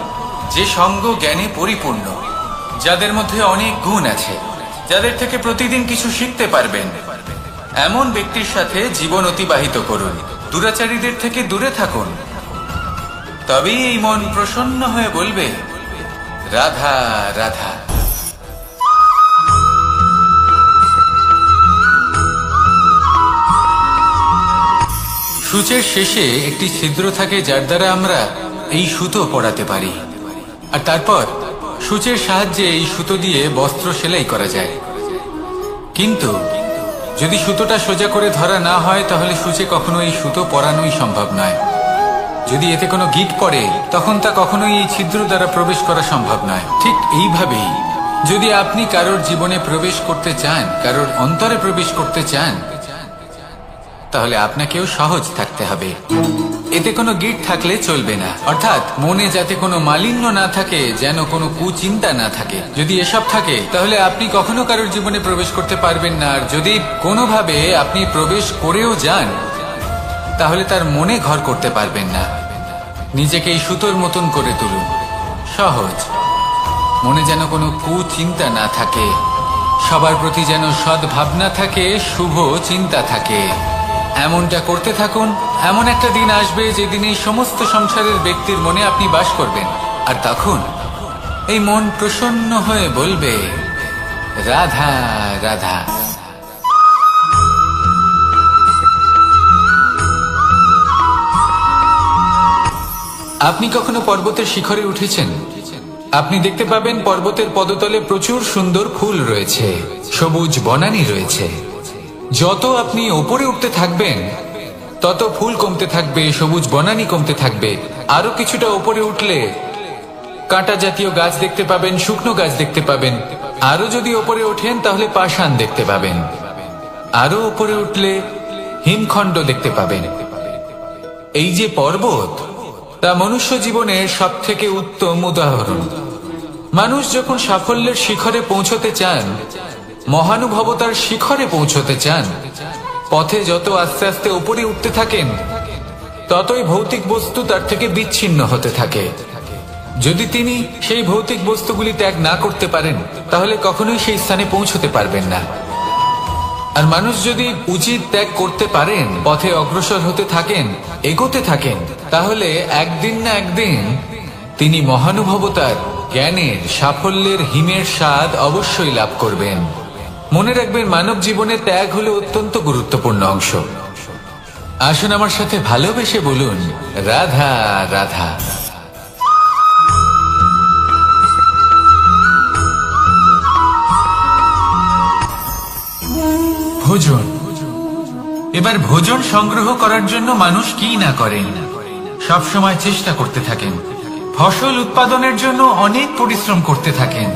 যে সঙ্গ জ্ঞানে পরিপূর্ণ, যাদের মধ্যে অনেক গুণ আছে, যাদের থেকে প্রতিদিন কিছু শিখতে পারবেন। এমন ব্যক্তির সাথে জীবন অতিবাহিত করুন, দুরাচারীদের থেকে দূরে থাকুন। তবেই এই মন প্রসন্ন হয়ে বলবে, রাধা রাধা। সূচের শেষে একটি ছিদ্র থাকে, যার দ্বারা আমরা এই সুতো পরাতে পারি, আর তারপর সূচের সাহায্যে এই সুতো দিয়ে বস্ত্র সেলাই করা যায়। কিন্তু যদি সুতোটা সোজা করে ধরা না হয়, তাহলে সূচে কখনো এই সুতো পরানোই সম্ভব নয়। যদি এতে কোনো গিঁট পড়ে, তখন তা কখনোই এই ছিদ্র দ্বারা প্রবেশ করা সম্ভব নয়। ঠিক এইভাবেই যদি আপনি কারোর জীবনে প্রবেশ করতে চান, কারোর অন্তরে প্রবেশ করতে চান, তাহলে আপনাকেও সহজ থাকতে হবে। এতে কোনো গিঁট থাকলে চলবে না, অর্থাৎ মনে যাতে কোনো মালিন্য না থাকে, যেন কোনো কুচিন্তা না থাকে। যদি এসব থাকে, তাহলে আপনি কখনো কারোর জীবনে প্রবেশ করতে পারবেন না। আর যদি কোনোভাবে আপনি প্রবেশ করেও যান, তাহলে তার মনে ঘর করতে পারবেন না। নিজেকে এই সুতোর মতন করে তুলুন, সহজ। মনে যেন কোনো কুচিন্তা না থাকে, সবার প্রতি যেন সদ্ভাবনা থাকে, শুভ চিন্তা থাকে। এমনটা করতে থাকুন। এমন একটা দিন আসবে যেদিন এই সমস্ত সংসারের ব্যক্তির মনে আপনি বাস করবেন, আর তখন এই মন প্রসন্ন হয়ে বলবে, রাধা রাধা। আপনি কখনো পর্বতের শিখরে উঠেছেন? আপনি দেখতে পাবেন পর্বতের পদতলে প্রচুর সুন্দর ফুল রয়েছে, সবুজ বনানী রয়েছে। যত আপনি ওপরে উঠতে থাকবেন, তত ফুল কমতে থাকবে, সবুজ বনানী কমতে থাকবে। আরো কিছুটা ওপরে উঠলে কাঁটা জাতীয় গাছ দেখতে পাবেন, শুকনো গাছ দেখতে পাবেন। আরো যদি ওপরে ওঠেন, তাহলে পাষাণ দেখতে পাবেন। আরো ওপরে উঠলে হিমখণ্ড দেখতে পাবেন। এই যে পর্বত, তা মনুষ্য জীবনের সব থেকে উত্তম উদাহরণ। মানুষ যখন সাফল্যের শিখরে পৌঁছতে চান, মহানুভবতার শিখরে পৌঁছতে চান, পথে যত আস্তে আস্তে উপরে উঠতে থাকেন, ততই ভৌতিক বস্তু তার থেকে বিচ্ছিন্ন হতে থাকে। যদি তিনি সেই ভৌতিক বস্তুগুলি ত্যাগ না করতে পারেন, তাহলে কখনোই সেই স্থানে পৌঁছতে পারবেন না। আর মানুষ যদি উচিত ত্যাগ করতে পারেন, পথে অগ্রসর হতে থাকেন, এগোতে থাকেন, তাহলে একদিন না একদিন তিনি মহানুভবতার জ্ঞানের, সাফল্যের হিমের স্বাদ অবশ্যই লাভ করবেন। মনে রাখবেন, মানব জীবনে ত্যাগ হলো অত্যন্ত গুরুত্বপূর্ণ অংশ। আসুন আমার সাথে ভালোবেসে বলুন, রাধা রাধা। ভোজন। এবার ভোজন সংগ্রহ করার জন্য মানুষ কি না করেন, সব সময় চেষ্টা করতে থাকেন। ফসল উৎপাদনের জন্য অনেক পরিশ্রম করতে থাকেন,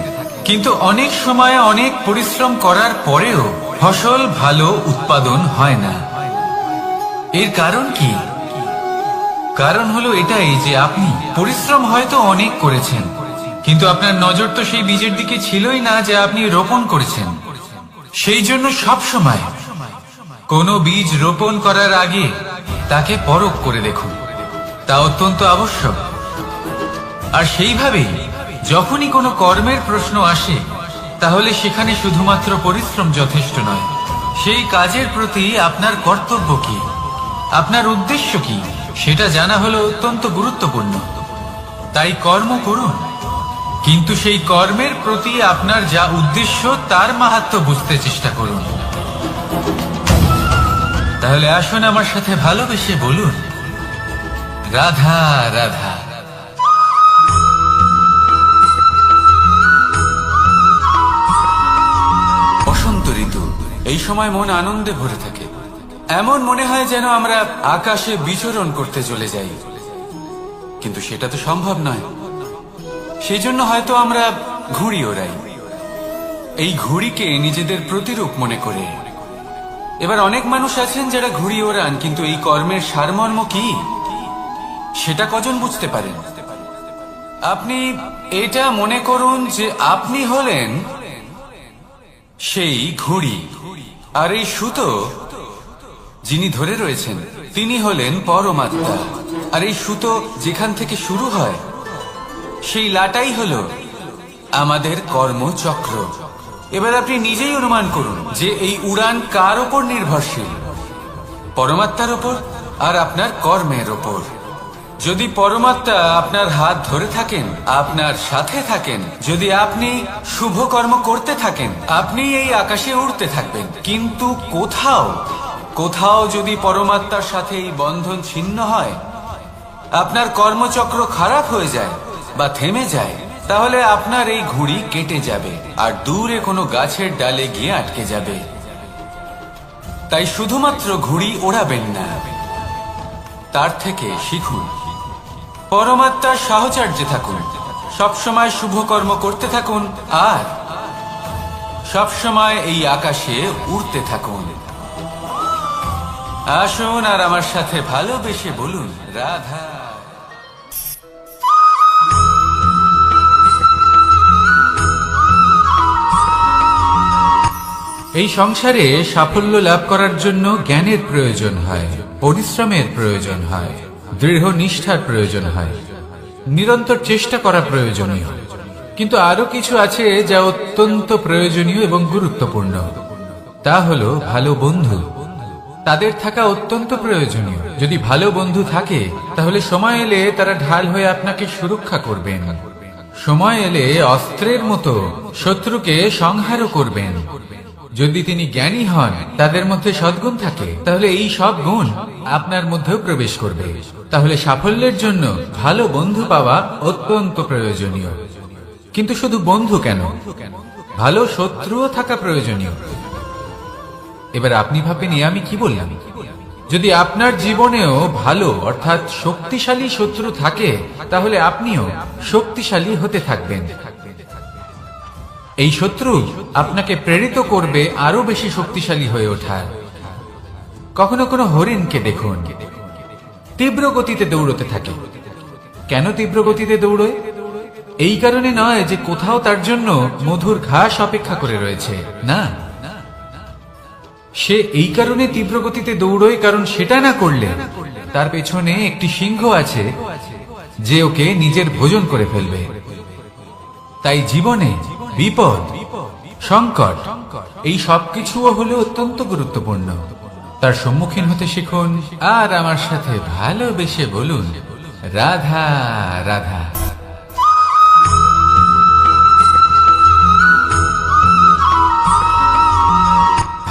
কিন্তু অনেক সময় অনেক পরিশ্রম করার পরেও ফসল ভালো উৎপাদন হয় না। এর কারণ কি? কারণ হলো এটাই যে আপনি পরিশ্রম হয়তো অনেক করেছেন, কিন্তু আপনার নজর তো সেই বীজের দিকে ছিলই না যে আপনি রোপণ করেছেন। সেই জন্য সব সময় কোনো বীজ রোপণ করার আগে তাকে পরখ করে দেখুন, তা অত্যন্ত আবশ্যক। আর সেইভাবেই যখনই কোনো কর্মের প্রশ্ন আসে, তাহলে সেখানে শুধুমাত্র পরিশ্রম যথেষ্ট নয়। সেই কাজের প্রতি আপনার কর্তব্য কি, আপনার উদ্দেশ্য কি, সেটা জানা হলো অত্যন্ত গুরুত্বপূর্ণ। তাই কর্ম করুন, কিন্তু সেই কর্মের প্রতি আপনার যা উদ্দেশ্য তার মাহাত্ম্য বুঝতে চেষ্টা করুন। তাহলে আসুন আমার সাথে ভালোবেসে বলুন, রাধা রাধা। বসন্ত ঋতু, এই সময় মন আনন্দে ভরে থাকে। এমন মনে হয় যেন আমরা আকাশে বিচরণ করতে চলে যাই, কিন্তু সেটা তো সম্ভব নয়। সেই জন্য হয়তো আমরা ঘুড়ি ওড়াই, এই ঘুড়িকে নিজেদের প্রতিরূপ মনে করে। এবার অনেক মানুষ আছেন যারা ঘুড়ি ওড়ান, কিন্তু এই কর্মের সারমর্ম কি সেটা কজন বুঝতে পারেন? আপনি এটা মনে করুন যে আপনি হলেন সেই ঘুড়ি, আর এই সুতো যিনি ধরে রয়েছেন তিনি হলেন পরমাত্মা। আর এই সুতো যেখান থেকে শুরু হয়, সেই লাটাই হলো আমাদের কর্মচক্র। এবার আপনি নিজেই অনুমান করুন যে এই উড়ান কার ওপর নির্ভরশীল, পরমাত্মার ওপর আর আপনার কর্মের ওপর। যদি পরমাত্মা আপনার হাত ধরে থাকেন, আপনার সাথে থাকেন, যদি আপনি শুভ কর্ম করতে থাকেন, আপনি এই আকাশে উড়তে থাকবেন। কিন্তু কোথাও কোথাও যদি পরমাত্মার সাথে এই বন্ধন ছিন্ন হয়, আপনার কর্মচক্র খারাপ হয়ে যায় বা থেমে যায়, তাহলে আপনার এই ঘুড়ি কেটে যাবে আর দূরে কোনো গাছের ডালে গিয়ে আটকে যাবে। তাই শুধুমাত্র ঘুড়ি ওড়াবেন না, তার থেকে শিখুন, পরমাত্মার সাহচর্যে থাকুন, সবসময় শুভ কর্ম করতে থাকুন আর সবসময় এই আকাশে উড়তে থাকুন। আসুন আর আমার সাথে ভালোবেসে বলুন, রাধা। এই সংসারে সাফল্য লাভ করার জন্য জ্ঞানের প্রয়োজন হয়, পরিশ্রমের প্রয়োজন হয়, দৃঢ় নিষ্ঠার প্রয়োজন হয়, নিরন্তর চেষ্টা করা প্রয়োজনীয়। কিন্তু আরো কিছু আছে যা অত্যন্ত প্রয়োজনীয় এবং গুরুত্বপূর্ণ। তা হলো ভালো বন্ধু। তাদের থাকা অত্যন্ত প্রয়োজনীয়। যদি ভালো বন্ধু থাকে, তাহলে সময় এলে তারা ঢাল হয়ে আপনাকে সুরক্ষা করবেন। সময় এলে অস্ত্রের মতো শত্রুকে সংহারও করবেন। যদি তিনি জ্ঞানী হন, তাদের মধ্যে সদ্গুণ থাকে, তাহলে এই সব গুণ আপনার মধ্যেও প্রবেশ করবে। তাহলে সাফল্যের জন্য ভালো বন্ধু পাওয়া অত্যন্ত প্রয়োজনীয়। কিন্তু শুধু বন্ধু কেন, ভালো শত্রুও থাকা প্রয়োজনীয়। এবার আপনি ভাবেন, আমি কি বললাম? যদি আপনার জীবনেও ভালো অর্থাৎ শক্তিশালী শত্রু থাকে, তাহলে আপনিও শক্তিশালী হতে থাকবেন। এই শত্রু আপনাকে প্রেরিত করবে আরো বেশি শক্তিশালী হয়ে ওঠার। কখনো কোনো হরিণকে দেখুন, তীব্র গতিতে দৌড়তে থাকে। কেন তীব্র গতিতে দৌড়য়? এই কারণে নয় যে কোথাও তার জন্য মধুর ঘাস অপেক্ষা করে রয়েছে, না। সে এই কারণে তীব্র গতিতে দৌড়য় কারণ সেটা না করলে তার পেছনে একটি সিংহ আছে যে ওকে নিজের ভোজন করে ফেলবে। তাই জীবনে বিপদ, সংকট, এই সবকিছুও হলো অত্যন্ত গুরুত্বপূর্ণ। তার সম্মুখীন হতে শিখুন আর আমার সাথে ভালোবেসে বলুন, রাধা রাধা।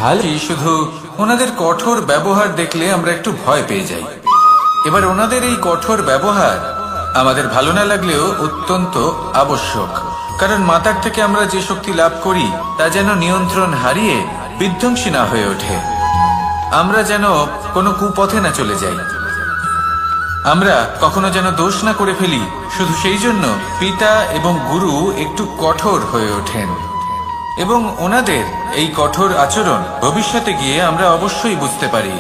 ভালো, শুধু ওনাদের কঠোর ব্যবহার দেখলে আমরা একটু ভয় পেয়ে যাই। এবার ওনাদের এই কঠোর ব্যবহার আমাদের ভালো না লাগলেও অত্যন্ত আবশ্যক, কারণ মাতার থেকে আমরা যে শক্তি লাভ করি তা যেন নিয়ন্ত্রণ হারিয়ে বিধ্বংসী না হয়ে ওঠে, আমরা যেন কোনো কুপথে না চলে যাই, আমরা কখনো যেন দোষ না করে ফেলি। শুধু সেই জন্য পিতা এবং গুরু একটু কঠোর হয়ে ওঠেন, এবং ওনাদের এই কঠোর আচরণ ভবিষ্যতে গিয়ে আমরা অবশ্যই বুঝতে পারি।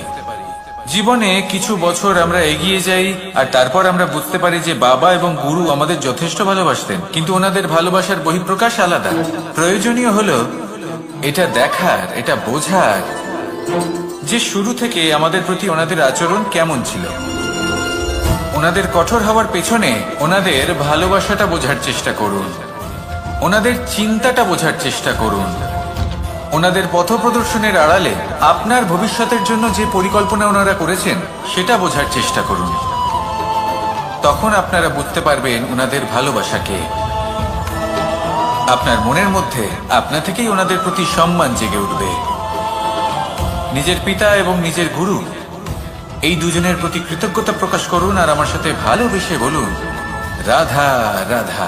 জীবনে কিছু বছর আমরা এগিয়ে যাই আর তারপর আমরা বুঝতে পারি যে বাবা এবং গুরু আমাদের যথেষ্ট ভালোবাসতেন, কিন্তু ওনাদের ভালোবাসার বহিঃপ্রকাশ আলাদা। প্রয়োজনীয় হলো এটা দেখার, এটা বোঝার যে শুরু থেকে আমাদের প্রতি ওনাদের আচরণ কেমন ছিল। ওনাদের কঠোর হওয়ার পেছনে ওনাদের ভালোবাসাটা বোঝার চেষ্টা করুন, ওনাদের চিন্তাটা বোঝার চেষ্টা করুন, ওনাদের পথপ্রদর্শনের আড়ালে আপনার ভবিষ্যতের জন্য যে পরিকল্পনা ওনারা করেছেন সেটা বোঝার চেষ্টা করুন। তখন আপনারা বুঝতে পারবেন ওনাদের ভালোবাসাকে। আপনার মনের মধ্যে আপনা থেকেই ওনাদের প্রতি সম্মান জেগে উঠবে। নিজের পিতা এবং নিজের গুরু এই দুজনের প্রতি কৃতজ্ঞতা প্রকাশ করুন আর আমার সাথে ভালোবেসে বলুন, রাধা রাধা।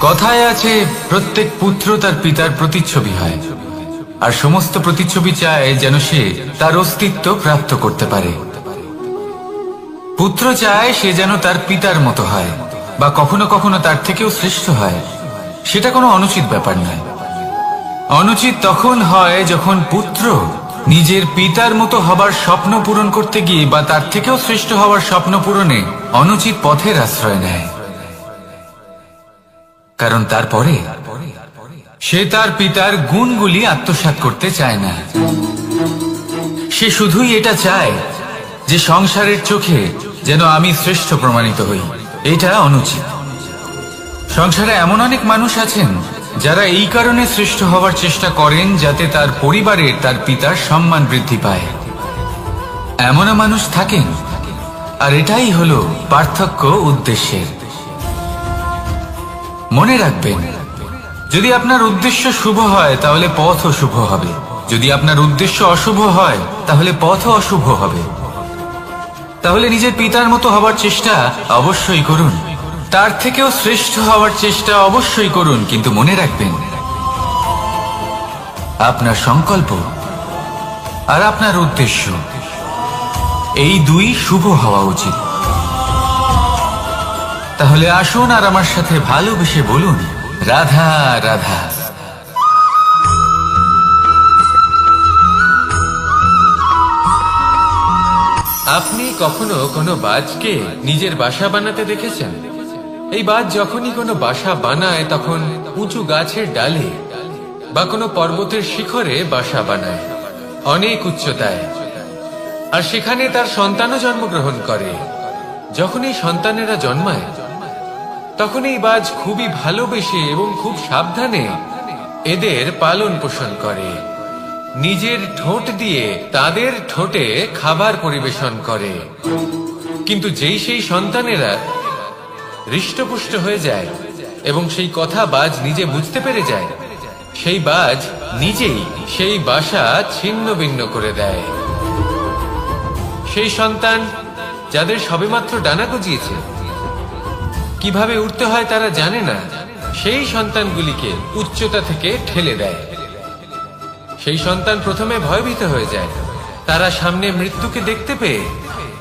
কথায় আছে, প্রত্যেক পুত্র তার পিতার প্রতিচ্ছবি হয়, আর সমস্ত প্রতিচ্ছবি চায় যেন সে তার অস্তিত্ব প্রাপ্ত করতে পারে। পুত্র চায় সে যেন তার পিতার মতো হয়, বা কখনো কখনো তার থেকেও শ্রেষ্ঠ হয়। সেটা কোনো অনুচিত ব্যাপার নয়। অনুচিত তখন হয় যখন পুত্র নিজের পিতার মতো হবার স্বপ্ন পূরণ করতে গিয়ে বা তার থেকেও শ্রেষ্ঠ হওয়ার স্বপ্ন পূরণে অনুচিত পথের আশ্রয় নেয়, কারণ তারপরে সে তার পিতার গুণগুলি আত্মসাৎ করতে চায় না। সে শুধুই এটা চায় যে সংসারের চোখে যেন আমি শ্রেষ্ঠ প্রমাণিত হই। এটা অনুচিত। সংসারে এমন অনেক মানুষ আছেন যারা এই কারণে শ্রেষ্ঠ হওয়ার চেষ্টা করেন যাতে তার পরিবারের তার পিতার সম্মান বৃদ্ধি পায়। এমনও মানুষ থাকেন, আর এটাই হলো পার্থক্য উদ্দেশ্যের। মনে রাখবেন, যদি আপনার উদ্দেশ্য শুভ হয় তাহলে পথও শুভ হবে, যদি আপনার উদ্দেশ্য অশুভ হয় তাহলে পথও অশুভ হবে। তাহলে নিজের পিতার মতো হবার চেষ্টা অবশ্যই করুন, তার থেকেও শ্রেষ্ঠ হওয়ার চেষ্টা অবশ্যই করুন, কিন্তু মনে রাখবেন আপনার সংকল্প আর আপনার উদ্দেশ্য এই দুই শুভ হওয়া উচিত। তাহলে আসুন আর আমার সাথে ভালোবেসে বলুন, রাধা রাধা। আপনি কখনো কোনো বাজকে নিজের বাসা বানাতে দেখেছেন? এই বাজ যখনই কোনো বাসা বানায় তখন উঁচু গাছের ডালে বা কোনো পর্বতের শিখরে বাসা বানায়, অনেক উচ্চতায়, আর সেখানে তার সন্তানও জন্মগ্রহণ করে। যখন এই সন্তানেরা জন্মায় তখন এই বাজ খুবই ভালোবেসে এবং খুব সাবধানে এদের পালন পোষণ করে, নিজের ঠোঁট দিয়ে তাদের ঠোঁটে খাবার পরিবেশন করে। কিন্তু যেই সেই সন্তানেরা হৃষ্টপুষ্ট হয়ে যায় এবং সেই কথা বাজ নিজে বুঝতে পেরে যায়, সেই বাজ নিজেই সেই বাসা ছিন্ন ভিন্ন করে দেয়। সেই সন্তান যাদের সবেমাত্র ডানা গজিয়েছে, কিভাবে উঠতে হয় তারা জানে না, সেই সন্তানগুলিকে উচ্চতা থেকে ঠেলে দেয়। সেই সন্তান প্রথমে ভয়ভীত হয়ে যায়। তারা সামনে মৃত্যুকে দেখতে পেয়ে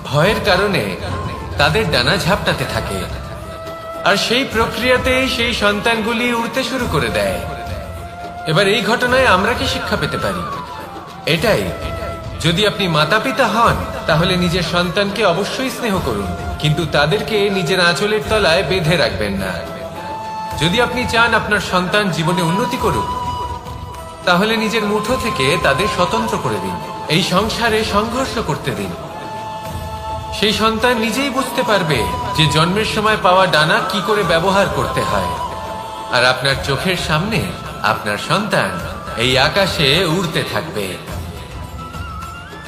ভয়ের কারণে তাদের ডানা ঝাপটাতে থাকে, আর সেই প্রক্রিয়াতেই সেই সন্তানগুলি উড়তে শুরু করে দেয়। এবার এই ঘটনায় আমরা কি শিক্ষা পেতে পারি? এটাই, যদি আপনি মাতা পিতা হন তাহলে নিজের সন্তানকে অবশ্যই স্নেহ করুন, কিন্তু তাদেরকে নিজের আঁচলের তলায় বেঁধে রাখবেন না। যদি আপনি চান আপনার সন্তান জীবনে উন্নতি করুক, তাহলে নিজের মুঠো থেকে তাদের স্বতন্ত্র করে দিন, এই সংসারে সংঘর্ষ করতে দিন। সেই সন্তান নিজেই বুঝতে পারবে যে জন্মের সময় পাওয়া ডানা কি করে ব্যবহার করতে হয়, আর আপনার চোখের সামনে আপনার সন্তান এই আকাশে উড়তে থাকবে।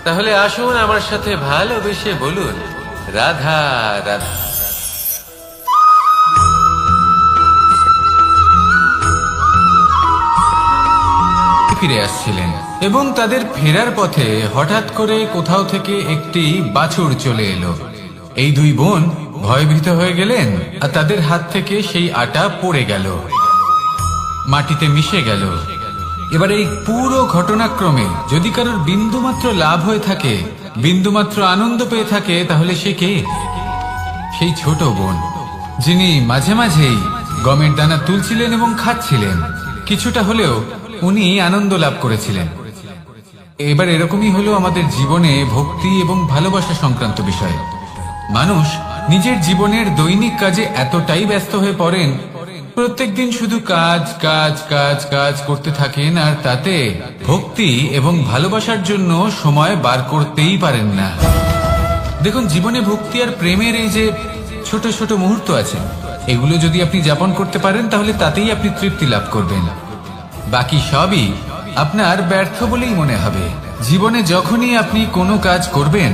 তাহলে আসুন আমার সাথে ভালোবেসে বলুন, রাধা রাধা। ফিরে আসছিলেন এবং তাদের ফেরার পথে হঠাৎ করে কোথাও থেকে একটি বাছুর চলে এলো। এই দুই বোন ভয়ভীত হয়ে গেলেন আর তাদের হাত থেকে সেই আটা পড়ে গেল, মাটিতে মিশে গেল। এবার এই পুরো ঘটনাক্রমে যদি কারোর বিন্দুমাত্র লাভ হয়ে থাকে, বিন্দুমাত্র আনন্দ পেয়ে থাকে, তাহলে সে কে? সেই ছোট বোন, যিনি মাঝে মাঝেই গমের দানা তুলছিলেন এবং খাচ্ছিলেন। কিছুটা হলেও উনি আনন্দ লাভ করেছিলেন। এবার এরকমই হলো আমাদের জীবনে ভক্তি এবং ভালোবাসা সংক্রান্ত বিষয়। মানুষ নিজের জীবনের দৈনিক কাজে এতটাই ব্যস্ত হয়ে পড়েন, প্রত্যেকদিন শুধু কাজ কাজ কাজ কাজ করতে থাকেন, আর তাতে ভক্তি এবং ভালোবাসার জন্য সময় বার করতেই পারেন না। দেখুন, জীবনে ভক্তি আর প্রেমের এই যে ছোট ছোট মুহূর্ত আছে, এগুলো যদি আপনি যাপন করতে পারেন তাহলে তাতেই আপনি তৃপ্তি লাভ করবেন। বাকি সবই আপনার ব্যর্থ বলেই মনে হবে। জীবনে যখনই আপনি কোনো কাজ করবেন,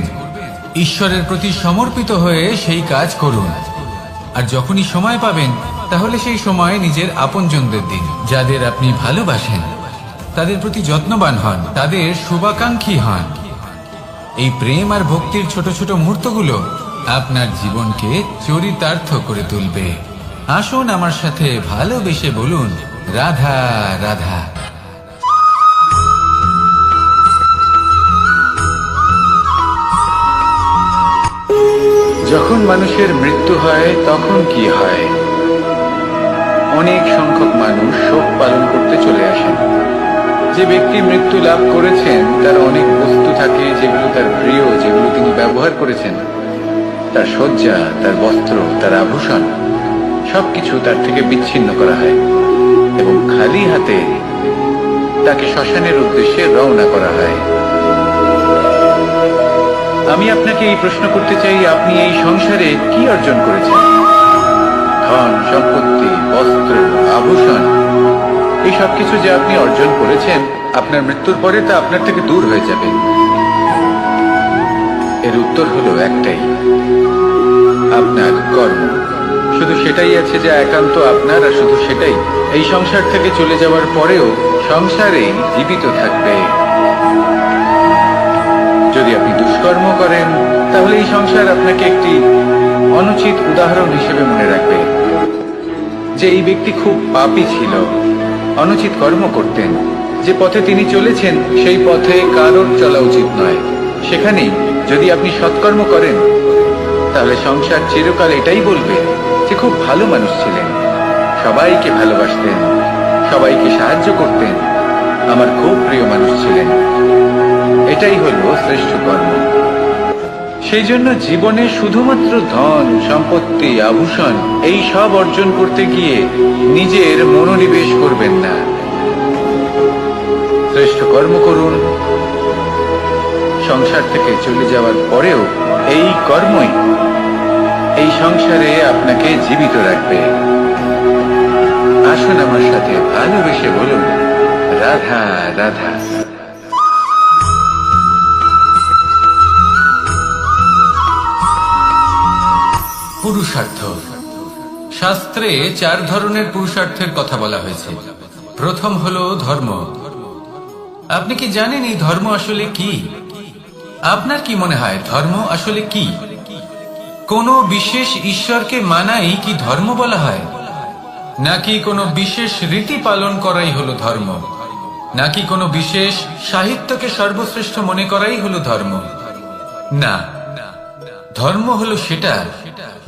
ঈশ্বরের প্রতি সমর্পিত হয়ে সেই কাজ করুন। আর যখনই সময় পাবেন, তাহলে সেই সময় নিজের আপনজনদের দিন। যাদের আপনি ভালোবাসেন তাদের প্রতি যত্নবান হন, তাদের শুভাকাঙ্ক্ষী হন। এই প্রেম আর ভক্তির ছোট ছোট মুহূর্তগুলো আপনার জীবনকে চরিতার্থ করে তুলবে। আসুন আমার সাথে ভালোবেসে বলুন, রাধা রাধা। যখন মানুষের মৃত্যু হয় তখন কি হয়? অনেক সংখ্যক মানুষ শোক পালন করতে চলে আসেন। যে ব্যক্তি মৃত্যু লাভ করেছেন তার অনেক বস্তু থাকে যেগুলো তার প্রিয়, যেগুলো তিনি ব্যবহার করেছেন। তার শয্যা, তার বস্ত্র, তার আভূষণ সবকিছু তার থেকে বিচ্ছিন্ন করা হয় এবং খালি হাতে তাকে শ্মশানের উদ্দেশ্যে রওনা করা হয়। আমি আপনাকে এই প্রশ্ন করতে চাই, আপনি এই সংসারে কি অর্জন করেছেন? ধন সম্পত্তি, বস্ত্র, আভূষণ, এই সবকিছু যে আপনি অর্জন করেছেন, আপনার মৃত্যুর পরে তা আপনার থেকে দূর হয়ে যাবে। এর উত্তর হলো একটাই, আপনার কর্ম। শুধু সেটাই আছে যা একান্ত আপনার, আর শুধু সেটাই এই সংসার থেকে চলে যাওয়ার পরেও সংসারেই জীবিত থাকবে। যদি আপনি দুষ্কর্ম করেন, তাহলে এই সংসার আপনাকে একটি অনুচিত উদাহরণ হিসেবে মনে রাখবে যে এই ব্যক্তি খুব পাপী ছিল, অনুচিত কর্ম করতেন। যে পথে তিনি চলেছেন সেই পথে কারোর চলা উচিত নয়। সেখানেই যদি আপনি সৎকর্ম করেন, তাহলে সংসার চিরকাল এটাই বলবে যে খুব ভালো মানুষ ছিলেন, সবাইকে ভালোবাসতেন, সবাইকে সাহায্য করতেন, আমার খুব প্রিয় মানুষ ছিলেন। এটাই হলো শ্রেষ্ঠ কর্ম। সেই জন্য জীবনে শুধুমাত্র ধন সম্পত্তি, আভূষণ এই সব অর্জন করতে গিয়ে নিজের মনোনিবেশ করবেন না। শ্রেষ্ঠ কর্ম করুন। সংসার থেকে চলে যাওয়ার পরেও এই কর্মই এই সংসারে আপনাকে জীবিত রাখবে। আসুন আমার সাথে ভালোবেসে বলুন, রাধা রাধা। পুরুষার্থ। শাস্ত্রে 4 ধরনের পুরুষার্থের কথা বলা হয়েছে। প্রথম হলো ধর্ম। আপনি কি জানেন এই ধর্ম আসলে কি? আপনার কি মনে হয় ধর্ম আসলে কি? কোন বিশেষ ঈশ্বরকে মানাই কি ধর্ম বলা হয়? নাকি কোনো বিশেষ রীতি পালন করাই হলো ধর্ম? নাকি কোনো বিশেষ সাহিত্যকে সর্বশ্রেষ্ঠ মনে করাই হলো ধর্ম? না, ধর্ম হলো সেটা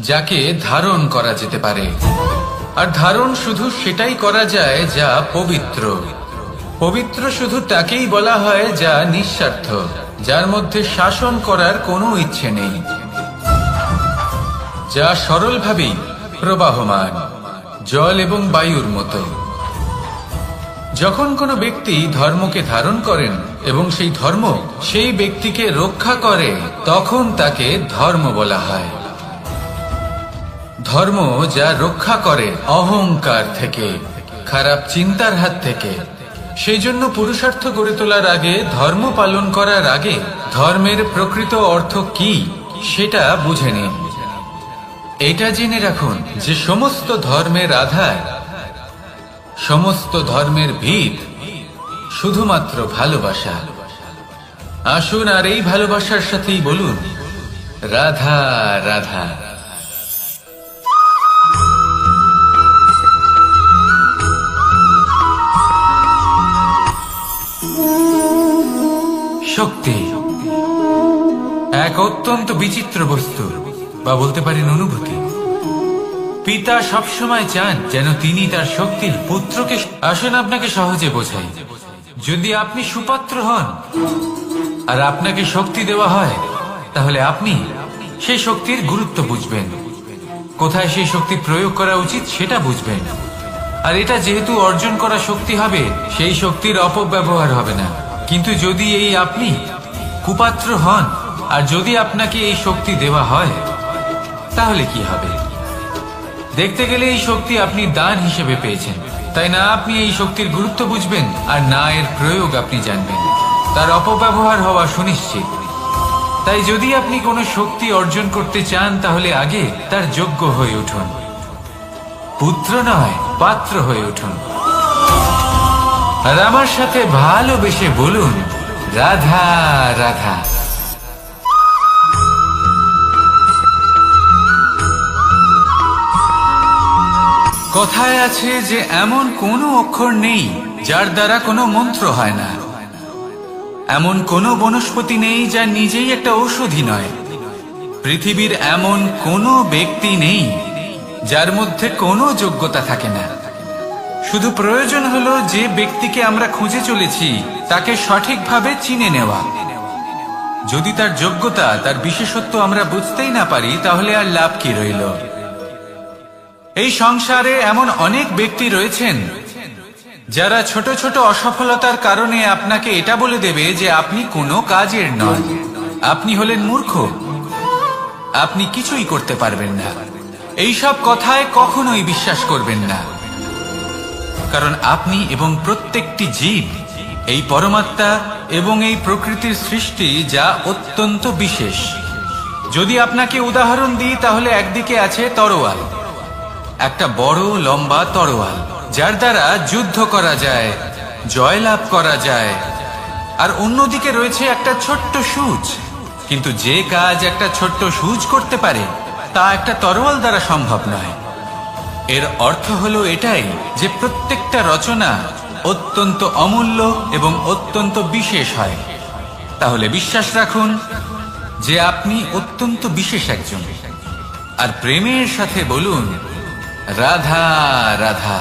যাকে ধারণ করা যেতে পারে। আর ধারণ শুধু সেটাই করা যায় যা পবিত্র। পবিত্র শুধু তাকেই বলা হয় যা নিঃস্বার্থ, যার মধ্যে শাসন করার কোনো ইচ্ছে নেই, যা সরলভাবেই প্রবাহমান, জল এবং বায়ুর মতো। যখন কোনো ব্যক্তি ধর্মকে ধারণ করেন এবং সেই ধর্ম সেই ব্যক্তিকে রক্ষা করে, তখন তাকে ধর্ম বলা হয়। ধর্ম যা রক্ষা করে অহংকার থেকে, খারাপ চিন্তার হাত থেকে, সেই জন্য পুরুষার্থ গড়ে তোলার আগে, ধর্ম পালন করার আগে ধর্মের প্রকৃত অর্থ কি সেটা বুঝে নিন। এটা জেনে রাখুন যে সমস্ত ধর্মের আধার, সমস্ত ধর্মের ভিত শুধুমাত্র ভালোবাসা। আসুন আর এই ভালোবাসার সাথেই বলুন রাধা রাধা। শক্তি এক অত্যন্ত বিচিত্র বস্তু, বা বলতে পারেন অনুভূতি। পিতা সবসময় চান যেন তিনি তার শক্তির পুত্রকে। আসুন আপনাকে সহজে বোঝাই। যদি আপনি সুপাত্র হন আর আপনাকে শক্তি দেওয়া হয়, তাহলে আপনি সেই শক্তির গুরুত্ব বুঝবেন, কোথায় সেই শক্তি প্রয়োগ করা উচিত সেটা বুঝবেন। আর এটা যেহেতু অর্জন করা শক্তি হবে, সেই শক্তির অপব্যবহার হবে না। কিন্তু যদি এই আপনি কুপাত্র হন আর যদি আপনাকে এই শক্তি দেওয়া হয়, তাহলে কি হবে? দেখতে গেলে এই শক্তি আপনি দান হিসেবে পেয়েছেন, তাই না আপনি এই শক্তির গুরুত্ব বুঝবেন আর না এর প্রয়োগ আপনি জানবেন। তার অপব্যবহার হওয়া সুনিশ্চিত। তাই যদি আপনি কোনো শক্তি অর্জন করতে চান, তাহলে আগে তার যোগ্য হয়ে উঠুন। পুত্র নয়, পাত্র হয়ে উঠুন। আর আমার সাথে ভালোবেসে বলুন রাধা রাধা। কথায় আছে যে এমন কোনো অক্ষর নেই যার দ্বারা কোনো মন্ত্র হয় না, এমন কোনো বনস্পতি নেই যা নিজেই একটা ঔষধি নয়, পৃথিবীর এমন কোনো ব্যক্তি নেই যার মধ্যে কোনো যোগ্যতা থাকে না। শুধু প্রয়োজন হলো যে ব্যক্তিকে আমরা খুঁজে চলেছি তাকে সঠিকভাবে চিনে নেওয়া। যদি তার যোগ্যতা, তার বিশেষত্ব আমরা বুঝতেই না পারি, তাহলে আর লাভ কি রইল? এই সংসারে এমন অনেক ব্যক্তি রয়েছেন যারা ছোট ছোট অসফলতার কারণে আপনাকে এটা বলে দেবে যে আপনি কোনো কাজের নন, আপনি হলেন মূর্খ, আপনি কিছুই করতে পারবেন না। এইসব কথায় কখনোই বিশ্বাস করবেন না, কারণ আপনি এবং প্রত্যেকটি জীব এই পরমাত্মা এবং এই প্রকৃতির সৃষ্টি, যা অত্যন্ত বিশেষ। যদি আপনাকে উদাহরণ দিই, তাহলে একদিকে আছে তরোয়াল, একটা বড় লম্বা তরোয়াল যার দ্বারা যুদ্ধ করা যায়, জয়লাভ করা যায়। আর অন্যদিকে রয়েছে একটা ছোট্ট সূচ, কিন্তু যে কাজ একটা ছোট্ট সূচ করতে পারে তা একটা তরোয়াল দ্বারা সম্ভব নয়। এর অর্থ হলো এটাই যে প্রত্যেকটা রচনা অত্যন্ত অমূল্য এবং অত্যন্ত বিশেষ হয়। তাহলে বিশ্বাস রাখুন যে আপনি অত্যন্ত বিশেষ একজন। আর প্রেমের সাথে বলুন রাধা রাধা।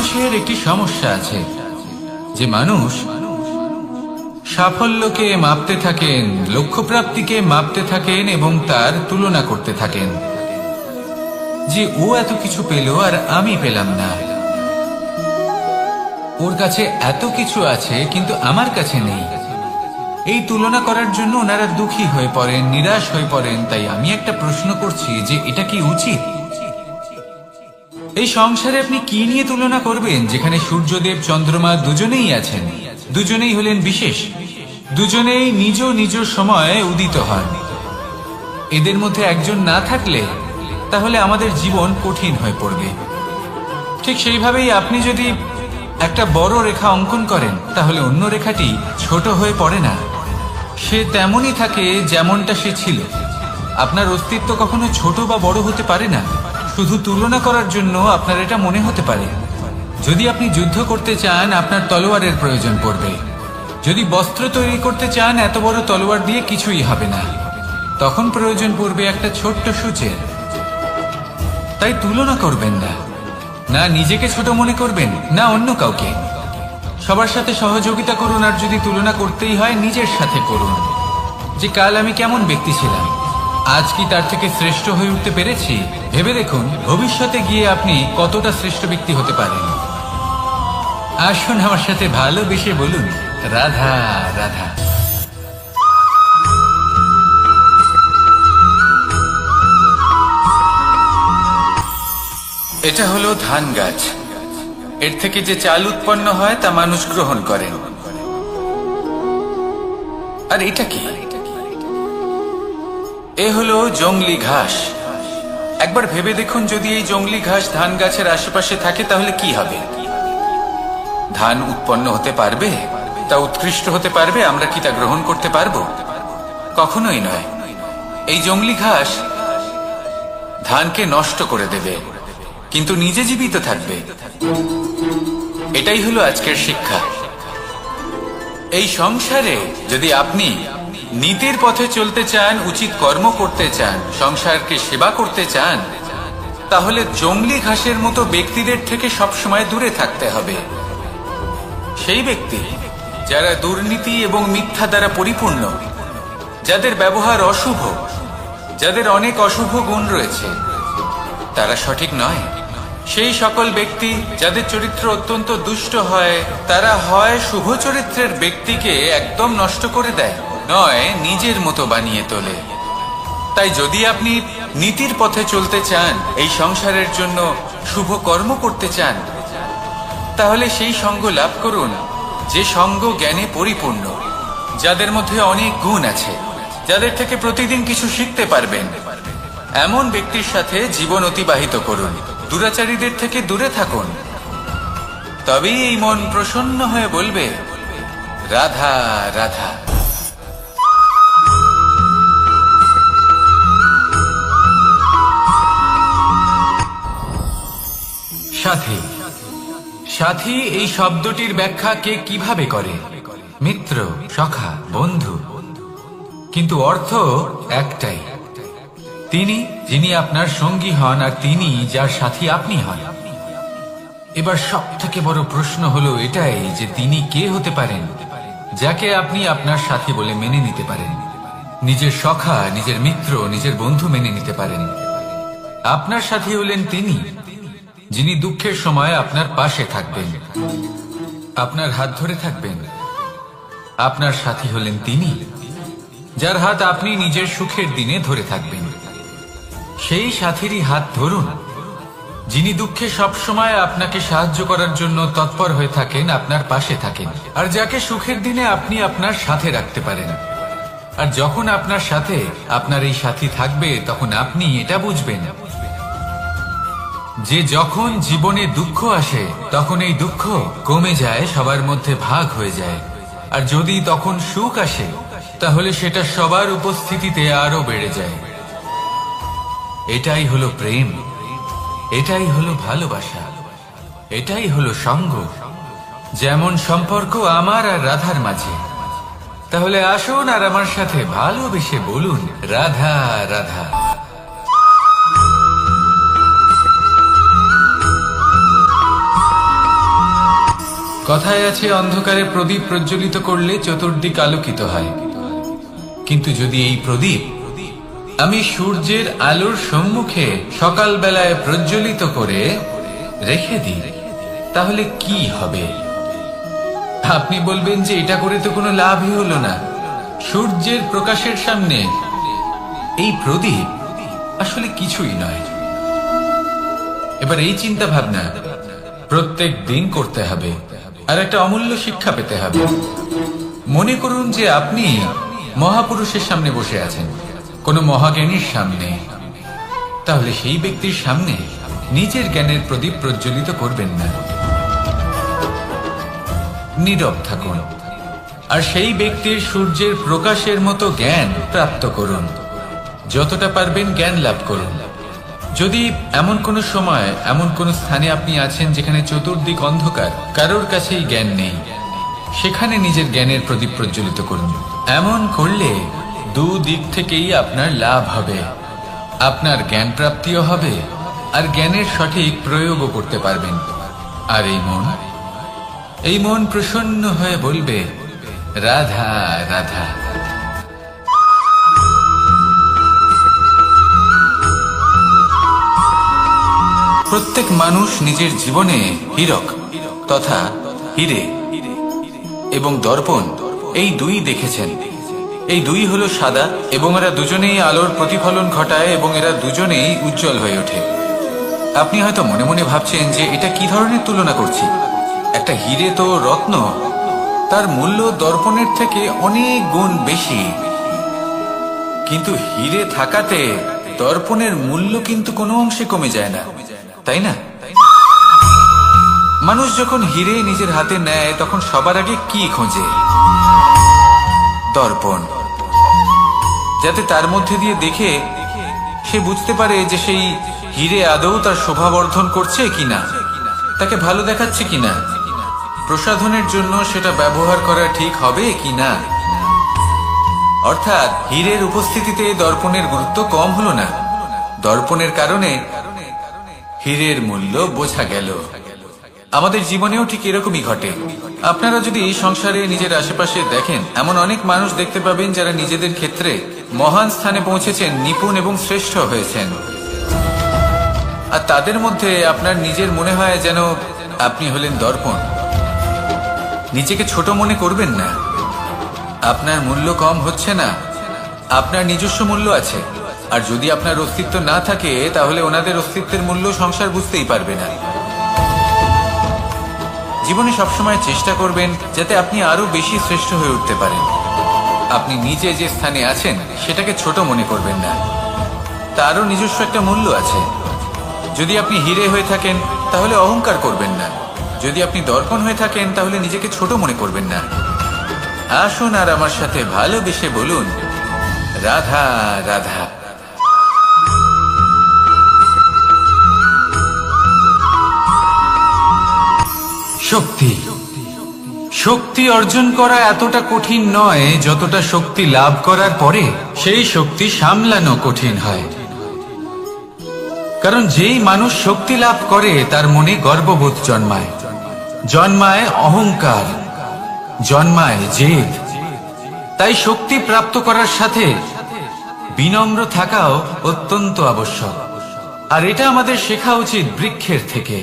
মানুষের একটি সমস্যা আছে যে মানুষ সাফল্যকে মাপতে থাকেন, লক্ষ্যপ্রাপ্তিকে মাপতে থাকেন এবং তার তুলনা করতে থাকেন যে ও এত কিছু পেল আর আমি পেলাম না, ওর কাছে এত কিছু আছে কিন্তু আমার কাছে নেই। এই তুলনা করার জন্য ওনারা দুঃখী হয়ে পড়েন, নিরাশ হয়ে পড়েন। তাই আমি একটা প্রশ্ন করছি যে এটা কি উচিত? এই সংসারে আপনি কি নিয়ে তুলনা করবেন, যেখানে সূর্যদেব চন্দ্রমা দুজনেই আছেন, দুজনেই হলেন বিশেষ, দুজনেই নিজ নিজ সময়ে উদিত হন। এদের মধ্যে একজন না থাকলে তাহলে আমাদের জীবন কঠিন হয়ে পড়বে। ঠিক সেইভাবেই আপনি যদি একটা বড় রেখা অঙ্কন করেন, তাহলে অন্য রেখাটি ছোট হয়ে পড়ে না, সে তেমনই থাকে যেমনটা সে ছিল। আপনার অস্তিত্ব কখনো ছোট বা বড় হতে পারে না। শুধু তুলনা করার জন্য আপনার এটা মনে হতে পারে। যদি আপনি যুদ্ধ করতে চান, আপনার তলোয়ারের প্রয়োজন পড়বে। যদি বস্ত্র তৈরি করতে চান, এত বড় তলোয়ার দিয়ে কিছুই হবে না, তখন প্রয়োজন পড়বে একটা ছোট্ট সূচের। তাই তুলনা করবেন না, না নিজেকে ছোট মনে করবেন, না অন্য কাউকে। সবার সাথে সহযোগিতা করুন, আর যদি তুলনা করতেই হয় নিজের সাথে করুন, যে কাল আমি কেমন ব্যক্তি ছিলাম, আজ কি তার থেকে শ্রেষ্ঠ হয়ে উঠতে পেরেছি? ভেবে দেখুন ভবিষ্যতে গিয়ে আপনি কতটা শ্রেষ্ঠ ব্যক্তি হতে পারেন। আসুন আমার সাথে ভালোবেসে বলুন রাধা রাধা। এটা হলো ধান গাছ। এর থেকে যে চাল উৎপন্ন হয় তা মানুষ গ্রহণ করেন। আর এটা কি? এ হলো জংলি ঘাস। একবার ভেবে দেখুন, যদি এই জংলি ঘাস ধান গাছের আশেপাশে থাকে তাহলে কি হবে? ধান উৎপন্ন হতে পারবে? তা উৎকৃষ্ট হতে পারবে? আমরা কি তা গ্রহণ করতে পারবো? কখনোই নয়। এই জংলি ঘাস ধানকে নষ্ট করে দেবে, কিন্তু নিজে জীবিত থাকবে। এটাই হলো আজকের শিক্ষা। এই সংসারে যদি আপনি নীতির পথে চলতে চান, উচিত কর্ম করতে চান, সংসারকে সেবা করতে চান, তাহলে জংলি ঘাসের মতো ব্যক্তিদের থেকে সবসময় দূরে থাকতে হবে। সেই ব্যক্তি যারা দুর্নীতি এবং মিথ্যা দ্বারা পরিপূর্ণ, যাদের ব্যবহার অশুভ, যাদের অনেক অশুভ গুণ রয়েছে, তারা সঠিক নয়। সেই সকল ব্যক্তি যাদের চরিত্র অত্যন্ত দুষ্ট হয়, তারা হয় শুভ চরিত্রের ব্যক্তিকে একদম নষ্ট করে দেয়, নয় নিজের মতো বানিয়ে তোলে। তাই যদি আপনি নীতির পথে চলতে চান, এই সংসারের জন্য শুভ কর্ম করতে চান, তাহলে সেই সঙ্গ লাভ করুন যে সঙ্গ জ্ঞানে পরিপূর্ণ, যাদের মধ্যে অনেক গুণ আছে, যাদের থেকে প্রতিদিন কিছু শিখতে পারবেন। এমন ব্যক্তির সাথে জীবন অতিবাহিত করুন, দুরাচারীদের থেকে দূরে থাকুন। তবেই এই মন প্রসন্ন হয়ে বলবে, রাধা রাধা। সাথী। সাথী এই শব্দটির ব্যাখ্যা কে কিভাবে করে? মিত্র, সখা, বন্ধু। কিন্তু অর্থ একটাই, তিনি যিনি আপনার সঙ্গী হন আর তিনি যার সাথী আপনি হন। এবার সব থেকে বড় প্রশ্ন হলো এটাই যে তিনি কে হতে পারেন যাকে আপনি আপনার সাথী বলে মেনে নিতে পারেন, নিজের সখা, নিজের মিত্র, নিজের বন্ধু মেনে নিতে পারেন। আপনার সাথী হলেন তিনি যিনি দুঃখের সময় আপনার পাশে থাকবেন, আপনার হাত ধরে থাকবেন। আপনার সাথী হলেন তিনি যার হাত আপনি নিজের সুখের দিনে ধরে থাকবেন। সেই সাথীরই হাত ধরুন যিনি দুঃখে সবসময় আপনাকে সাহায্য করার জন্য তৎপর হয়ে থাকেন, আপনার পাশে থাকেন, আর যাকে সুখের দিনে আপনি আপনার সাথে রাখতে পারেন। আর যখন আপনার সাথে আপনার এই সাথী থাকবে, তখন আপনি এটা বুঝবেন যে যখন জীবনে দুঃখ আসে, তখন এই দুঃখ কমে যায়, সবার মধ্যে ভাগ হয়ে যায়। আর যদি তখন সুখ আসে, তাহলে সেটা সবার উপস্থিতিতে আরো বেড়ে যায়। এটাই হলো প্রেম, এটাই হলো ভালোবাসা, এটাই হলো সঙ্গ। যেমন সম্পর্ক আমার আর রাধার মাঝে। তাহলে আসুন আর আমার সাথে ভালোবেসে বলুন, রাধা রাধা। কথায় আছে, অন্ধকারে প্রদীপ প্রজ্বলিত করলে চতুর্দিক আলোকিত হয়। কিন্তু যদি এই প্রদীপ আমি সূর্যের আলোর সম্মুখে সকালবেলায় প্রজ্বলিত করে রেখে দিই, তাহলে কি হবে? আপনি বলবেন যে এটা করে তো কোনো লাভই হলো না। সূর্যের প্রকাশের সামনে এই প্রদীপ আসলে কিছুই নয়। এবার এই চিন্তা ভাবনা প্রত্যেক দিন করতে হবে, আর একটা অমূল্য শিক্ষা পেতে হবে। মনে করুন যে আপনি মহাপুরুষের সামনে বসে আছেন, কোন মহাজ্ঞানীর সামনে। তাহলে সেই ব্যক্তির সামনে নিজের জ্ঞানের প্রদীপ প্রজ্বলিত করবেন না, নীরব থাকুন, আর সেই ব্যক্তির সূর্যের প্রকাশের মতো জ্ঞান প্রাপ্ত করুন। যতটা পারবেন জ্ঞান লাভ করুন। যদি এমন কোন সময়, এমন কোন স্থানে আপনি আছেন যেখানে চতুর্দিক অন্ধকার, কারোর কাছেই জ্ঞান নেই, সেখানে নিজের জ্ঞানের প্রদীপ প্রজ্বলিত করুন। এমন করলে দুদিক থেকেই আপনার লাভ হবে। আপনার জ্ঞান প্রাপ্তিও হবে, আর জ্ঞানের সঠিক প্রয়োগও করতে পারবেন। আর এই মন প্রসন্ন হয়ে বলবে, রাধা রাধা। প্রত্যেক মানুষ নিজের জীবনে হীরক তথা হীরে এবং দর্পণ, এই দুই দেখেছেন। এই দুই হলো সাদা, এবং এরা দুজনেই আলোর প্রতিফলন ঘটায়, এবং এরা দুজনেই উজ্জ্বল হয়ে ওঠে। আপনি হয়তো মনে মনে ভাবছেন যে এটা কি ধরনের তুলনা করছি। একটা হিরে তো রত্ন, তার মূল্য দর্পণের থেকে অনেক গুণ বেশি। কিন্তু হিরে থাকাতে দর্পণের মূল্য কিন্তু কোনো অংশে কমে যায় না, তাই না? মানুষ যখন হিরে নিজের হাতে নেয় তখন সবার আগে কি খোঁজে? দর্পণ, যাতে তার মধ্যে দিয়ে দেখে সে বুঝতে পারে যে সেই হিরে আদৌ তার শোভাবর্ধন করছে কিনা, তাকে ভালো দেখাচ্ছে কিনা, প্রসাধনের জন্য সেটা ব্যবহার করা ঠিক হবে কিনা। অর্থাৎ হীরের উপস্থিতিতে দর্পণের গুরুত্ব কম হলো না, দর্পণের কারণে হীরের মূল্য বোঝা গেল। আমাদের জীবনেও ঠিক এরকমই ঘটে। আপনারা যদি এই সংসারে নিজের আশেপাশে দেখেন, এমন অনেক মানুষ দেখতে পাবেন যারা নিজেদের ক্ষেত্রে মহান স্থানে পৌঁছেছেন, নিপুণ এবং শ্রেষ্ঠ হয়েছেন। আর তাদের মধ্যে আপনার নিজের মনে হয় যেন আপনি হলেন দর্পণ। নিজেকে ছোট মনে করবেন না। আপনার মূল্য কম হচ্ছে না, আপনার নিজস্ব মূল্য আছে। আর যদি আপনার অস্তিত্ব না থাকে তাহলে ওনাদের অস্তিত্বের মূল্য সংসার বুঝতেই পারবে না। জীবনে সবসময় চেষ্টা করবেন যাতে আপনি আরো বেশি শ্রেষ্ঠ হয়ে উঠতে পারেন। আপনি নিজে যে স্থানে আছেন সেটাকে ছোট মনে করবেন না, তারও নিজস্ব একটা মূল্য আছে। যদি আপনি হিরে হয়ে থাকেন তাহলে অহংকার করবেন না, যদি আপনি দর্পণ হয়ে থাকেন তাহলে নিজেকে ছোট মনে করবেন না। আসুন আর আমার সাথে ভালোবেসে বলুন, রাধা রাধা। শক্তি, শক্তি অর্জন করা এতটা কঠিন নয় যতটা শক্তি লাভ করার পরে সেই শক্তি সামলানো কঠিন হয়। কারণ যেই মানুষ শক্তি লাভ করে তার মনে গর্ববোধ জন্মায়, জন্মায় অহংকার, জন্মায় জেদ। তাই শক্তি প্রাপ্ত করার সাথে বিনম্র থাকাও অত্যন্ত আবশ্যক। আর এটা আমাদের শেখা উচিত বৃক্ষের থেকে।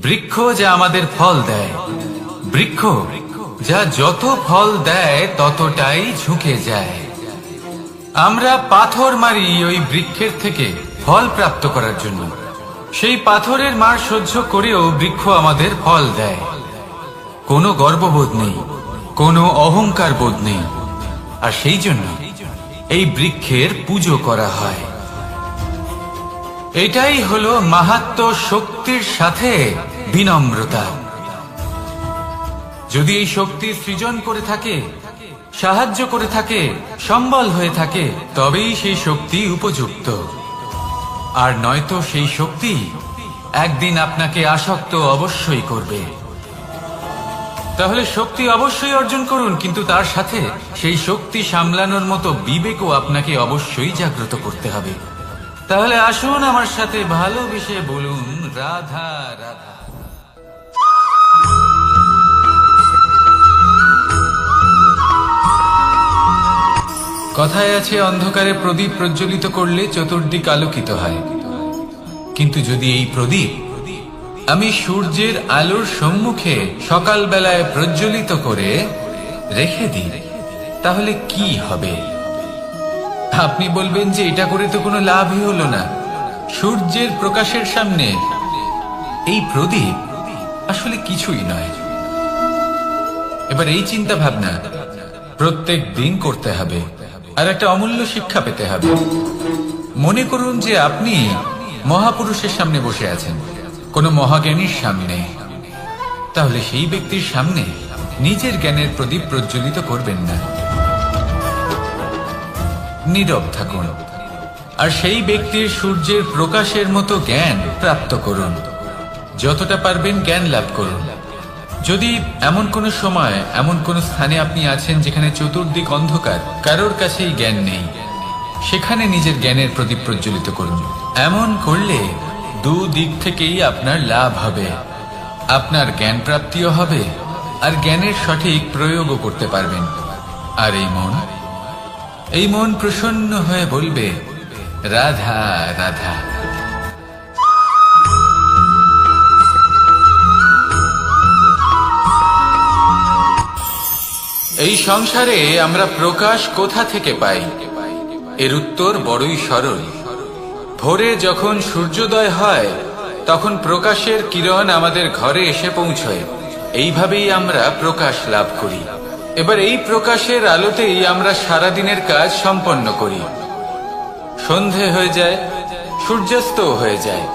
বৃক্ষ যা আমাদের ফল দেয়, বৃক্ষ যা যত ফল দেয় ততটাই ঝুঁকে যায়। আমরা পাথর মারি ওই বৃক্ষের থেকে ফল প্রাপ্ত করার জন্য। সেই পাথরের মার সহ্য করেও বৃক্ষ আমাদের ফল দেয়। কোনো গর্ববোধ নেই, কোনো অহংকার বোধ নেই। আর সেই জন্য এই বৃক্ষের পুজো করা হয়। এটাই হলো মাহাত্ম্য, শক্তির সাথে বিনম্রতা। যদি এই শক্তি সৃজন করে থাকে, সাহায্য করে থাকে, সম্বল হয়ে থাকে, তবেই সেই শক্তি উপযুক্ত। আর নয়তো সেই শক্তি একদিন আপনাকে আসক্ত অবশ্যই করবে। তাহলে শক্তি অবশ্যই অর্জন করুন, কিন্তু তার সাথে সেই শক্তি সামলানোর মতো বিবেকও আপনাকে অবশ্যই জাগ্রত করতে হবে। তাহলে আসুন আমার সাথে ভালোবেসে বলুন, রাধা রাধা। কথায় আছে, অন্ধকারে প্রদীপ প্রজ্বলিত করলে চতুর্দিক আলোকিত হয়। কিন্তু যদি এই প্রদীপ আমি সূর্যের আলোর সম্মুখে সকালবেলায় প্রজ্বলিত করে রেখে দিই, তাহলে কি হবে? আপনি বলবেন যে এটা করে তো কোনো লাভই হলো না। সূর্যের প্রকাশের সামনে এই প্রদীপ আসলে কিছুই নয়। এবার এই চিন্তা ভাবনা প্রত্যেক দিন করতে হবে, আর একটা অমূল্য শিক্ষা পেতে হবে। মনে করুন যে আপনি মহাপুরুষের সামনে বসে আছেন, কোনো মহাজ্ঞানীর সামনে। তাহলে সেই ব্যক্তির সামনে নিজের জ্ঞানের প্রদীপ প্রজ্বলিত করবেন না, নীরব থাকুন। আর সেই ব্যক্তির সূর্যের প্রকাশের মতো জ্ঞান প্রাপ্ত করুন। যতটা পারবেন জ্ঞান লাভ করুন। যদি এমন কোনো সময়, এমন কোনো স্থানে আপনি আছেন যেখানে চতুর্দিক অন্ধকার, কারোর কাছেই জ্ঞান নেই, সেখানে নিজের জ্ঞানের প্রদীপ প্রজ্বলিত করুন। এমন করলে দুদিক থেকেই আপনার লাভ হবে। আপনার জ্ঞান প্রাপ্তিও হবে, আর জ্ঞানের সঠিক প্রয়োগও করতে পারবেন। আর এই মন প্রসন্ন হয়ে বলবে, রাধা রাধা। এই সংসারে আমরা প্রকাশ কোথা থেকে পাই? এর উত্তর বড়ই সরল। ভোরে যখন সূর্যোদয় হয় তখন প্রকাশের কিরণ আমাদের ঘরে এসে পৌঁছয়। এইভাবেই আমরা প্রকাশ লাভ করি। এবার এই প্রকাশের আলোতেই আমরা সারাদিনের কাজ সম্পন্ন করি। সন্ধে হয়ে যায়, সূর্যাস্ত হয়ে যায়,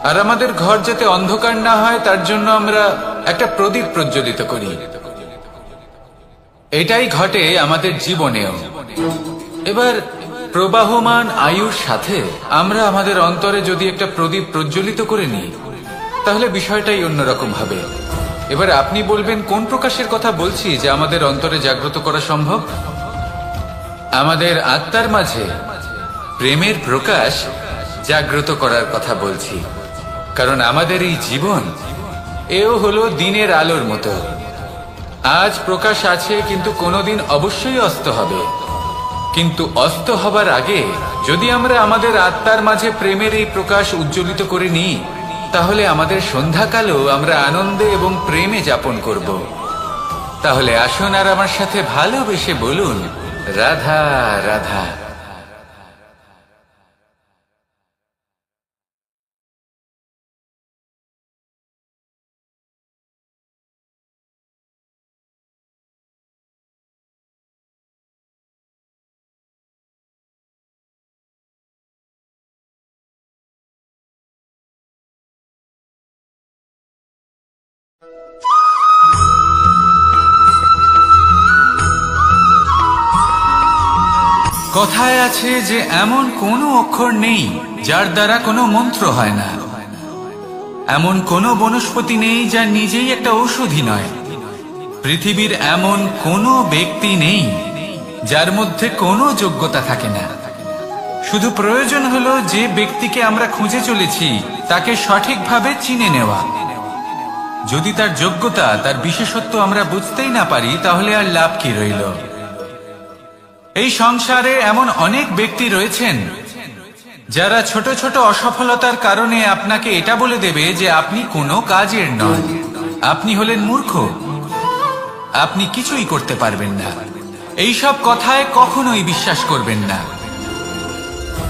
আর আমাদের ঘর যাতে অন্ধকার না হয় তার জন্য আমরা একটা প্রদীপ প্রজ্বলিত করি। এটাই ঘটে আমাদের জীবনেও। এবার প্রবাহমান আয়ুর সাথে আমরা আমাদের অন্তরে যদি একটা প্রদীপ প্রজ্বলিত করে নিই, তাহলে বিষয়টাই অন্যরকম হবে। এবার আপনি বলবেন কোন প্রকাশের কথা বলছি যা আমাদের অন্তরে জাগ্রত করা সম্ভব? আমাদের আত্মার মাঝে প্রেমের প্রকাশ জাগ্রত করার কথা বলছি। কারণ আমাদের এই জীবন এও হলো দিনের আলোর মতো। আজ প্রকাশ আছে, কিন্তু কোনোদিন অবশ্যই অস্ত হবে। কিন্তু অস্ত হবার আগে যদি আমরা আমাদের আত্মার মাঝে প্রেমের এই প্রকাশ উজ্জ্বলিত করে নিই, তাহলে আমাদের সন্ধ্যাকালও আমরা আনন্দে এবং প্রেমে যাপন করব। তাহলে আসুন আর আমার সাথে ভালোবেসে বলুন, রাধা রাধা। কথায় আছে যে এমন কোনো অক্ষর নেই যার দ্বারা কোনো মন্ত্র হয় না। এমন কোনো বনস্পতি নেই যা নিজেই একটা ঔষধি নয়। পৃথিবীর এমন কোনো ব্যক্তি নেই যার মধ্যে কোনো যোগ্যতা থাকে না। শুধু প্রয়োজন হলো যে ব্যক্তিকে আমরা খুঁজে চলেছি তাকে সঠিকভাবে চিনে নেওয়া। যদি তার যোগ্যতা, তার বিশেষত্ব আমরা বুঝতেই না পারি, তাহলে আর লাভ কি রইল? এই সংসারে এমন অনেক ব্যক্তি রয়েছেন যারা ছোট ছোট অসফলতার কারণে আপনাকে এটা বলে দেবে যে আপনি কোনো কাজের নন, আপনি হলেন মূর্খ, আপনি কিছুই করতে পারবেন না। এইসব কথায় কখনোই বিশ্বাস করবেন না,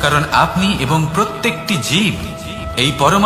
কারণ আপনি এবং প্রত্যেকটি জীব এই পরম